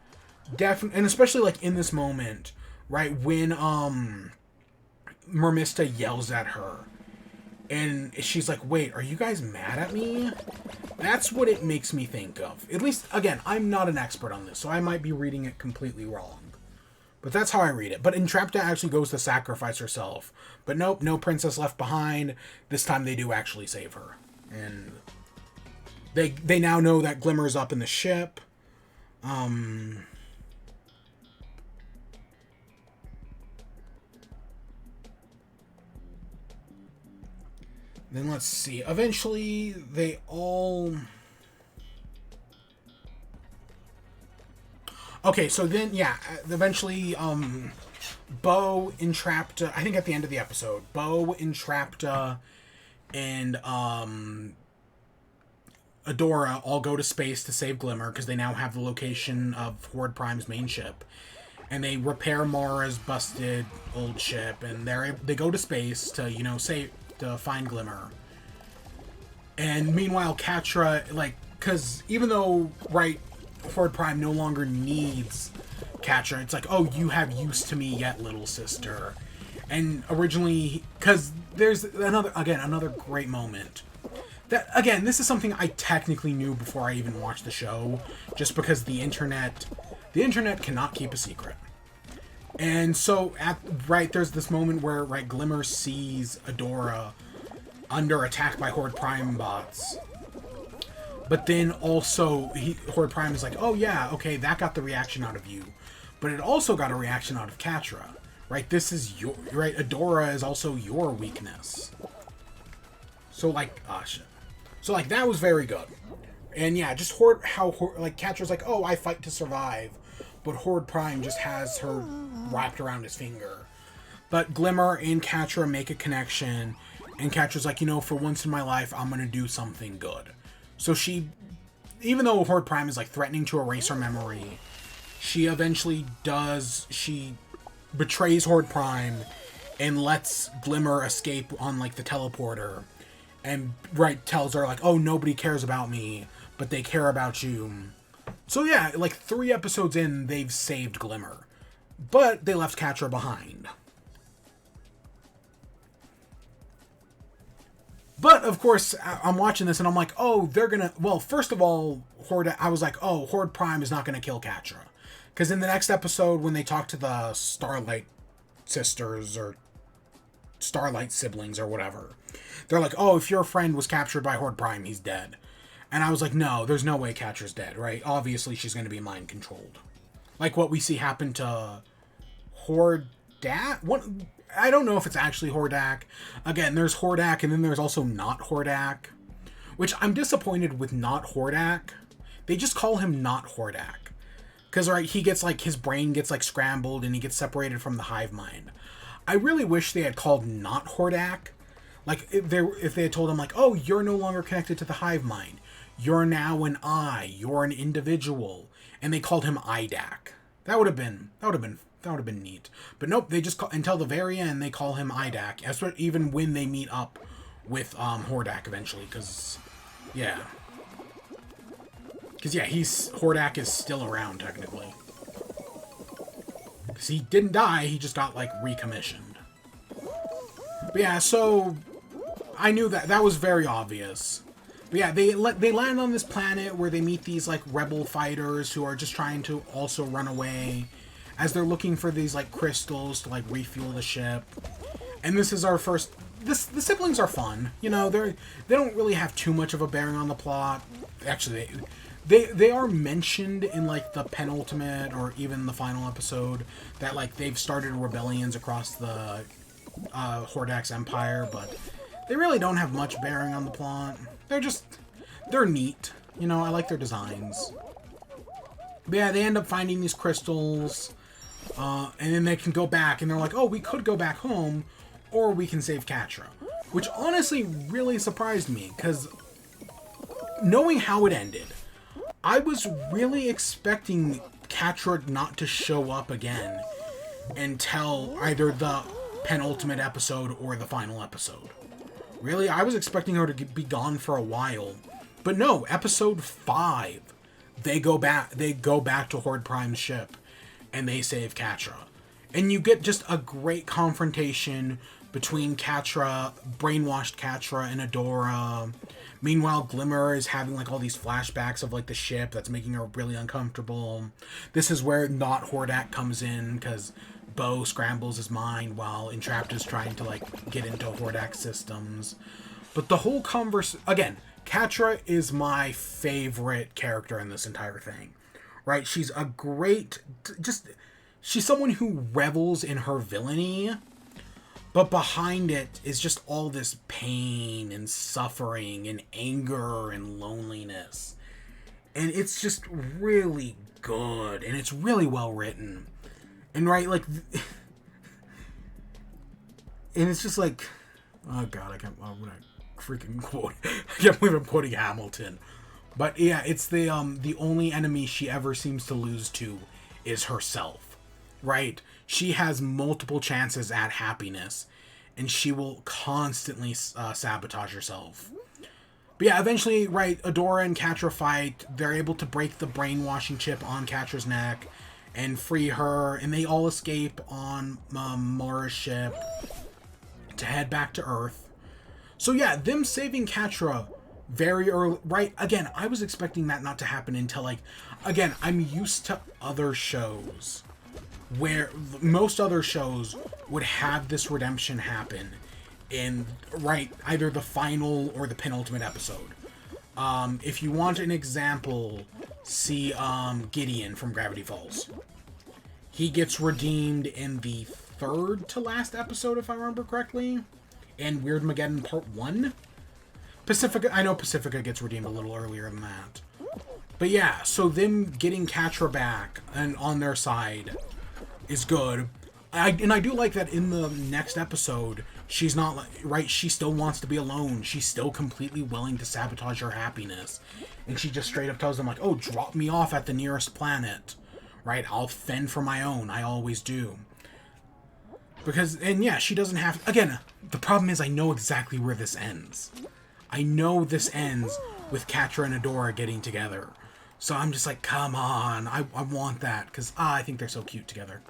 definitely, and especially like in this moment, right, when Mermista yells at her, and she's like, "Wait, are you guys mad at me?" That's what it makes me think of. At least, again, I'm not an expert on this, so I might be reading it completely wrong. But that's how I read it. But Entrapta actually goes to sacrifice herself. But nope, no princess left behind. This time they do actually save her, and They now know that Glimmer's up in the ship. Then let's see. Eventually, they all... Okay, so then, yeah, eventually, Bo, Entrapta, I think at the end of the episode, Bo, Entrapta, and, Adora all go to space to save Glimmer, because they now have the location of Horde Prime's main ship. And they repair Mara's busted old ship, and they go to space to, you know, to find Glimmer. And meanwhile, Catra, like, because even though, right, Horde Prime no longer needs Catra, it's like, oh, you have use to me yet, little sister. And originally, because there's another great moment. That, again, this is something I technically knew before I even watched the show, just because the internet cannot keep a secret. And so, there's this moment where, right, Glimmer sees Adora under attack by Horde Prime bots. But then also, Horde Prime is like, oh yeah, okay, that got the reaction out of you. But it also got a reaction out of Catra. Right, this is your... Right, Adora is also your weakness. So, like, shit. So, like, that was very good. And yeah, just like, Catra's like, oh, I fight to survive. But Horde Prime just has her wrapped around his finger. But Glimmer and Catra make a connection. And Catra's like, you know, for once in my life, I'm gonna do something good. So she, even though Horde Prime is, like, threatening to erase her memory, she eventually does, she betrays Horde Prime and lets Glimmer escape on, like, the teleporter. And, right, tells her, like, oh, nobody cares about me, but they care about you. So, yeah, like, 3 episodes in, they've saved Glimmer. But they left Catra behind. But, of course, I'm watching this and I'm like, oh, they're gonna... Well, first of all, I was like, oh, Horde Prime is not gonna kill Catra. Because in the next episode, when they talk to the Starlight sisters, or Starlight siblings, or whatever, they're like, oh, if your friend was captured by Horde Prime, he's dead. And I was like, no, there's no way Catra's dead, right? Obviously, she's gonna be mind-controlled. Like what we see happen to Hordak? What... I don't know if it's actually Hordak. Again, there's Hordak, and then there's also not Hordak. Which, I'm disappointed with not Hordak. They just call him not Hordak. Because, right, he gets, like, his brain gets, like, scrambled, and he gets separated from the hive mind. I really wish they had called not Hordak. Like, if they had told him, like, oh, you're no longer connected to the hive mind. You're now an I. You're an individual. And they called him Idak. That would have been neat. But nope, they just until the very end they call him Idak. Even when they meet up with Hordak eventually, because yeah, Hordak is still around technically. Because he didn't die, he just got like recommissioned. But yeah, so I knew that was very obvious. But yeah, they land on this planet where they meet these like rebel fighters who are just trying to also run away, as they're looking for these, like, crystals to, like, refuel the ship. And this is our first... The siblings are fun. You know, they don't really have too much of a bearing on the plot. Actually, they are mentioned in, like, the penultimate or even the final episode that, like, they've started rebellions across the Hordak's empire, but they really don't have much bearing on the plot. They're neat. You know, I like their designs. But yeah, they end up finding these crystals... and then they can go back, and they're like, oh, we could go back home, or we can save Catra. Which honestly really surprised me, because knowing how it ended, I was really expecting Catra not to show up again until either the penultimate episode or the final episode. Really, I was expecting her to be gone for a while. But no, episode 5, they go back to Horde Prime's ship. And they save Catra. And you get just a great confrontation between Catra, brainwashed Catra, and Adora. Meanwhile, Glimmer is having, like, all these flashbacks of, like, the ship that's making her really uncomfortable. This is where not Hordak comes in, because Bo scrambles his mind while Entrapped is trying to, like, get into Hordak's systems. But the whole again, Catra is my favorite character in this entire thing. Right, she's a great... she's someone who revels in her villainy. But behind it is just all this pain and suffering and anger and loneliness. And it's just really good. And it's really well written. And right, like... and it's just like... Oh god, I'm gonna freaking quote... I can't believe I'm quoting Hamilton. But yeah, it's the only enemy she ever seems to lose to is herself. Right? She has multiple chances at happiness. And she will constantly sabotage herself. But yeah, eventually, right, Adora and Catra fight. They're able to break the brainwashing chip on Catra's neck and free her. And they all escape on Mara's ship to head back to Earth. So yeah, them saving Catra very early. Right, again, I was expecting that not to happen until, like... Again, I'm used to other shows where most other shows would have this redemption happen in, right, either the final or the penultimate episode. If you want an example, see Gideon from Gravity Falls. He gets redeemed in the third to last episode, if I remember correctly, in Weirdmageddon Part 1. Pacifica, I know Pacifica gets redeemed a little earlier than that. But yeah, so them getting Catra back and on their side is good. And I do like that in the next episode, she's not, right, she still wants to be alone. She's still completely willing to sabotage her happiness. And she just straight up tells them, like, oh, drop me off at the nearest planet. Right, I'll fend for my own. I always do. Because, and yeah, she doesn't have, again, the problem is I know exactly where this ends. I know this ends with Catra and Adora getting together. So I'm just like, come on, I want that. Because, I think they're so cute together.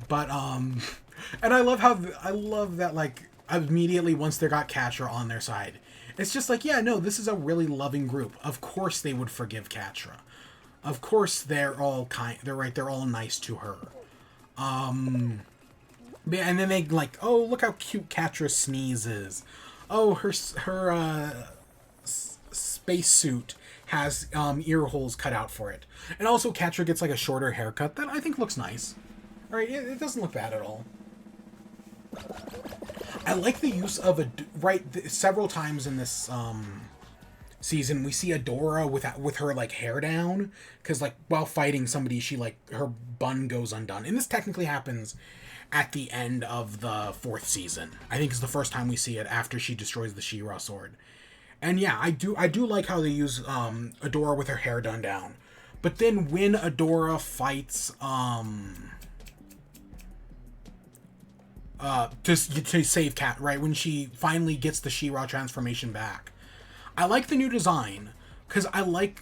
But, and I love that, like, immediately once they got Catra on their side, it's just like, yeah, no, this is a really loving group. Of course they would forgive Catra. Of course they're all kind, they're all nice to her. And then they, like, oh, look how cute Catra sneezes. Oh, her spacesuit has, ear holes cut out for it. And also Catra gets, like, a shorter haircut that I think looks nice. Right, it doesn't look bad at all. I like the use of several times in this season we see Adora with her like hair down, because like while fighting somebody she like her bun goes undone, and this technically happens at the end of the 4th season. I think it's the first time we see it after she destroys the She-Ra sword. And yeah, I do like how they use Adora with her hair done down. But then when Adora fights to save Cat, right? When she finally gets the She-Ra transformation back. I like the new design, because I like...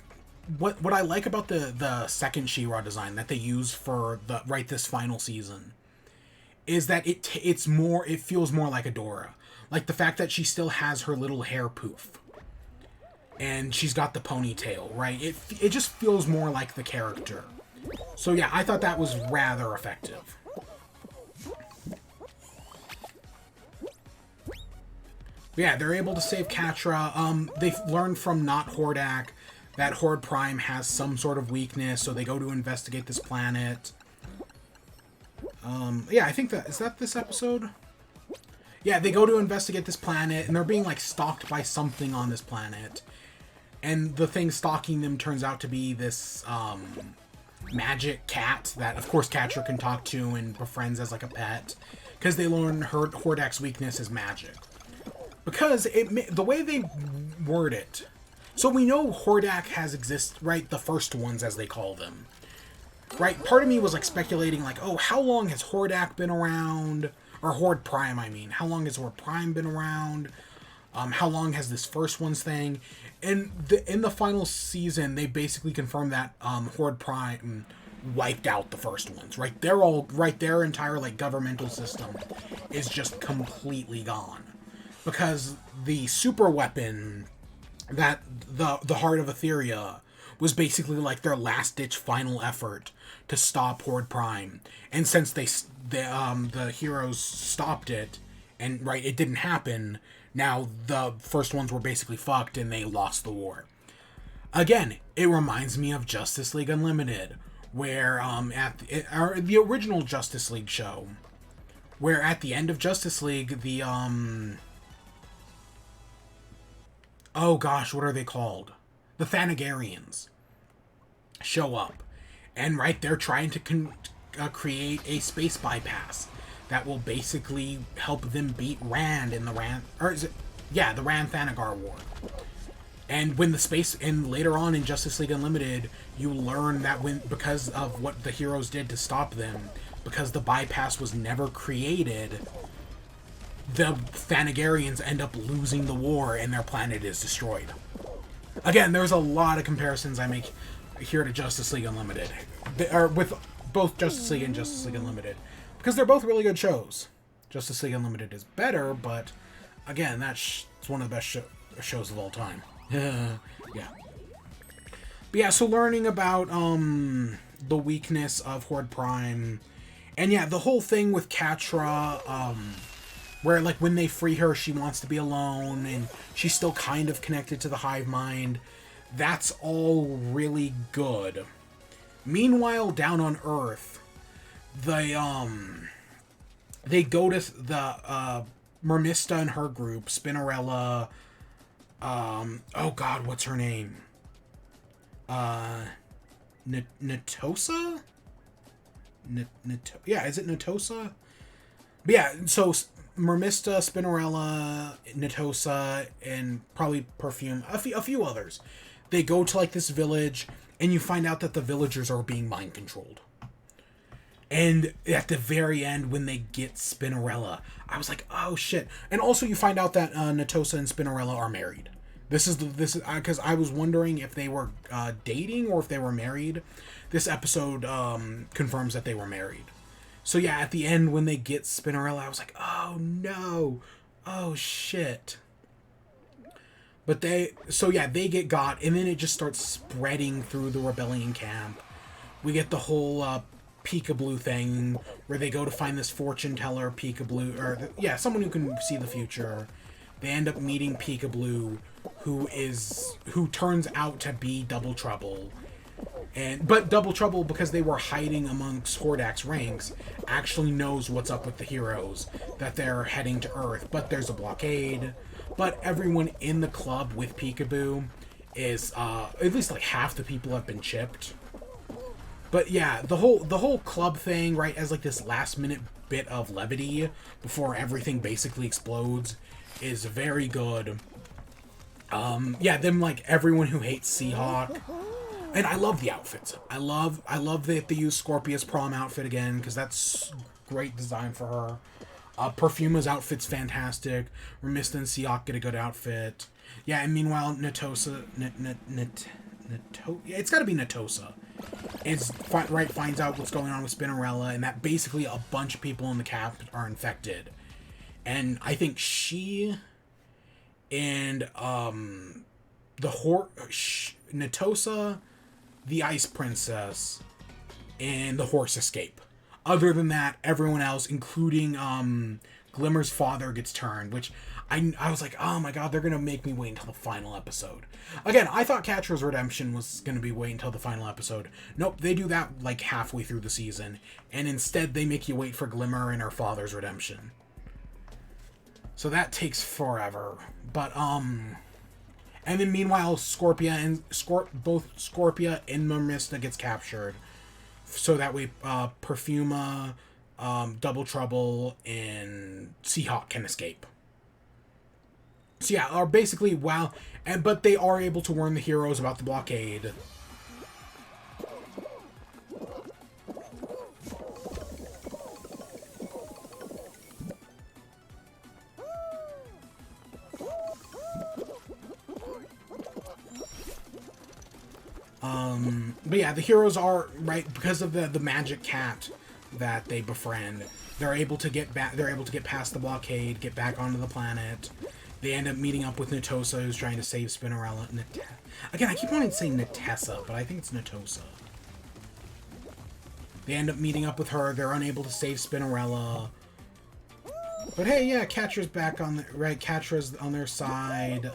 What I like about the second She-Ra design that they use for this final season is that it feels more like Adora. Like the fact that she still has her little hair poof. And she's got the ponytail, right? It just feels more like the character. So yeah, I thought that was rather effective. Yeah, they're able to save Catra. They've learned from not Hordak that Horde Prime has some sort of weakness, so they go to investigate this planet. Yeah, I think is that this episode? Yeah, they go to investigate this planet, and they're being, like, stalked by something on this planet. And the thing stalking them turns out to be this, magic cat that, of course, Catra can talk to and befriends as, like, a pet. Because they learn Hordak's weakness is magic. Because the way they word it, so we know Hordak right? The first ones, as they call them. Right? Part of me was, like, speculating, like, oh, how long has Hordak been around? Or Horde Prime, I mean. How long has Horde Prime been around? How long has this first one's thing? And in the final season, they basically confirmed that Horde Prime wiped out the first ones, right? Their entire, like, governmental system is just completely gone. Because the super weapon that the Heart of Etheria was basically like their last-ditch final effort to stop Horde Prime. And since the heroes stopped it, and right, it didn't happen, now the first ones were basically fucked and they lost the war. Again, it reminds me of Justice League Unlimited, where the original Justice League show, where at the end of Justice League, the, oh gosh, what are they called? The Thanagarians show up. And, right, they're trying to create a space bypass that will basically help them beat Rand in the Rand... Or is it... Yeah, the Rand-Thanagar War. And when the space... And later on in Justice League Unlimited, you learn that because of what the heroes did to stop them, because the bypass was never created, the Thanagarians end up losing the war and their planet is destroyed. Again, there's a lot of comparisons I make here to Justice League Unlimited. Or with both Justice League and Justice League Unlimited. Because they're both really good shows. Justice League Unlimited is better, but again, that's one of the best shows of all time. Yeah. But yeah, so learning about the weakness of Horde Prime. And yeah, the whole thing with Catra, where like when they free her, she wants to be alone, and she's still kind of connected to the hive mind. That's all really good. Meanwhile, down on Earth, they go to the Mermista and her group, Spinnerella, oh god, what's her name? Natosa? Yeah, is it Natosa? But yeah, so Mermista, Spinnerella, Natosa, and probably Perfume, a few others. They go to like this village, and you find out that the villagers are being mind controlled. And at the very end, when they get Spinnerella, I was like, oh shit. And also you find out that Natosa and Spinnerella are married. This is because I was wondering if they were dating or if they were married. This episode confirms that they were married. So yeah, at the end when they get Spinnerella, I was like, oh no, oh shit. But they get got, and then it just starts spreading through the rebellion camp. We get the whole Peekaboo thing where they go to find this fortune teller, Peekaboo, or someone who can see the future. They end up meeting Peekaboo, who turns out to be Double Trouble. But Double Trouble, because they were hiding amongst Hordak's ranks, actually knows what's up with the heroes, that they're heading to Earth, but there's a blockade. But everyone in the club with Peekaboo is, at least like half the people have been chipped. But yeah, the whole club thing, right, as like this last minute bit of levity before everything basically explodes is very good. Yeah, them like everyone who hates Seahawk. And I love the outfits. I love that they use Scorpia's prom outfit again, because that's great design for her. Perfuma's outfit's fantastic. Remista and Seahawk get a good outfit. Yeah, and meanwhile, Natosa... it's gotta be Natosa. Finds out what's going on with Spinnerella, and that basically a bunch of people in the camp are infected. And I think she and Natosa, the Ice Princess, and the horse escape. Other than that, everyone else, including Glimmer's father, gets turned, which I was like, oh my god, they're going to make me wait until the final episode. Again, I thought Catra's redemption was going to be wait until the final episode. Nope, they do that like halfway through the season, and instead they make you wait for Glimmer and her father's redemption. So that takes forever. But, and then meanwhile, both Scorpia and Mermista gets captured. So that way, Perfuma, Double Trouble, and Seahawk can escape. So yeah, are basically but they are able to warn the heroes about the blockade. But yeah, the heroes are, right, because of the magic cat that they befriend, they're able to get back. They're able to get past the blockade, get back onto the planet. They end up meeting up with Natosa, who's trying to save Spinnerella. Again, I keep wanting to say Natessa, but I think it's Natosa. They end up meeting up with her. They're unable to save Spinnerella. But hey, yeah, Catra's back on the right. Catra's on their side.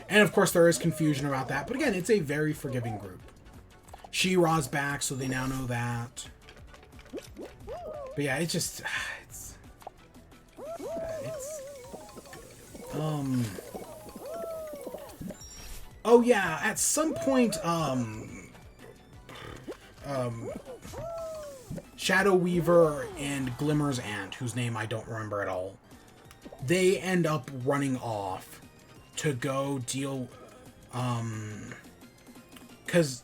And of course, there is confusion about that. But again, it's a very forgiving group. She-Ra's back, so they now know that. But yeah, it's just it's oh yeah, at some point Shadow Weaver and Glimmer's aunt, whose name I don't remember at all, they end up running off to go deal, because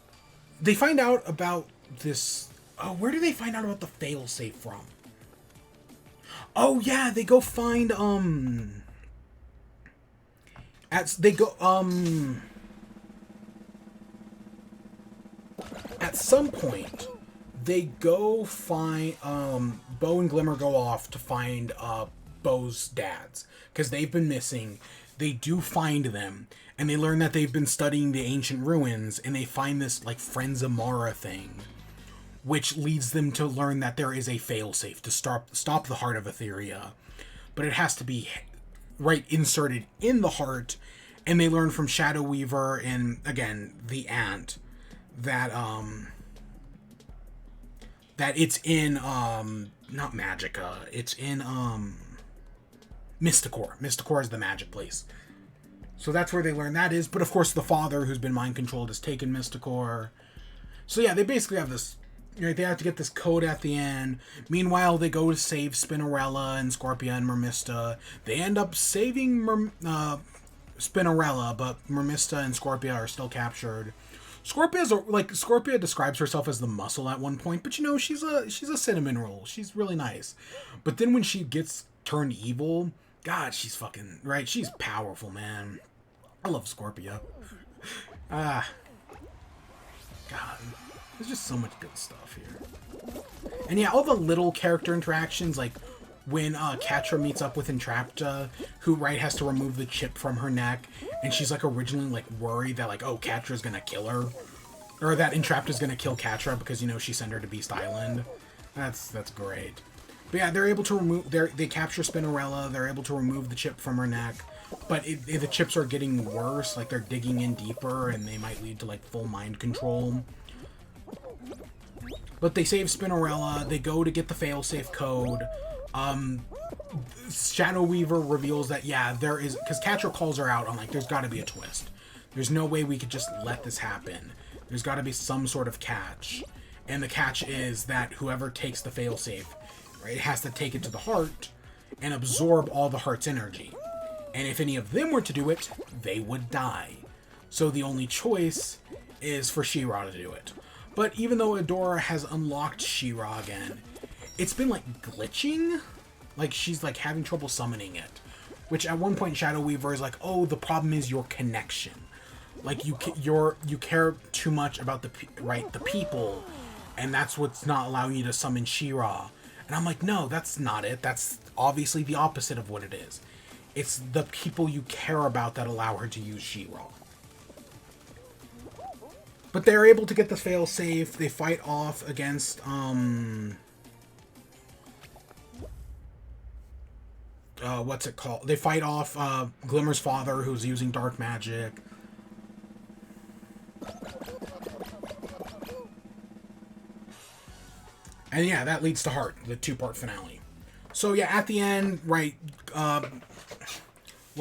they find out about this. Oh, where do they find out about the failsafe from? Oh yeah, they go find at some point they go find Bo and Glimmer go off to find Bo's dads, because they've been missing. They do find them, and they learn that they've been studying the ancient ruins, and they find this like Frenzamara thing, which leads them to learn that there is a failsafe to stop the heart of Etheria, but it has to be inserted in the heart. And they learn from Shadow Weaver and again the aunt that that it's in not Magica, it's in Mysticor. Mysticor is the magic place. So that's where they learn that is. But of course the father, who's been mind controlled, has taken Mysticor. So yeah, they basically have this, they have to get this code at the end. Meanwhile, they go to save Spinnerella and Scorpia and Mermista. They end up saving Spinnerella, but Mermista and Scorpia are still captured. Scorpia describes herself as the muscle at one point, but she's a cinnamon roll. She's really nice. But then when she gets turned evil, God, she's fucking right. She's powerful, man. I love Scorpia. God, there's just so much good stuff here. And yeah, all the little character interactions, like when Catra meets up with Entrapta, who has to remove the chip from her neck, and she's originally worried that Catra's gonna kill her, or that Entrapta's gonna kill Catra because she sent her to Beast Island. That's great. But yeah, they're able to remove. They capture Spinnerella. They're able to remove the chip from her neck, but the chips are getting worse. They're digging in deeper, and they might lead to full mind control. But they save Spinnerella. They go to get the failsafe code. Shadow Weaver reveals that there is, because Catra calls her out on there's got to be a twist. There's no way we could just let this happen. There's got to be some sort of catch, and the catch is that whoever takes the failsafe, has to take it to the heart and absorb all the heart's energy. And if any of them were to do it, they would die. So the only choice is for She-Ra to do it. But even though Adora has unlocked She-Ra again, it's been glitching. She's having trouble summoning it. Which at one point Shadow Weaver is oh, the problem is your connection. You care too much about the people, and that's what's not allowing you to summon She-Ra. And I'm no, that's not it. That's obviously the opposite of what it is. It's the people you care about that allow her to use She-Ra. But they're able to get the fail-safe. They fight off against, what's it called? They fight off, Glimmer's father, who's using dark magic. And yeah, that leads to Heart, the 2-part finale. So yeah, at the end, what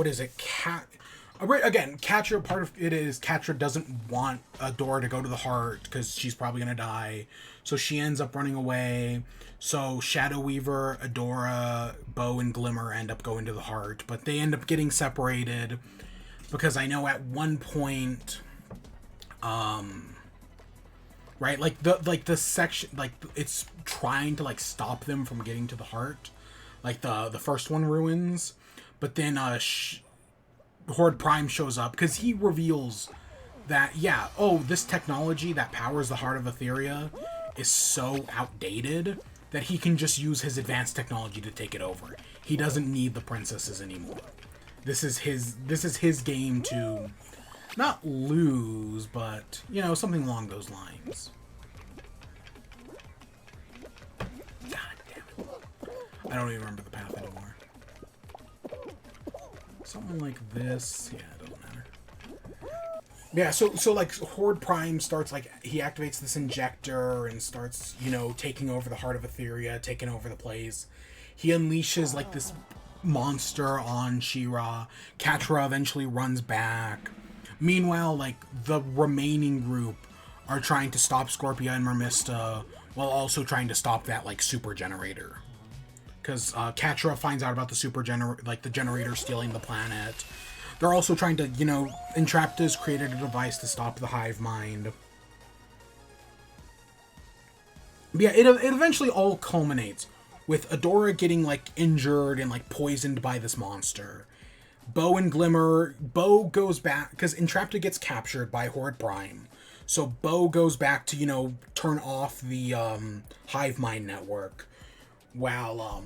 is it? Again, Catra, part of it is Catra doesn't want Adora to go to the heart because she's probably going to die. So she ends up running away. So Shadow Weaver, Adora, Bo, and Glimmer end up going to the heart. But they end up getting separated because I know at one point, the section, it's trying to stop them from getting to the heart. The first one ruins. But then Horde Prime shows up because he reveals that, this technology that powers the heart of Etheria is so outdated that he can just use his advanced technology to take it over. He doesn't need the princesses anymore. This is his game to not lose, but something along those lines. God damn it. I don't even remember the path anymore. Something like this. Yeah, it doesn't matter. Yeah, so like Horde Prime starts, like, he activates this injector and starts, taking over the heart of Etheria, taking over the place. He unleashes like this monster on She-Ra. Catra eventually runs back. Meanwhile, like, the remaining group are trying to stop Scorpia and Mermista while also trying to stop that, like, super generator. Because Catra finds out about the the generator stealing the planet. They're also trying to, Entrapta's created a device to stop the hive mind. But yeah, it eventually all culminates with Adora getting, like, injured and, like, poisoned by this monster. Bo goes back, because Entrapta gets captured by Horde Prime. So Bo goes back to, turn off the hive mind network. While,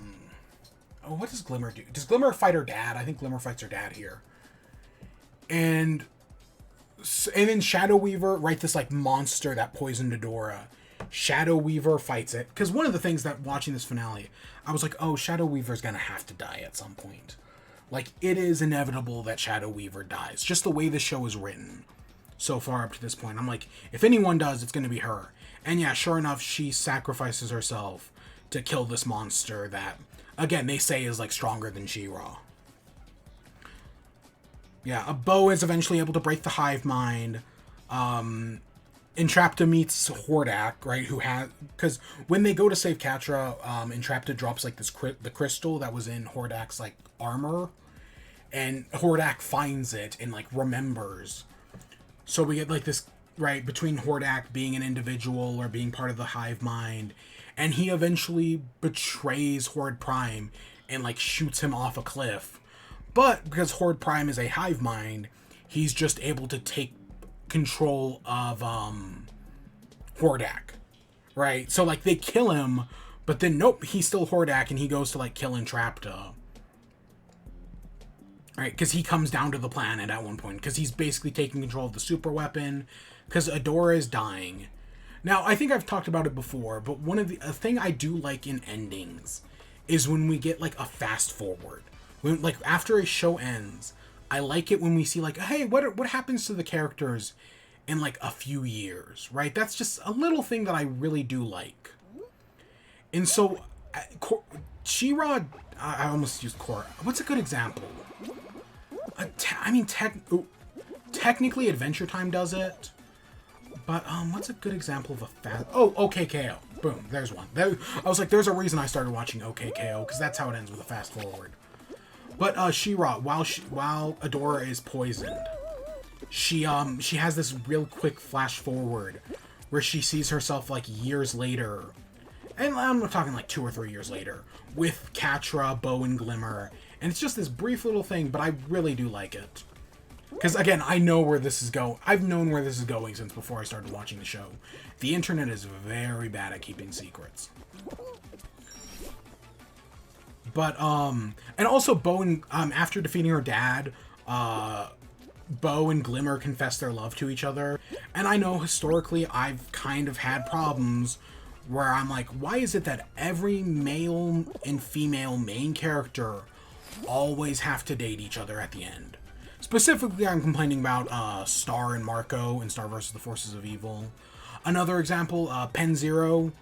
what does Glimmer do? Does Glimmer fight her dad? I think Glimmer fights her dad here. And then Shadow Weaver, right, this, like, monster that poisoned Adora. Shadow Weaver fights it. Because one of the things that, watching this finale, I was like, oh, Shadow Weaver's gonna have to die at some point. Like, it is inevitable that Shadow Weaver dies. Just the way the show is written so far up to this point. I'm like, if anyone does, it's gonna be her. And yeah, sure enough, she sacrifices herself to kill this monster that, again, they say is, like, stronger than She-Ra. Yeah, Bo is eventually able to break the hive mind. Entrapta meets Hordak, right? Because when they go to save Catra, Entrapta drops, like, the crystal that was in Hordak's, like, armor, and Hordak finds it and, like, remembers. So we get, like, this, right, between Hordak being an individual or being part of the hive mind, and he eventually betrays Horde Prime and, like, shoots him off a cliff. But because Horde Prime is a hive mind, he's just able to take control of Hordak, right? So, like, they kill him, but then nope, he's still Hordak, and he goes to, like, kill Entrapta, right? Because he comes down to the planet at one point, because he's basically taking control of the super weapon, because Adora is dying. Now, I think I've talked about it before, but a thing I do like in endings is when we get, like, a fast forward. When, like, after a show ends, I like it when we see, like, hey, what happens to the characters in, like, a few years, right? That's just a little thing that I really do like. And so, She-Ra, I almost used Korra. What's a good example? Technically Adventure Time does it, but what's a good example of a fast... Oh, OKKO. Boom, there's one. I was like, there's a reason I started watching OKKO, because that's how it ends, with a fast forward. But She-Ra, while Adora is poisoned, she has this real quick flash forward where she sees herself, like, years later, and I'm talking like 2 or 3 years later, with Catra, Bo, and Glimmer, and it's just this brief little thing, but I really do like it. Because, again, I know where this is going. I've known where this is going since before I started watching the show. The internet is very bad at keeping secrets. But, and also Bo and, after defeating her dad, Bo and Glimmer confess their love to each other. And I know historically I've kind of had problems where I'm like, why is it that every male and female main character always have to date each other at the end? Specifically, I'm complaining about Star and Marco in Star vs. the Forces of Evil. Another example, Pen Zero.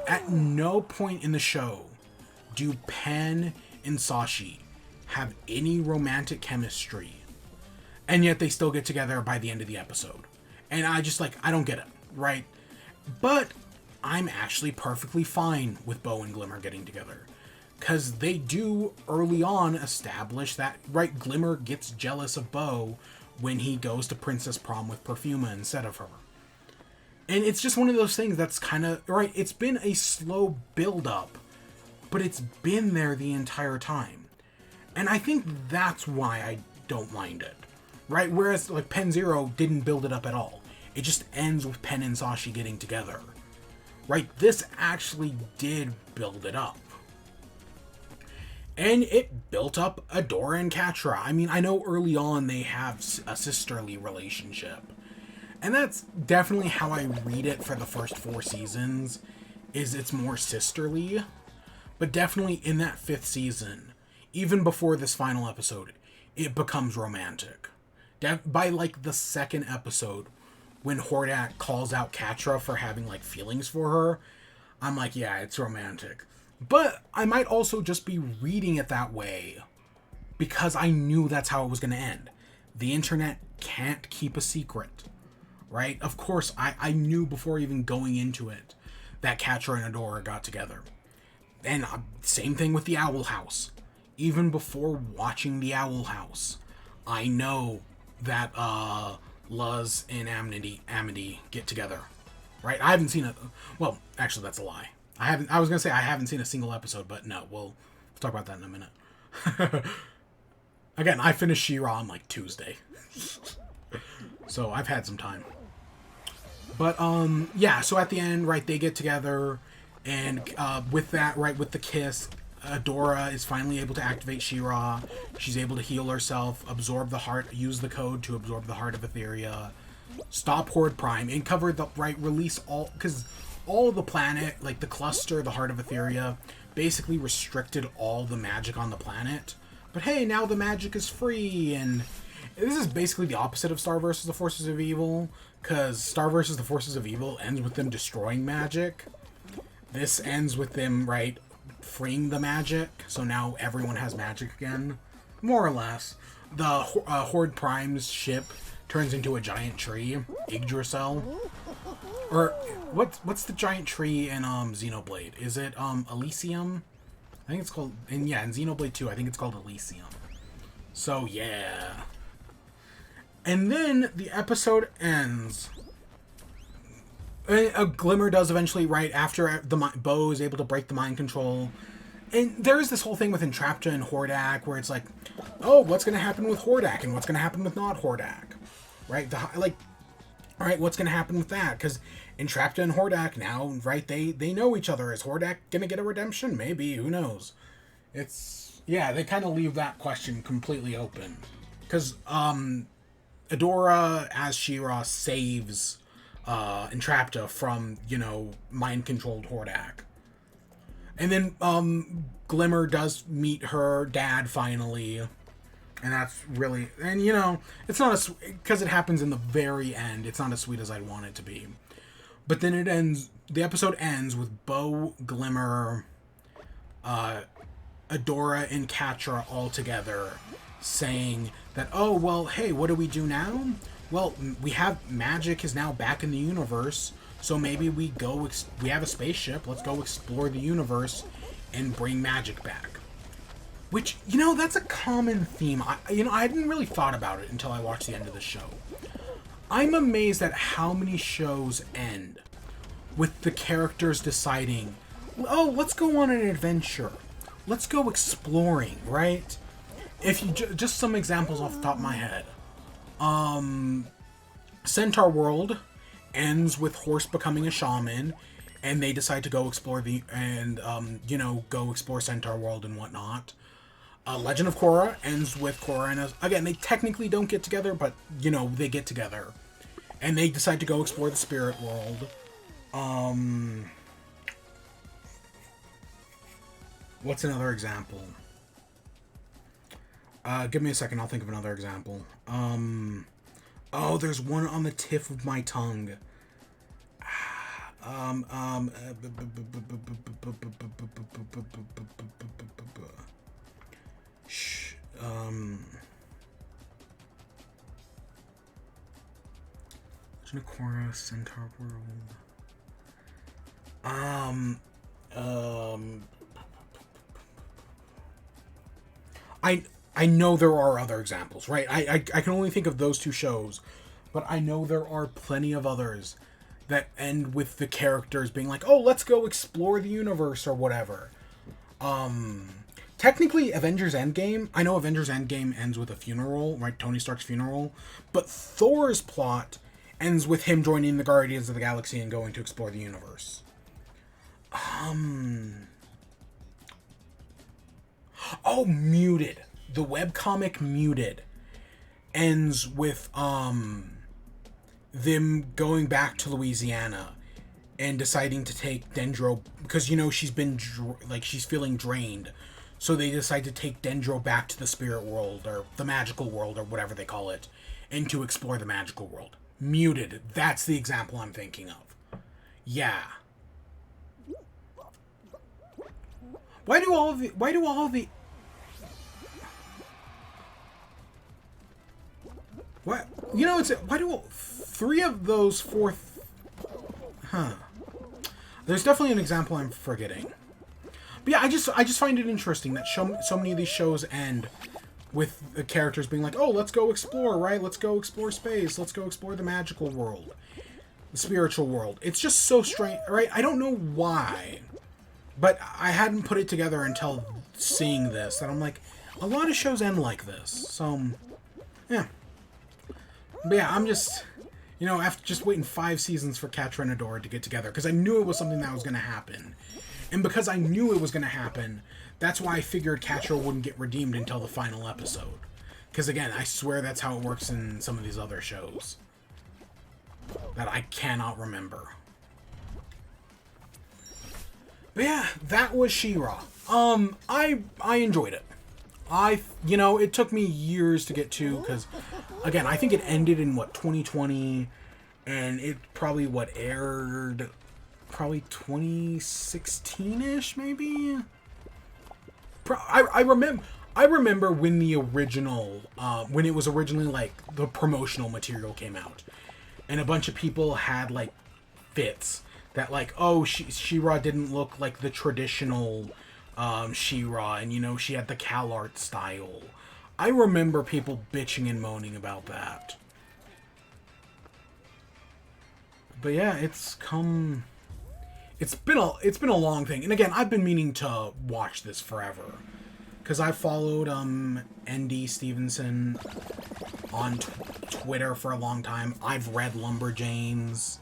At no point in the show do Pen and Sashi have any romantic chemistry, and yet they still get together by the end of the episode. And I just, like, I don't get it, right? But I'm actually perfectly fine with Bo and Glimmer getting together, because they do early on establish that, right, Glimmer gets jealous of Bo when he goes to Princess Prom with Perfuma instead of her. And it's just one of those things that's kind of, right, it's been a slow build-up, but it's been there the entire time. And I think that's why I don't mind it, right? Whereas, like, Pen Zero didn't build it up at all. It just ends with Pen and Sashi getting together, right? This actually did build it up. And it built up Adora and Catra. I mean, I know early on they have a sisterly relationship. And that's definitely how I read it for the first 4 seasons, is it's more sisterly. But definitely in that 5th season, even before this final episode, it becomes romantic. By like the second episode, when Hordak calls out Catra for having like feelings for her, I'm like, yeah, it's romantic. But I might also just be reading it that way because I knew that's how it was going to end. The internet can't keep a secret, right? Of course, I knew before even going into it that Catra and Adora got together. And same thing with the Owl House. Even before watching the Owl House, I know that Luz and Amity get together, right? I haven't seen it. Well, actually, that's a lie. I was gonna say I haven't seen a single episode, but no, we'll talk about that in a minute. Again, I finished She-Ra on like Tuesday, so I've had some time. But yeah. So at the end, right, they get together, and with that, right, with the kiss, Adora is finally able to activate She-Ra. She's able to heal herself, absorb the heart, use the code to absorb the heart of Etheria, stop Horde Prime, and cover the, right, release all, because all of the planet, like the cluster, the heart of Etheria, basically restricted all the magic on the planet. But hey, now the magic is free, and this is basically the opposite of Star vs. the Forces of Evil, because Star vs. the Forces of Evil ends with them destroying magic. This ends with them, right, freeing the magic, so now everyone has magic again, more or less. The Horde Prime's ship turns into a giant tree, Yggdrasil. Or what's the giant tree in Xenoblade? Is it Elysium? I think it's called, and yeah, in Xenoblade 2, I think it's called Elysium. So yeah. And then the episode ends. A Glimmer does eventually, right after the Bo is able to break the mind control. And there's this whole thing with Entrapta and Hordak where it's like, oh, what's going to happen with Hordak and what's going to happen with not Hordak? Right? Alright, what's going to happen with that? Because Entrapta and Hordak now, right, they know each other. Is Hordak going to get a redemption? Maybe. Who knows? Yeah, they kind of leave that question completely open. Because Adora, as She-Ra, saves Entrapta from, mind-controlled Hordak. And then Glimmer does meet her dad finally. And that's really... And, it's not as... Because it happens in the very end. It's not as sweet as I'd want it to be. But then it ends... The episode ends with Bo, Glimmer, Adora, and Catra all together saying that, oh, well, hey, what do we do now? Well, we have... Magic is now back in the universe, so maybe we go... We have a spaceship. Let's go explore the universe and bring magic back. Which, that's a common theme. I hadn't really thought about it until I watched the end of the show. I'm amazed at how many shows end with the characters deciding, oh, let's go on an adventure. Let's go exploring, right? If you just some examples off the top of my head. Centaur World ends with Horse becoming a shaman, and they decide to go explore go explore Centaur World and whatnot. Legend of Korra ends with Korra and... Again, they technically don't get together, but, they get together. And they decide to go explore the spirit world. What's another example? Give me a second, I'll think of another example. Oh, there's one on the tip of my tongue. Legend of Korra, Centaur World. I know there are other examples, right? I can only think of those two shows, but I know there are plenty of others that end with the characters being like, oh, let's go explore the universe or whatever. Technically, Avengers Endgame, I know Avengers Endgame ends with a funeral, right? Tony Stark's funeral. But Thor's plot ends with him joining the Guardians of the Galaxy and going to explore the universe. Oh, Muted. The webcomic Muted ends with them going back to Louisiana and deciding to take Dendro, because she's been she's feeling drained, so they decide to take Dendro back to the spirit world or the magical world or whatever they call it, and to explore the magical world. Muted. That's the example I'm thinking of. Yeah. Why do all the what? You know, why do 3 of those 4 There's definitely an example I'm forgetting. But yeah, I just find it interesting that so many of these shows end with the characters being like, "Oh, let's go explore, right? Let's go explore space. Let's go explore the magical world, the spiritual world." It's just so strange, right? I don't know why, but I hadn't put it together until seeing this. And I'm like, a lot of shows end like this. So, yeah. But yeah, I'm just, you know, after just waiting 5 seasons for Catcher and Adora to get together, because I knew it was something that was going to happen. And because I knew it was going to happen, that's why I figured Catcher wouldn't get redeemed until the final episode. Because again, I swear that's how it works in some of these other shows that I cannot remember. But yeah, that was She-Ra. I enjoyed it. You know, it took me years to get to, because, again, I think it ended in, 2020, and it probably, aired, probably 2016-ish, maybe? I remember when the original, when it was originally, the promotional material came out, and a bunch of people had, fits, that, oh, She-Ra didn't look like the traditional She-Ra, and, you know, she had the CalArt style. I remember people bitching and moaning about that. But yeah, it's been a long thing. And again, I've been meaning to watch this forever, because I followed ND Stevenson on Twitter for a long time. I've read Lumberjanes.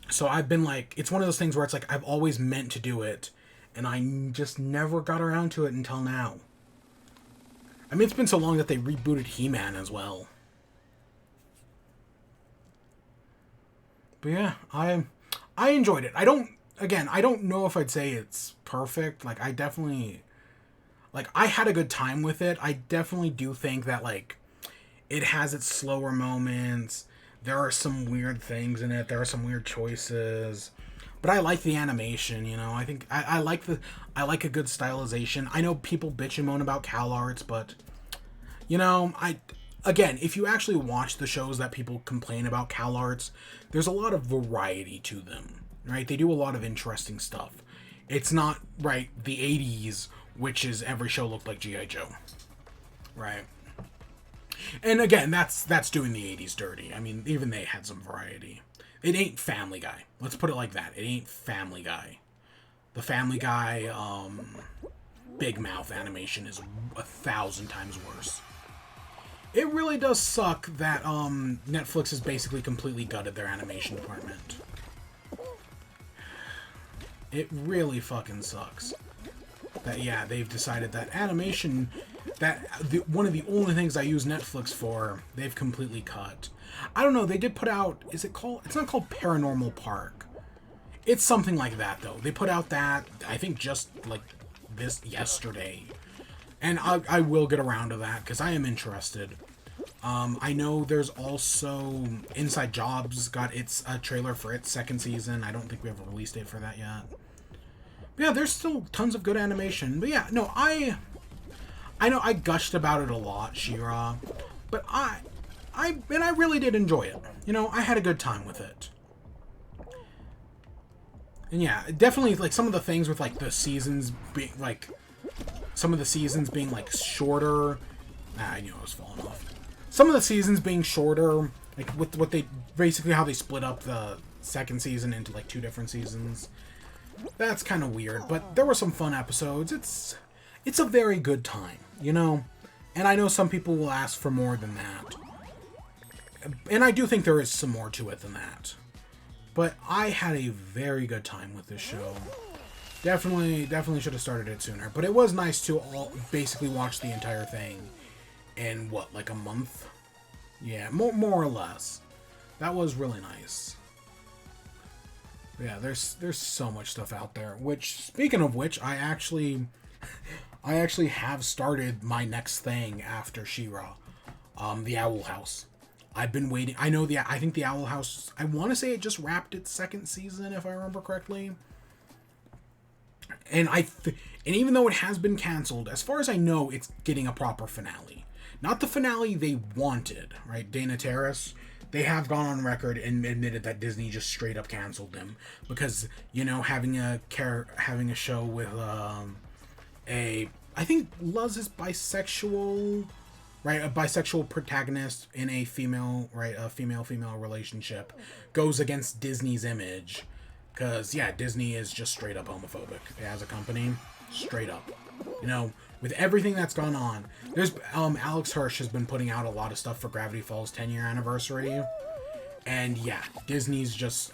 So I've been it's one of those things where it's I've always meant to do it, and I just never got around to it until now. I mean, it's been so long that they rebooted He-Man as well. But yeah, I enjoyed it. I don't know if I'd say it's perfect. I definitely, I had a good time with it. I definitely do think that, it has its slower moments. There are some weird things in it. There are some weird choices. But I like the animation, you know. I think I like a good stylization. I know people bitch and moan about CalArts, but you know, again, if you actually watch the shows that people complain about CalArts, there's a lot of variety to them, right? They do a lot of interesting stuff. It's not the 80s, which is every show looked like G.I. Joe, right? And again, that's doing the 80s dirty. I mean, even they had some variety. It ain't Family Guy. Let's put it like that. It ain't Family Guy. The Family Guy, Big Mouth animation is 1,000 times worse. It really does suck that, Netflix has basically completely gutted their animation department. It really fucking sucks. That, yeah, they've decided that animation, one of the only things I use Netflix for, they've completely cut. I don't know, they did put out, it's not called Paranormal Park. It's something like that, though. They put out that, I think just, this yesterday. And I will get around to that, because I am interested. I know there's also Inside Jobs got its trailer for its 2nd season. I don't think we have a release date for that yet. But yeah, there's still tons of good animation. But yeah, no, I know I gushed about it a lot, She-Ra, but I really did enjoy it. You know, I had a good time with it. And yeah, definitely, some of the things with, the seasons being, some of the seasons being, shorter. I knew I was falling off. Some of the seasons being shorter, with what basically how they split up the 2nd season into, 2 different seasons. That's kind of weird, but there were some fun episodes. It's a very good time, you know? And I know some people will ask for more than that. And I do think there is some more to it than that. But I had a very good time with this show. Definitely should have started it sooner. But it was nice to basically watch the entire thing in, a month? Yeah, more or less. That was really nice. Yeah, there's so much stuff out there. Which, speaking of which, I actually have started my next thing after She-Ra. The Owl House. I've been waiting. I think the Owl House, I want to say it just wrapped its second season, if I remember correctly. And even though it has been canceled, as far as I know, it's getting a proper finale. Not the finale they wanted, right? Dana Terrace, they have gone on record and admitted that Disney just straight up canceled them because, having a show with I think Luz is bisexual, right? A bisexual protagonist in a female relationship goes against Disney's image. Because, yeah, Disney is just straight up homophobic as a company. Straight up. With everything that's gone on. There's, Alex Hirsch has been putting out a lot of stuff for Gravity Falls 10-year anniversary. And, yeah, Disney's just,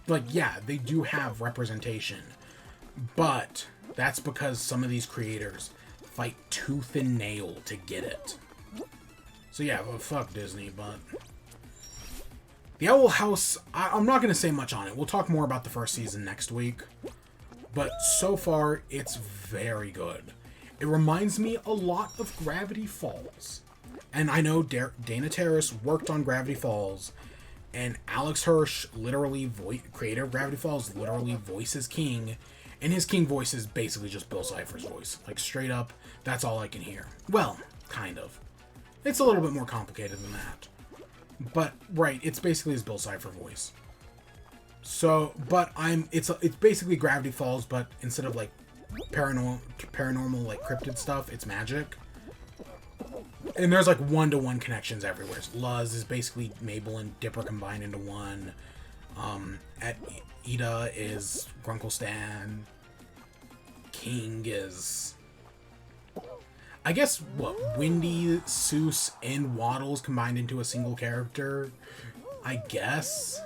they do have representation. But that's because some of these creators fight tooth and nail to get it. So, yeah, well, fuck Disney, but... The Owl House, I'm not going to say much on it. We'll talk more about the first season next week. But so far, it's very good. It reminds me a lot of Gravity Falls. And I know Dana Terrace worked on Gravity Falls. And Alex Hirsch, creator of Gravity Falls, literally voices King. And his King voice is basically just Bill Cipher's voice. Like, straight up, that's all I can hear. Well, kind of. It's a little bit more complicated than that. But, right, it's basically his Bill Cipher voice. So, but it's basically Gravity Falls, but instead of, paranormal, cryptid stuff, it's magic. And there's, one-to-one connections everywhere. Luz is basically Mabel and Dipper combined into one. Ida is Grunkle Stan. King is... I guess, Windy, Seuss, and Waddles combined into a single character? I guess.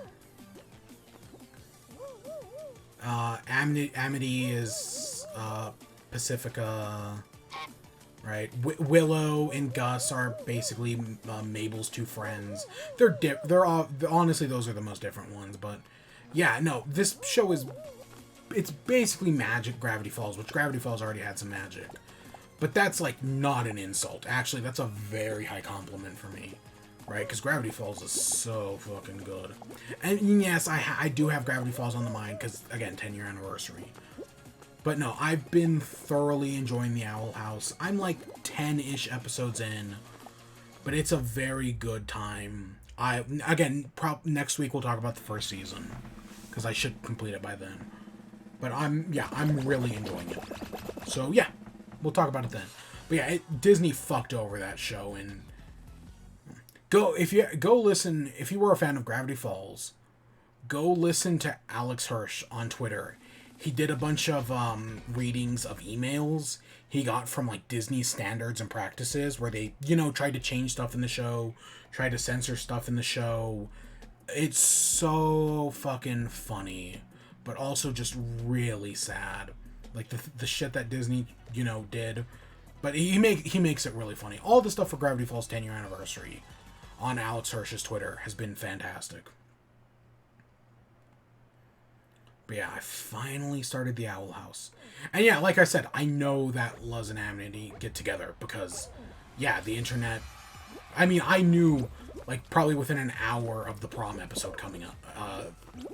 Amity is, Pacifica, right? Willow and Gus are basically, Mabel's two friends. They're all, honestly, those are the most different ones, but, yeah, no, this show it's basically magic Gravity Falls, which Gravity Falls already had some magic. But that's, not an insult. Actually, that's a very high compliment for me. Right? Because Gravity Falls is so fucking good. And yes, I do have Gravity Falls on the mind because, again, 10-year anniversary. But no, I've been thoroughly enjoying The Owl House. I'm 10-ish episodes in. But it's a very good time. Next week we'll talk about the first season. Because I should complete it by then. But I'm really enjoying it. So, yeah. We'll talk about it then. But yeah, Disney fucked over that show, and if you were a fan of Gravity Falls, go listen to Alex Hirsch on Twitter. He did a bunch of readings of emails he got from Disney standards and practices where they, tried to change stuff in the show, tried to censor stuff in the show. It's so fucking funny, but also just really sad. The shit that Disney, did. But he makes it really funny. All the stuff for Gravity Falls 10-year anniversary on Alex Hirsch's Twitter has been fantastic. But yeah, I finally started the Owl House. And yeah, like I said, I know that Luz and Amity get together because, yeah, the internet... I mean, I knew, probably within an hour of the prom episode coming up.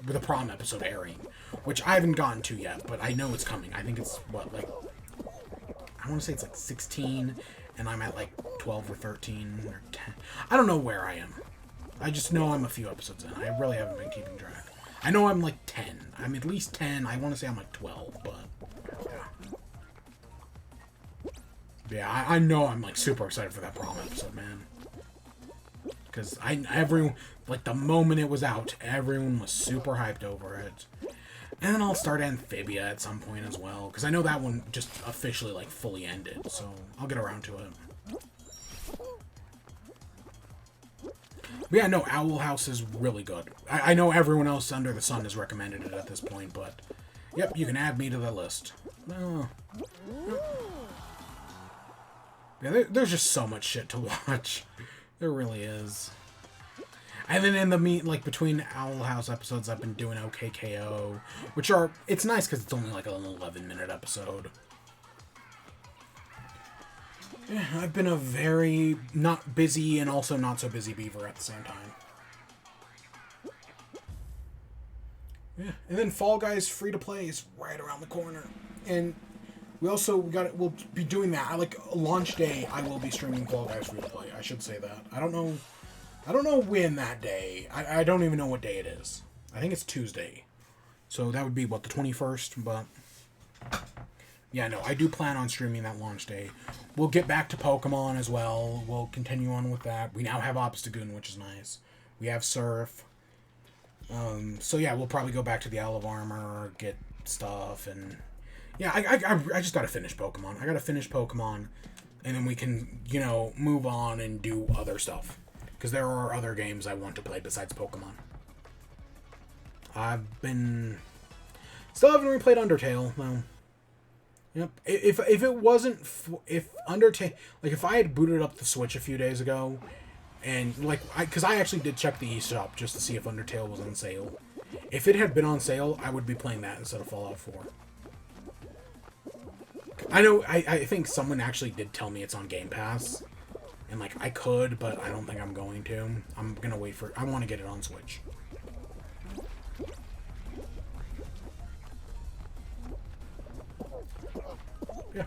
The prom episode airing. Which I haven't gotten to yet, but I know it's coming. I think it's, I want to say it's 16, and I'm at 12 or 13 or 10. I don't know where I am. I just know I'm a few episodes in. I really haven't been keeping track. I know I'm 10. I'm at least 10. I want to say I'm 12, but yeah. I know I'm super excited for that prom episode, man. Because everyone, the moment it was out, everyone was super hyped over it. And then I'll start Amphibia at some point as well. Because I know that one just officially, fully ended. So I'll get around to it. But yeah, no, Owl House is really good. I know everyone else under the sun has recommended it at this point, but... Yep, you can add me to the list. Yeah, there's just so much shit to watch. There really is. And then in the between Owl House episodes, I've been doing OKKO, which it's nice because it's only an 11-minute episode. Yeah, I've been a very not busy and also not so busy beaver at the same time. Yeah, and then Fall Guys free to play is right around the corner, and we'll be doing that. I like launch day. I will be streaming Fall Guys free to play. I should say that. I don't know when that day. I don't even know what day it is. I think it's Tuesday, so that would be what, the 21st. But yeah, no, I do plan on streaming that launch day. We'll get back to Pokemon as well. We'll continue on with that. We now have Obstagoon, which is nice. We have Surf. So yeah, we'll probably go back to the Isle of Armor, get stuff, and yeah, I just gotta finish Pokemon. I gotta finish Pokemon, and then we can, move on and do other stuff. Because there are other games I want to play besides Pokemon. Still haven't replayed Undertale, though. Yep. If it wasn't... If Undertale... Like, if I had booted up the Switch a few days ago, and, because I actually did check the eShop just to see if Undertale was on sale. If it had been on sale, I would be playing that instead of Fallout 4. I know, I think someone actually did tell me it's on Game Pass. And, I could, but I don't think I'm going to. I'm gonna wait for... I want to get it on Switch. Yeah.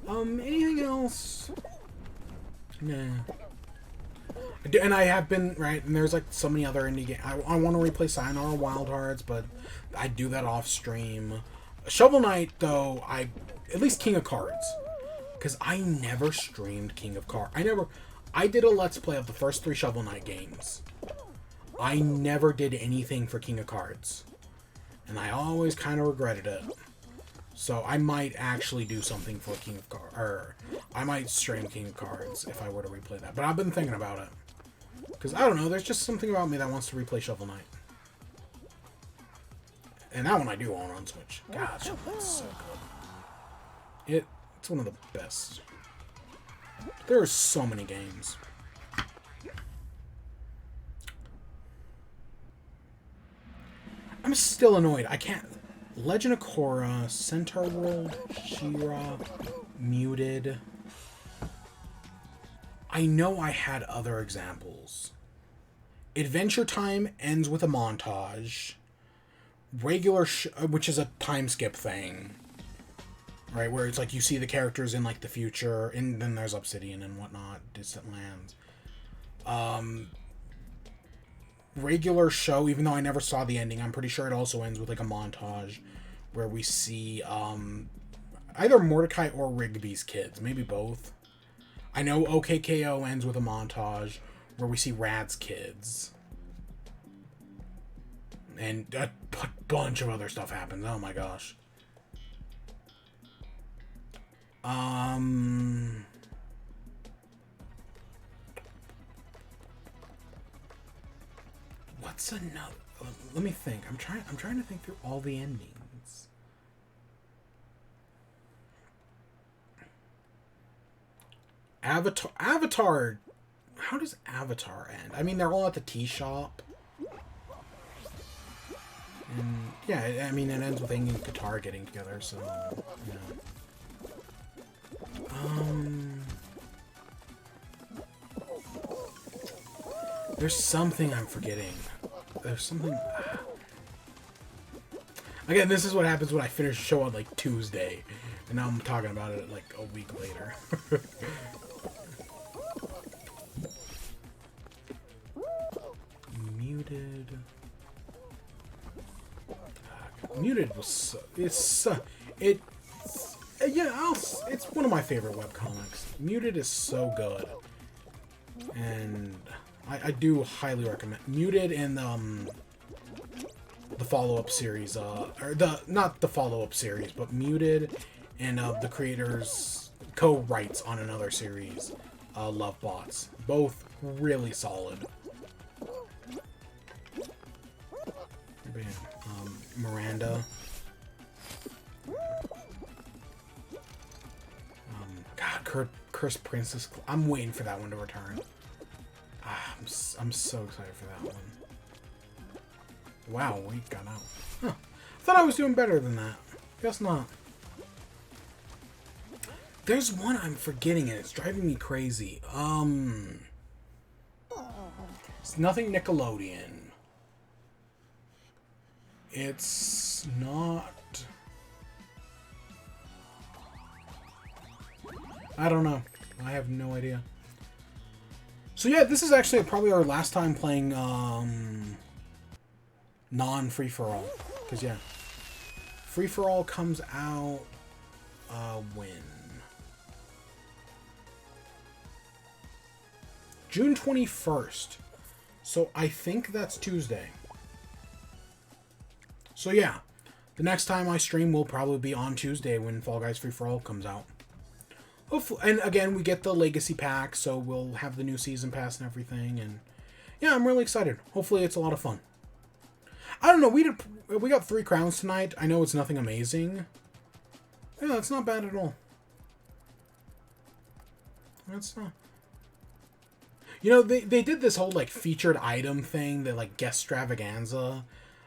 Anything else? Nah. And I have been, right, and there's, so many other indie games. I want to replay Sayonara Wild Hearts, but I do that off stream. Shovel Knight, though, at least King of Cards. Because I never streamed King of Cards. I did a Let's Play of the first 3 Shovel Knight games. I never did anything for King of Cards. And I always kind of regretted it. So I might actually do something for King of Cards. Or I might stream King of Cards if I were to replay that. But I've been thinking about it. Because, I don't know, there's just something about me that wants to replay Shovel Knight. And that one I do own on Switch. God, Shovel Knight's so good. It's one of the best. There are so many games. I'm still annoyed. I can't... Legend of Korra, Centaur World, She-Ra, Muted. I know I had other examples. Adventure Time ends with a montage. Regular, which is a time skip thing. Right, where it's you see the characters in the future, and then there's Obsidian and whatnot, Distant Lands. Regular show, even though I never saw the ending, I'm pretty sure it also ends with a montage where we see either Mordecai or Rigby's kids, maybe both. I know OKKO ends with a montage where we see Rad's kids. And a bunch of other stuff happens. Oh my gosh. What's another? Let me think. I'm trying to think through all the endings. Avatar. How does Avatar end? I mean, they're all at the tea shop. And yeah, I mean, it ends with Aang and Katara getting together, so, there's something I'm forgetting. There's something... Again, this is what happens when I finish a show on, Tuesday. And now I'm talking about it, a week later. Muted... Muted was it's one of my favorite webcomics. Muted is so good, and I do highly recommend Muted and the follow-up series, not the follow-up series, but Muted and the creators co-writes on another series, Love Bots, both really solid. Miranda. God, Cursed Princess. I'm waiting for that one to return. I'm so excited for that one. Wow, we got out. Huh. I thought I was doing better than that. Guess not. There's one I'm forgetting and it's driving me crazy. It's nothing Nickelodeon. It's not... I don't know. I have no idea. So yeah, this is actually probably our last time playing non-free-for-all. Because yeah, free-for-all comes out when? June 21st. So I think that's Tuesday. So yeah, the next time I stream will probably be on Tuesday when Fall Guys Free-for-all comes out. Hopefully, and again, we get the Legacy Pack, so we'll have the new Season Pass and everything, and yeah, I'm really excited. Hopefully it's a lot of fun. I don't know, we got 3 crowns tonight. I know it's nothing amazing. Yeah, it's not bad at all. That's not... You know, they did this whole, like, featured item thing, the, like, guest extravaganza.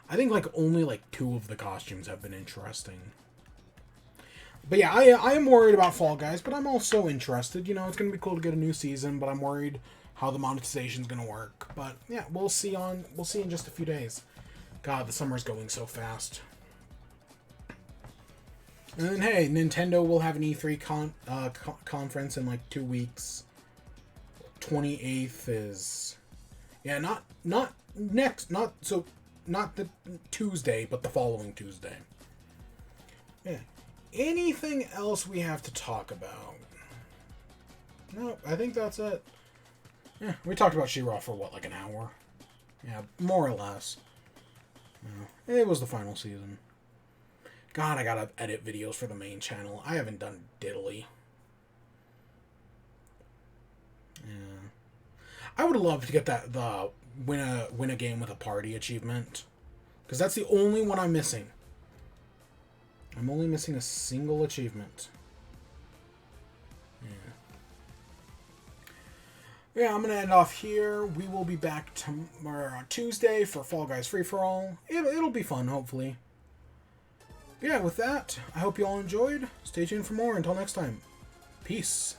I think, like, only, like, 2 of the costumes have been interesting. But yeah, I am worried about Fall Guys, but I'm also interested. You know, it's going to be cool to get a new season, but I'm worried how the monetization's going to work. But yeah, we'll see in just a few days. God, the summer's going so fast. And then, hey, Nintendo will have an E3 conference in like 2 weeks. 28th is... Yeah, not the Tuesday, but the following Tuesday. Yeah. Anything else we have to talk about? No, I think that's it. Yeah, we talked about She-Ra for what, like an hour? Yeah, more or less. Yeah, it was the final season. God, I gotta edit videos for the main channel. I haven't done diddly. Yeah. I would love to get the win a game with a party achievement. Because that's the only one I'm missing. I'm only missing a single achievement. Yeah, I'm going to end off here. We will be back tomorrow on Tuesday for Fall Guys Free-for-All. It'll be fun, hopefully. Yeah, with that, I hope you all enjoyed. Stay tuned for more. Until next time. Peace.